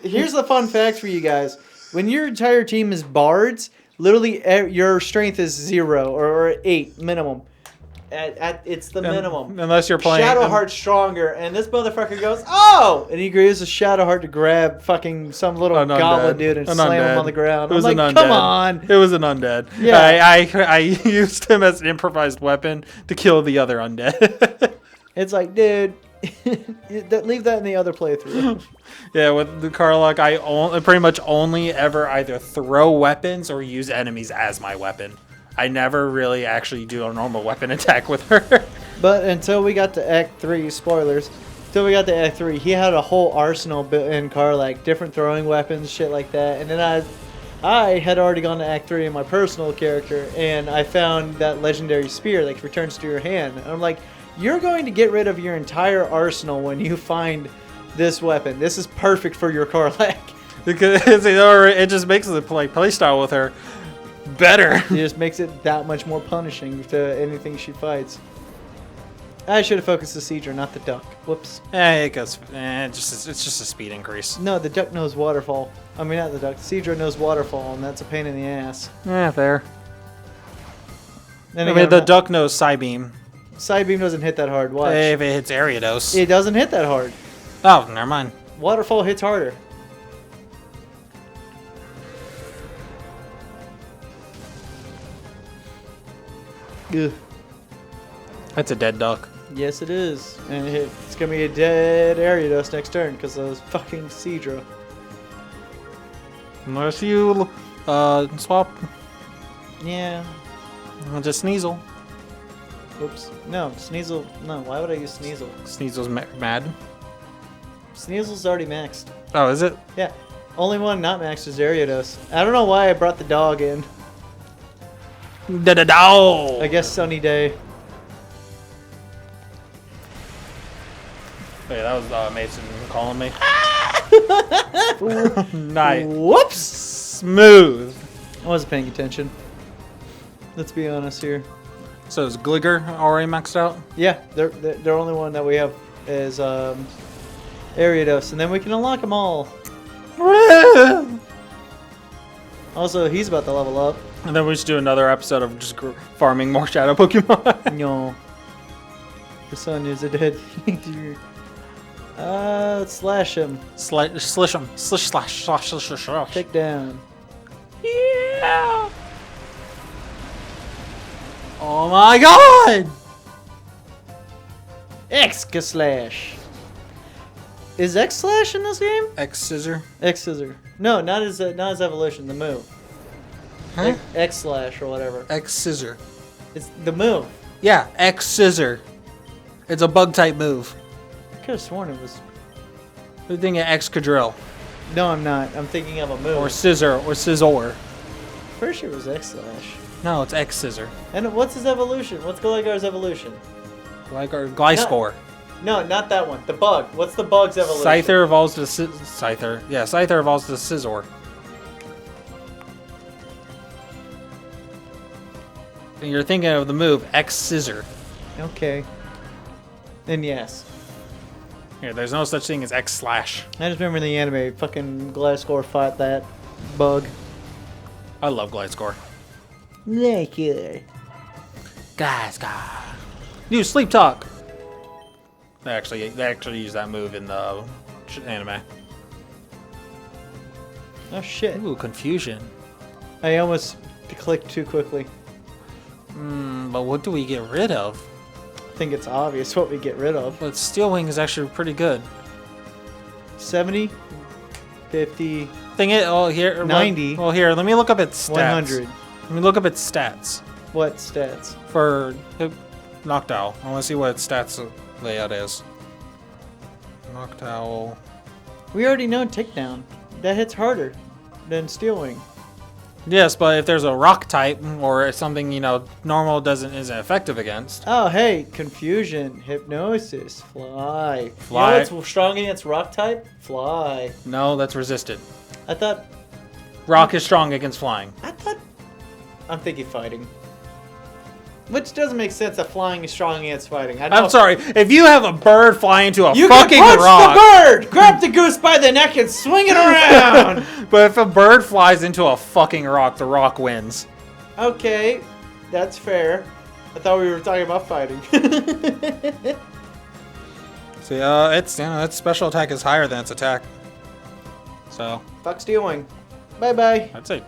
Here's the fun fact for you guys: when your entire team is bards, literally your strength is 0 or 8 minimum. It's the minimum. Unless you're playing Shadowheart's stronger, and this motherfucker goes, oh! And he uses Shadowheart to grab fucking some little goblin dude and slam him on the ground. I'm like, come on! It was an undead. Yeah. I used him as an improvised weapon to kill the other undead. It's like, dude, leave that in the other playthrough. Yeah, with the Karlach, I pretty much only ever either throw weapons or use enemies as my weapon. I never really actually do a normal weapon attack with her. But until we got to Act 3, spoilers, until we got to Act 3, he had a whole arsenal built in Karlach, different throwing weapons, shit like that. And then I had already gone to Act 3 in my personal character, and I found that legendary spear that returns to your hand. And I'm like, you're going to get rid of your entire arsenal when you find this weapon. This is perfect for your Karlach. Because it just makes the playstyle with her better. It just makes it that much more punishing to anything she fights. I should have focused the Seadra, not the duck. Whoops. It goes. It's just a speed increase. No, the duck knows waterfall. I mean, not the duck. The Seadra knows waterfall, and that's a pain in the ass. Yeah, fair. Then I again, mean, the duck knows Psybeam. Psybeam doesn't hit that hard. Watch. If it hits Ariados. It doesn't hit that hard. Oh, never mind. Waterfall hits harder. Ugh. That's a dead duck. Yes, it is. And it's going to be a dead Ariados next turn because of those fucking Seadra. Unless you swap. Yeah. Just Sneasel. Oops. No, Sneasel. No, why would I use Sneasel? Sneasel's mad. Sneasel's already maxed. Oh, is it? Yeah. Only one not maxed is Ariados. I don't know why I brought the dog in. Da-da-da! I guess sunny day. Wait, that was Mason calling me. Nice. Whoops! Smooth. I wasn't paying attention. Let's be honest here. So is Gligger already maxed out? Yeah, the only one that we have is Ariados, and then we can unlock them all. Also, he's about to level up. And then we should do another episode of just farming more shadow Pokemon. No. The sun is a dead teenager. Let's slash him. Slish him. Slish slash slash slash slash. Take down. Yeah. Oh my god! X-Slash. Is X-Slash in this game? X scissor. X-Scissor. No, not his evolution, the move. Huh? X-Slash or whatever. X scissor. It's the move. Yeah, X scissor. It's a bug type move. I could have sworn it was... You're thinking Excadrill. No, I'm not. I'm thinking of a move. Or scissor. Or scissor. Pretty sure it was X-Slash. No, it's X scissor. And what's his evolution? What's Gligar's evolution? Gliscor. No, not that one. The bug. What's the bug's evolution? Scyther evolves to Scyther. Yeah, Scyther evolves to Scizor. And you're thinking of the move X Scissor. Okay. Then yes. Here, there's no such thing as X Slash. I just remember in the anime, fucking Gliscor fought that bug. I love Gliscor. Like it. Gliscor. New Sleep Talk. They actually use that move in the anime. Oh shit. Ooh, confusion. I almost clicked too quickly. But what do we get rid of? I think it's obvious what we get rid of. But Steel Wing is actually pretty good. 70, 50, here 90. Well, here, let me look up its stats. 100. Let me look up its stats What stats? for Noctowl. I want to see what its stats layout is. Noctowl. We already know Takedown. That hits harder than Steel Wing. Yes, but if there's a rock type or something normal isn't effective against. Oh, hey, Confusion, Hypnosis, Fly. Fly. You know what's strong against Rock type? Fly. No, that's resisted. I thought... Rock is strong against flying. I'm thinking fighting. Which doesn't make sense that flying is strong against fighting. I'm sorry. If you have a bird fly into a you fucking can punch rock, the bird! Grab the goose by the neck and swing it around! but if a bird flies into a fucking rock, the rock wins. Okay, that's fair. I thought we were talking about fighting. See, its special attack is higher than its attack. So Fuck Steel Wing. Bye-bye. I'd say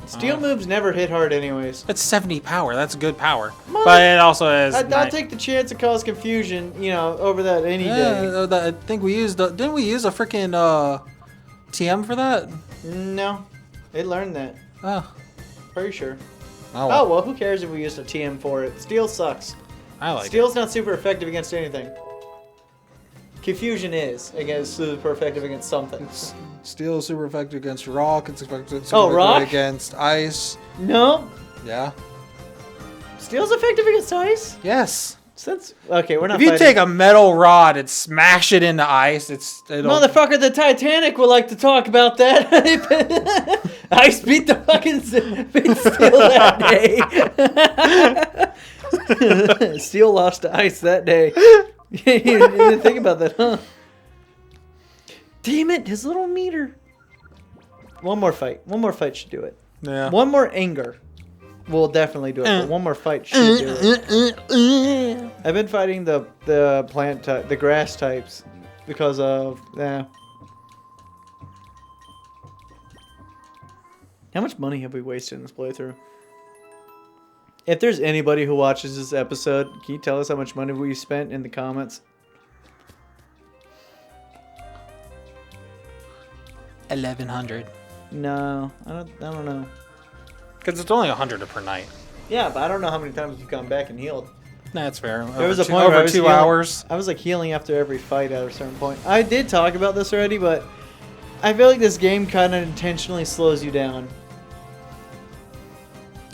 Steel moves never hit hard anyways. it's 70 power. That's good power. But it also has. I'll take the chance to cause confusion, over that any day. I think we used. Didn't we use a freaking TM for that? No, it learned that. Oh. Pretty sure. Oh well, who cares if we used a TM for it? Steel sucks. I like Steel's not super effective against anything. Confusion is super effective against something. Steel is super effective against rock. It's effective rock? against ice. No. Yeah. Steel's effective against ice? Yes. Okay, we're not If you fighting. take a metal rod and smash it into ice, it'll... Motherfucker, the Titanic would like to talk about that. Ice beat the fucking beat Steel that day. Steel lost to ice that day. You didn't think about that, huh? Damn it, his little meter. One more fight. One more fight should do it. Yeah. One more anger will definitely do it. But one more fight should do it. I've been fighting the plant type, the grass types, because of How much money have we wasted in this playthrough? If there's anybody who watches this episode, can you tell us how much money we spent in the comments? 1,100. No, I don't know. Because it's only 100 per night. Yeah, but I don't know how many times you've gone back and healed. That's fair. There was a point where I over was 2 healing. hours. I was like healing after every fight at a certain point. I did talk about this already, but I feel like this game kind of intentionally slows you down.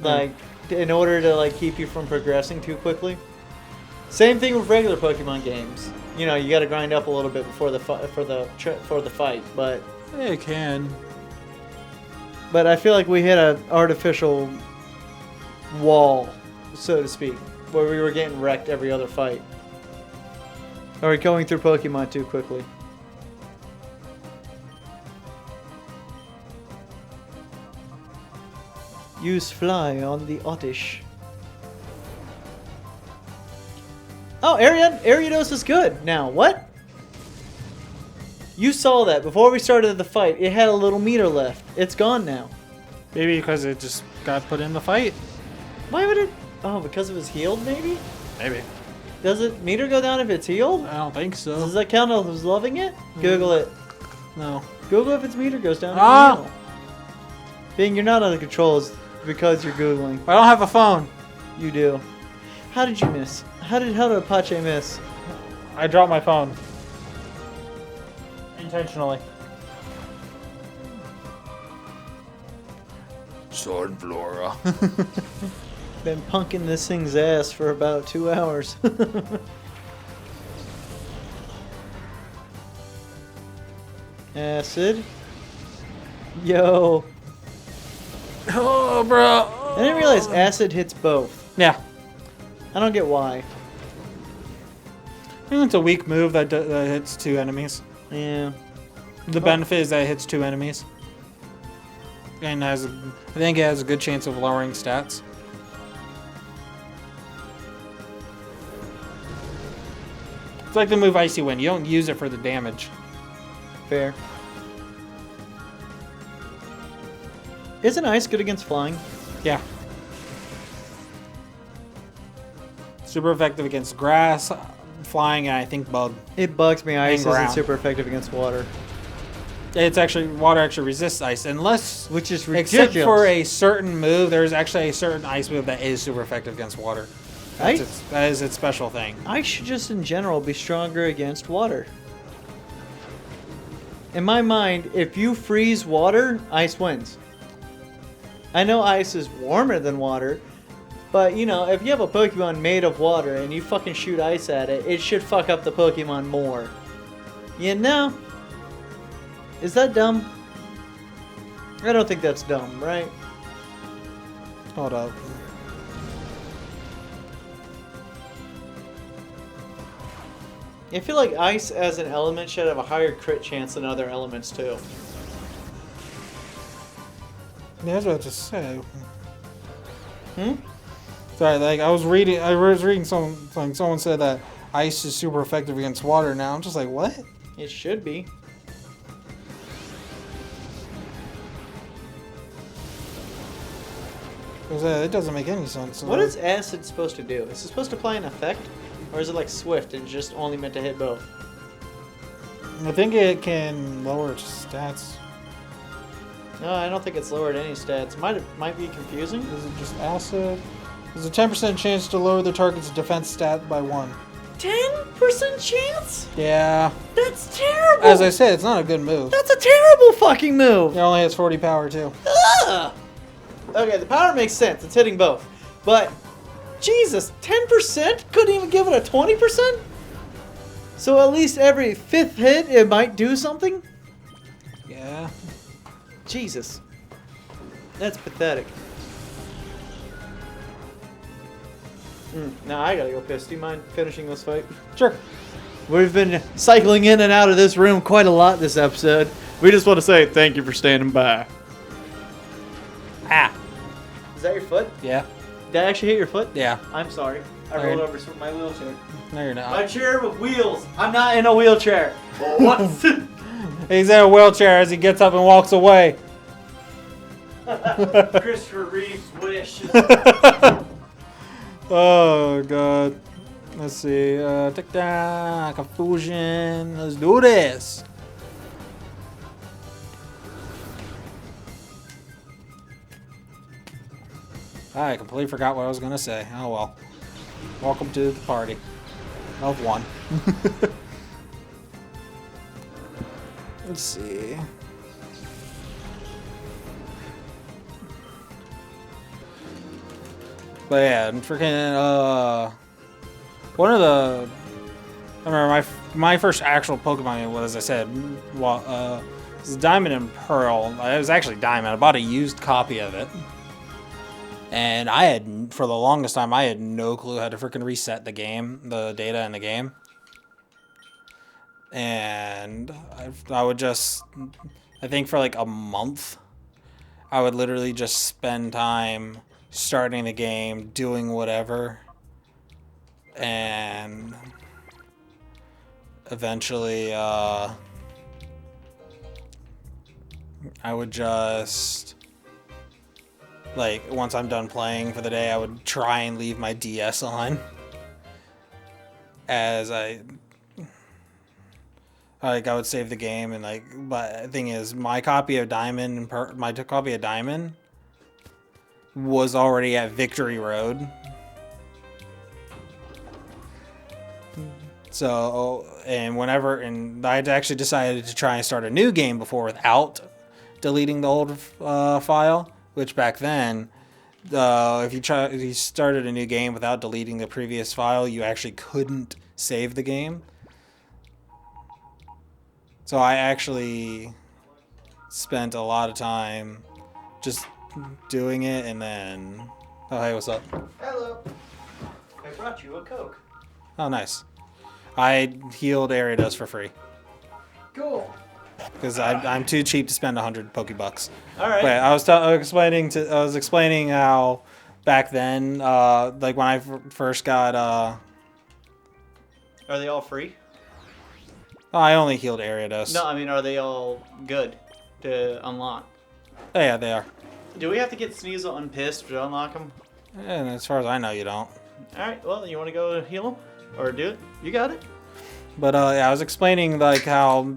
Like, in order to like keep you from progressing too quickly. Same thing with regular Pokemon games. You know, you got to grind up a little bit before the fight, but It can. But I feel like we hit an artificial wall, so to speak, where we were getting wrecked every other fight. Or going through Pokemon too quickly. Use fly on the Oddish. Oh, Ariados is good now. What? You saw that before we started the fight. It had a little meter left. It's gone now. Maybe because it just got put in the fight. Why would it? Oh, because it was healed, maybe? Maybe. Does it meter go down if it's healed? I don't think so. Does that count as loving it? Google it. No. Google if its meter goes down. Ah! If you heal. Being you're not on the controls because you're Googling. I don't have a phone. You do. How did you miss? How did Apache miss? I dropped my phone. Intentionally. Sword Flora. Been punking this thing's ass for about 2 hours. Acid. Yo. Oh, bro. I didn't realize acid hits both. Yeah. I don't get why. I think it's a weak move that hits 2 enemies. Yeah. The benefit is that it hits 2 enemies. And I think it has a good chance of lowering stats. It's like the move Icy Wind. You don't use it for the damage. Fair. Isn't ice good against flying? Yeah. Super effective against grass, flying, and I think bug. It bugs me. Ice isn't ground. super effective against water. It's actually, water actually resists ice, unless, Which is ridiculous. except for a certain move, there's actually a certain ice move that is super effective against water. That is its special thing. Ice should just in general be stronger against water. In my mind, if you freeze water, ice wins. I know ice is warmer than water, but you know, if you have a Pokemon made of water and you fucking shoot ice at it, it should fuck up the Pokemon more. You know? Is that dumb? I don't think that's dumb, right? Hold up. I feel like ice as an element should have a higher crit chance than other elements too. Yeah, that's what I just said. Hmm? Sorry, like I was reading something. Someone said that ice is super effective against water. Now I'm just like, what? It should be. Because it doesn't make any sense. What is acid supposed to do? Is it supposed to apply an effect? Or is it like Swift and just only meant to hit both? I think it can lower stats. No, I don't think it's lowered any stats. Might be confusing. Is it just acid? There's a 10% chance to lower the target's defense stat by 1. 10% chance? Yeah. That's terrible. As I said, it's not a good move. That's a terrible fucking move. It only has 40 power, too. Ugh. Okay, the power makes sense. It's hitting both. But, Jesus, 10%? Couldn't even give it a 20%? So at least every 5th hit, it might do something? Yeah. Jesus. That's pathetic. Now I gotta go piss. Do you mind finishing this fight? Sure. We've been cycling in and out of this room quite a lot this episode. We just want to say thank you for standing by. Ah. Is that your foot? Yeah. Did I actually hit your foot? Yeah. I'm sorry. I rolled over my wheelchair. No, you're not. My chair with wheels. I'm not in a wheelchair. What? He's in a wheelchair as he gets up and walks away. Christopher Reeve's wish. Oh, God. Let's see. Take down confusion. Let's do this. I completely forgot what I was going to say. Oh, well. Welcome to the party of one. Let's see. But yeah, and freaking one of the I remember my first actual Pokemon game was, as I said, was Diamond and Pearl. It was actually Diamond. I bought a used copy of it, and I had for the longest time I had no clue how to freaking reset the game, the data in the game, and I would just, I think for like a month, I would literally just spend time starting the game, doing whatever, and eventually I would just, like, once I'm done playing for the day, I would try and leave my DS on as I would save the game, and like, but the thing is, my copy of Diamond was already at Victory Road. So, and I'd actually decided to try and start a new game before without deleting the old file, which back then, if you started a new game without deleting the previous file, you actually couldn't save the game. So I actually spent a lot of time just doing it, and then, oh hey, what's up? Hello. I brought you a Coke. Oh, nice. I healed area dust for free Cool. because I'm too cheap to spend 100 Pokebucks. All right. Wait, I was explaining how back then, like when I first got, Are they all free? I only healed area dust. No, I mean, are they all good to unlock? Oh, yeah, they are. Do we have to get Sneasel unpissed to unlock them? And as far as I know, you don't. All right. Well, you want to go heal them or do it? You got it. But yeah, I was explaining like how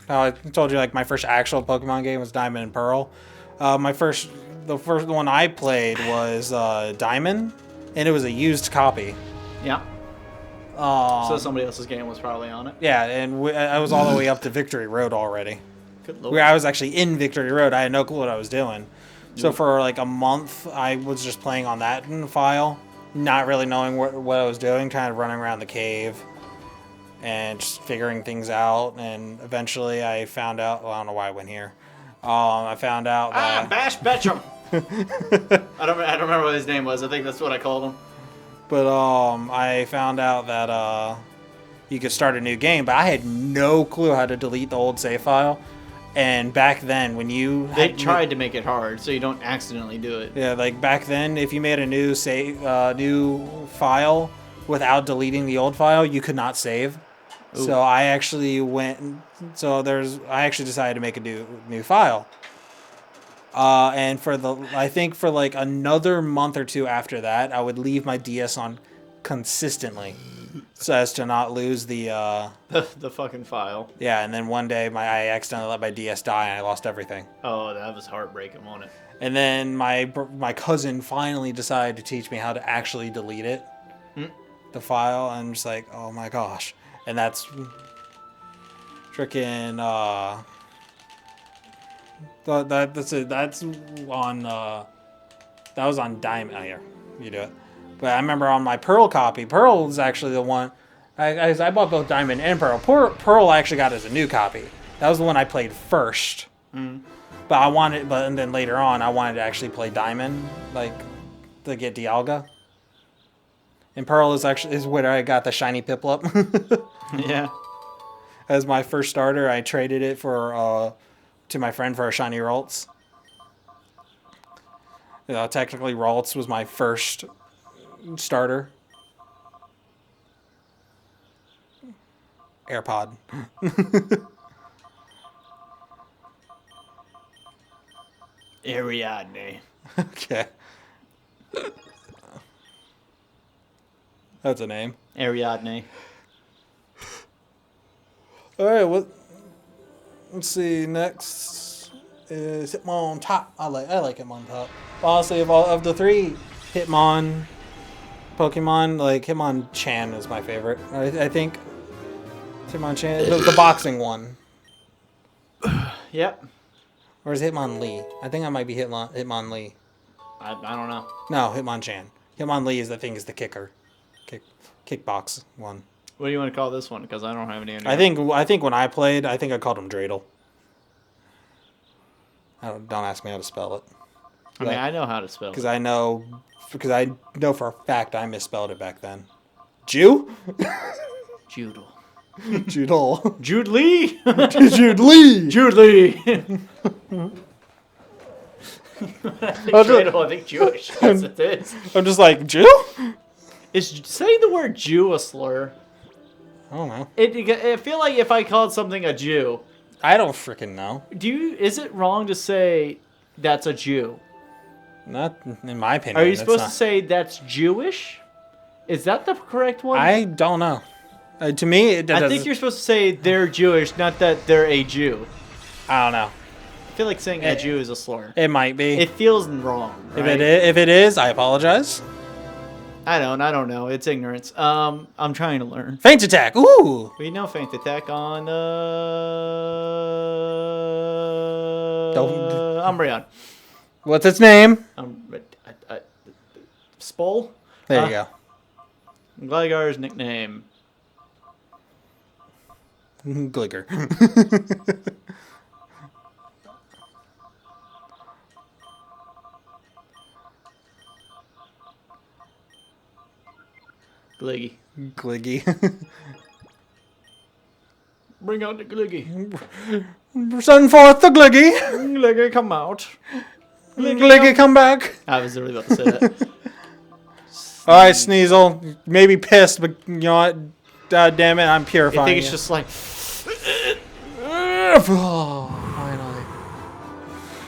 I told you like my first actual Pokemon game was Diamond and Pearl. The first one I played was Diamond, and it was a used copy. Yeah. So somebody else's game was probably on it. Yeah, and I was all the way up to Victory Road already. Good lord. I was actually in Victory Road. I had no clue what I was doing. So for like a month, I was just playing on that file, not really knowing what I was doing, kind of running around the cave and just figuring things out. And eventually I found out, well, I don't know why I went here. I found out that... Bash Betchum! I don't remember what his name was. I think that's what I called him. But I found out that you could start a new game, but I had no clue how to delete the old save file. And back then, when they tried to make it hard so you don't accidentally do it. Yeah, like back then, if you made a new new file without deleting the old file, you could not save. Ooh. So I actually decided to make a new file. And I think for like another month or two after that, I would leave my DS on consistently so as to not lose the fucking file. Yeah, and then one day I accidentally let my DS die and I lost everything. Oh, that was heartbreaking, wasn't it? And then my cousin finally decided to teach me how to actually delete it. the file, and I'm just like, oh my gosh. And that's freaking that's on that was on Diamond. Oh, here, you do it. But I remember on my Pearl copy, Pearl is actually the one. I bought both Diamond and Pearl. Pearl I actually got as a new copy. That was the one I played first. But and then later on, I wanted to actually play Diamond, like to get Dialga. And Pearl is where I got the shiny Piplup. Yeah. As my first starter, I traded it to my friend for a shiny Ralts. Technically, Ralts was my first starter. AirPod. Ariadne. Okay. That's a name. Ariadne. All right, let's see. Next is Hitmon Top. I like Hitmon Top. Honestly, of the three Hitmon Pokemon, like Hitmonchan is my favorite. I think Hitmonchan, the boxing one. Yep. Or is Hitmonlee? I think I might be Hitmonlee. I don't know. No, Hitmonchan. Hitmonlee is the kicker, kickbox one. What do you want to call this one? Because I don't have any idea. I think when I played, I think I called him Dreidel. Don't ask me how to spell it. I mean, I know how to spell it. Because I know for a fact I misspelled it back then. Jew? Judel. Judel. Jude Lee. Jude Lee. Jude Lee. I think Jewish. That's what it is. I'm just like, Jew? Is saying the word Jew a slur? I don't know. I feel like if I called something a Jew. I don't freaking know. Is it wrong to say that's a Jew? Not in my opinion. Are you supposed to say that's Jewish? Is that the correct one? I don't know. To me, I think you're supposed to say they're Jewish, not that they're a Jew. I don't know. I feel like saying a Jew is a slur. It might be. It feels wrong. Right? If it is, I apologize. I don't know. It's ignorance. I'm trying to learn. Feint attack. Ooh. We know feint attack on Umbreon. What's its name? Spole. There you go. Gligar's nickname. Gligger. Gliggy. Gliggy. Bring out the Gliggy. Send forth the Gliggy. Gliggy, come out. Gliggy, come back. I was really about to say that. All right, Sneasel. Maybe pissed, but you know what? God damn it, I'm purifying. I think it's just like. Oh,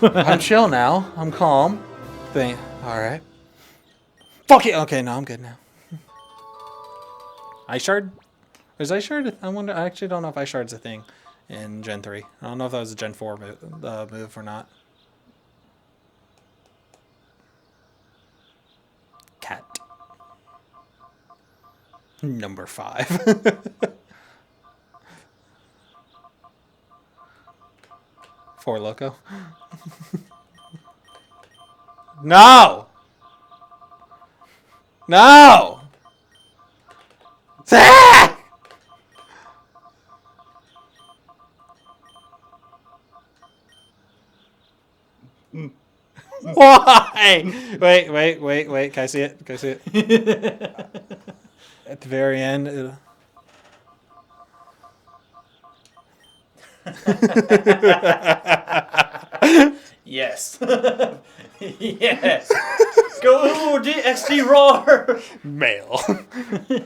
finally. I'm chill now. I'm calm. All right. Fuck it. Okay, no, I'm good now. Ice Shard? Is Ice Shard? I wonder. I actually don't know if Ice Shard's a thing in Gen 3. I don't know if that was a Gen 4 move or not. Cat. Number 5. Four Loco. No! No! Ah! Why? Wait. Can I see it? Can I see it? At the very end. Yes. Yes. Go XD roar. Male.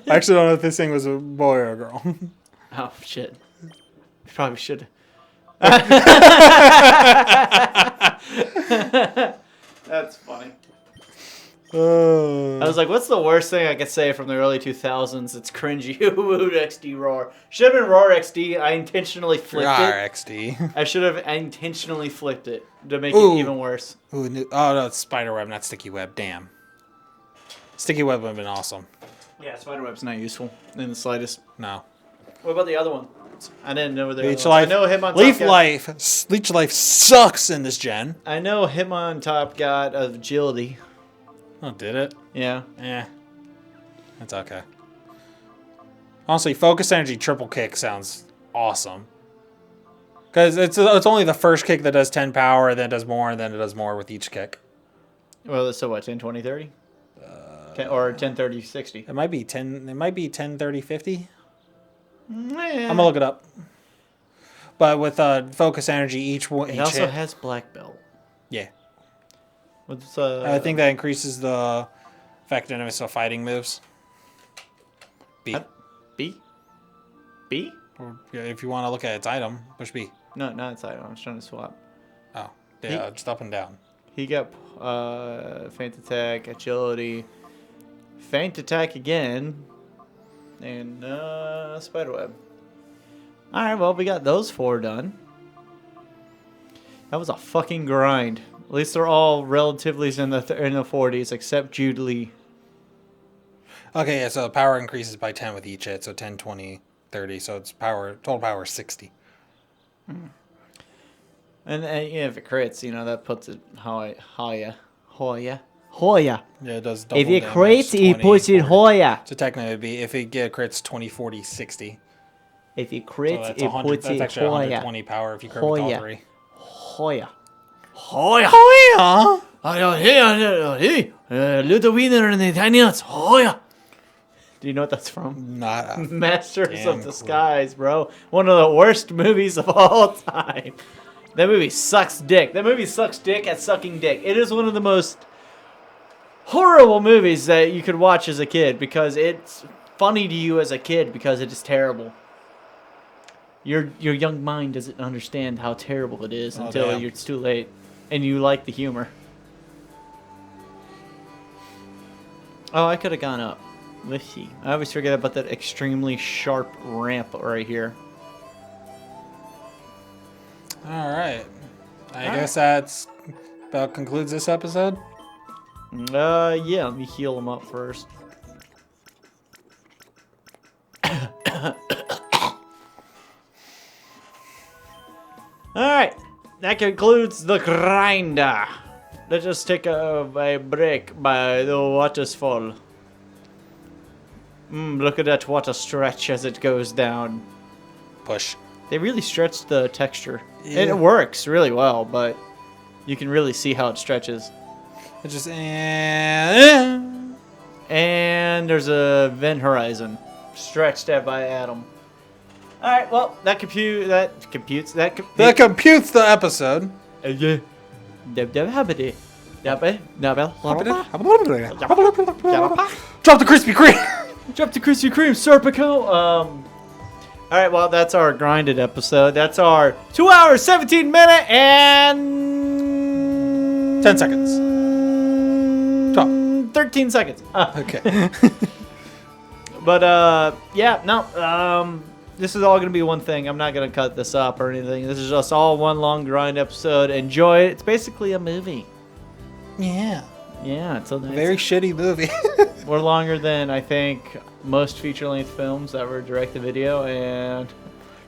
I actually don't know if this thing was a boy or a girl. Oh shit. Probably should. That's funny. I was like, what's the worst thing I could say from the early 2000s? It's cringy. Ooh, XD roar. Should have been roar XD. I intentionally flipped it. XD. I should have intentionally flipped it to make it even worse. Ooh, oh no, it's spider web, not sticky web. Damn. Sticky web would have been awesome. Yeah, spiderweb's not useful in the slightest. No. What about the other one? I didn't know the Leech other one. Life. I know him on Leaf top Life. Leech Life sucks in this gen. I know him on top got agility. Oh, did it? Yeah. That's okay. Honestly, Focus Energy triple kick sounds awesome. Because it's only the first kick that does 10 power, then it does more, and then it does more with each kick. Well, so what, 10, 20, 30? 10, or 10, 30, 60? It might be 10. It might be 10, 30, 50. I'm gonna look it up. But with Focus Energy, each It also hit, has black belt. yeah. What's, I think that increases the effectiveness of fighting moves. B. B? B? Or if you want to look at its item, push B. No, not inside. I was trying to swap. Oh, yeah, just up and down. He got feint attack, agility, feint attack again, and spiderweb. All right, well, we got those 4 done. That was a fucking grind. At least they're all relatively in the 40s, except Jude Lee. Okay, yeah, so the power increases by 10 with each hit, so 10, 20, 30, so its total power is 60. And if it crits, that puts it higher. Yeah, it does double if it damage, crits, 20, it puts it 40. higher. So technically it'd be, if it get crits 20, 40, 60. If it So crits, that's it puts that's it actually higher. 120 power if you crit with all Hoya. 3. Hoya. Oh Hey, little winner in the tiny nuts. Hoya. Do you know what that's from? Not a Masters damn of Disguise, bro. One of the worst movies of all time. That movie sucks dick. That movie sucks dick at sucking dick. It is one of the most horrible movies that you could watch as a kid because it's funny to you as a kid because it is terrible. Your young mind doesn't understand how terrible it is until damn. it's too late, and you like the humor. Oh, I could have gone up. Let's see. I always forget about that extremely sharp ramp right here. All right. I guess that's about concludes this episode. Yeah, let me heal him up first. Alright, that concludes the grinder. Let's just take a break by the waterfall. Look at that water stretch as it goes down. Push. They really stretched the texture. Yeah. And it works really well, but you can really see how it stretches. It just And there's a vent horizon stretched out by Adam. All right, well, that computes that computes the episode. Yeah. Drop the Krispy Kreme. Drop the Krispy Kreme, Serpico. All right, well, that's our grinded episode. That's our 2 hours, 17 minute, and 10 seconds. Top. 13 seconds. Okay. But yeah, no. This is all gonna be one thing. I'm not gonna cut this up or anything. This is just all one long grind episode. Enjoy it. It's basically a movie. Yeah. Yeah, it's a Very shitty movie. We're longer than I think most feature-length films that were direct-to-video, and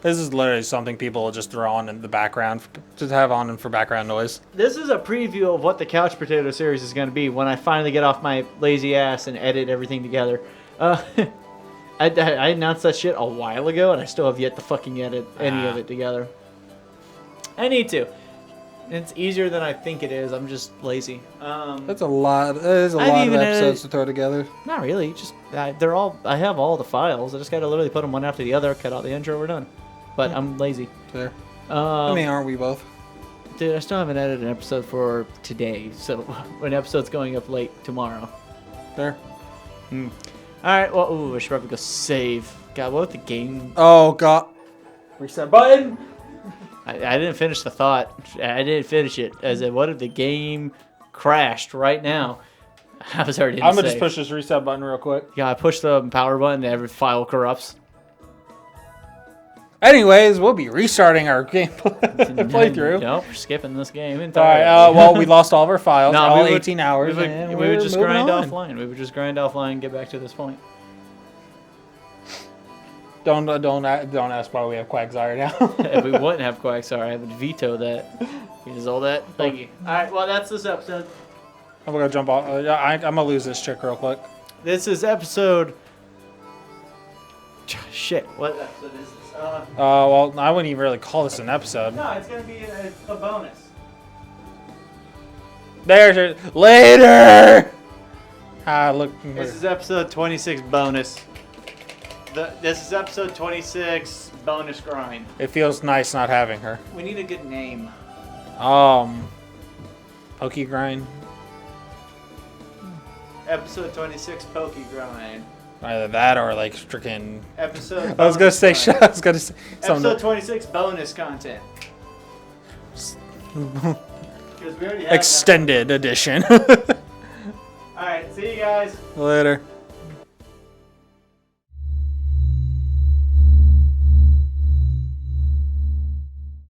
this is literally something people will just throw on in the background, just have on for background noise. this is a preview of what the Couch Potato series is going to be when I finally get off my lazy ass and edit everything together. I announced that shit a while ago, and I still have yet to fucking edit any of it together. I need to. It's easier than I think it is. I'm just lazy. That's a lot. There's a lot of episodes to throw together. Not really. Just they're all. I have all the files. I just got to literally put them one after the other. Cut out the intro. We're done. But I'm lazy. Fair. I mean, aren't we both? Dude, I still haven't edited an episode for today, so an episode's going up late tomorrow. Fair. All right. Well, ooh, I should probably go save. God, what if the game? Oh God. Reset button. I didn't finish the thought. I didn't finish it. As in, what if the game crashed right now? I was already in I'm the gonna save. just push this reset button real quick. Yeah, I pushed the power button and every file corrupts. Anyways, we'll be restarting our game playthrough. Nope, we're skipping this game All entirely. right. Well, we lost all of our files. No, all we would- 18 hours. We and would just we're grind moving on. offline. We would just grind offline and get back to this point. Don't ask why we have Quagsire now. If we wouldn't have Quagsire, I would veto that. You just all that. Thank you. All right. Well, that's this episode. I'm gonna jump off. I'm gonna lose this chick real quick. This is episode. Shit. What episode is this? Well, I wouldn't even really call this an episode. No, it's gonna be a bonus. There's it. Later. Look. This is episode 26 bonus. This is episode 26 bonus grind. It feels nice not having her. We need a good name. Pokey Grind. Episode 26 Poke Grind. Either that or like freaking. Episode. I was gonna say. Grind. I was gonna say. Episode 26 bonus content. We already have Extended edition. All right. See you guys. Later.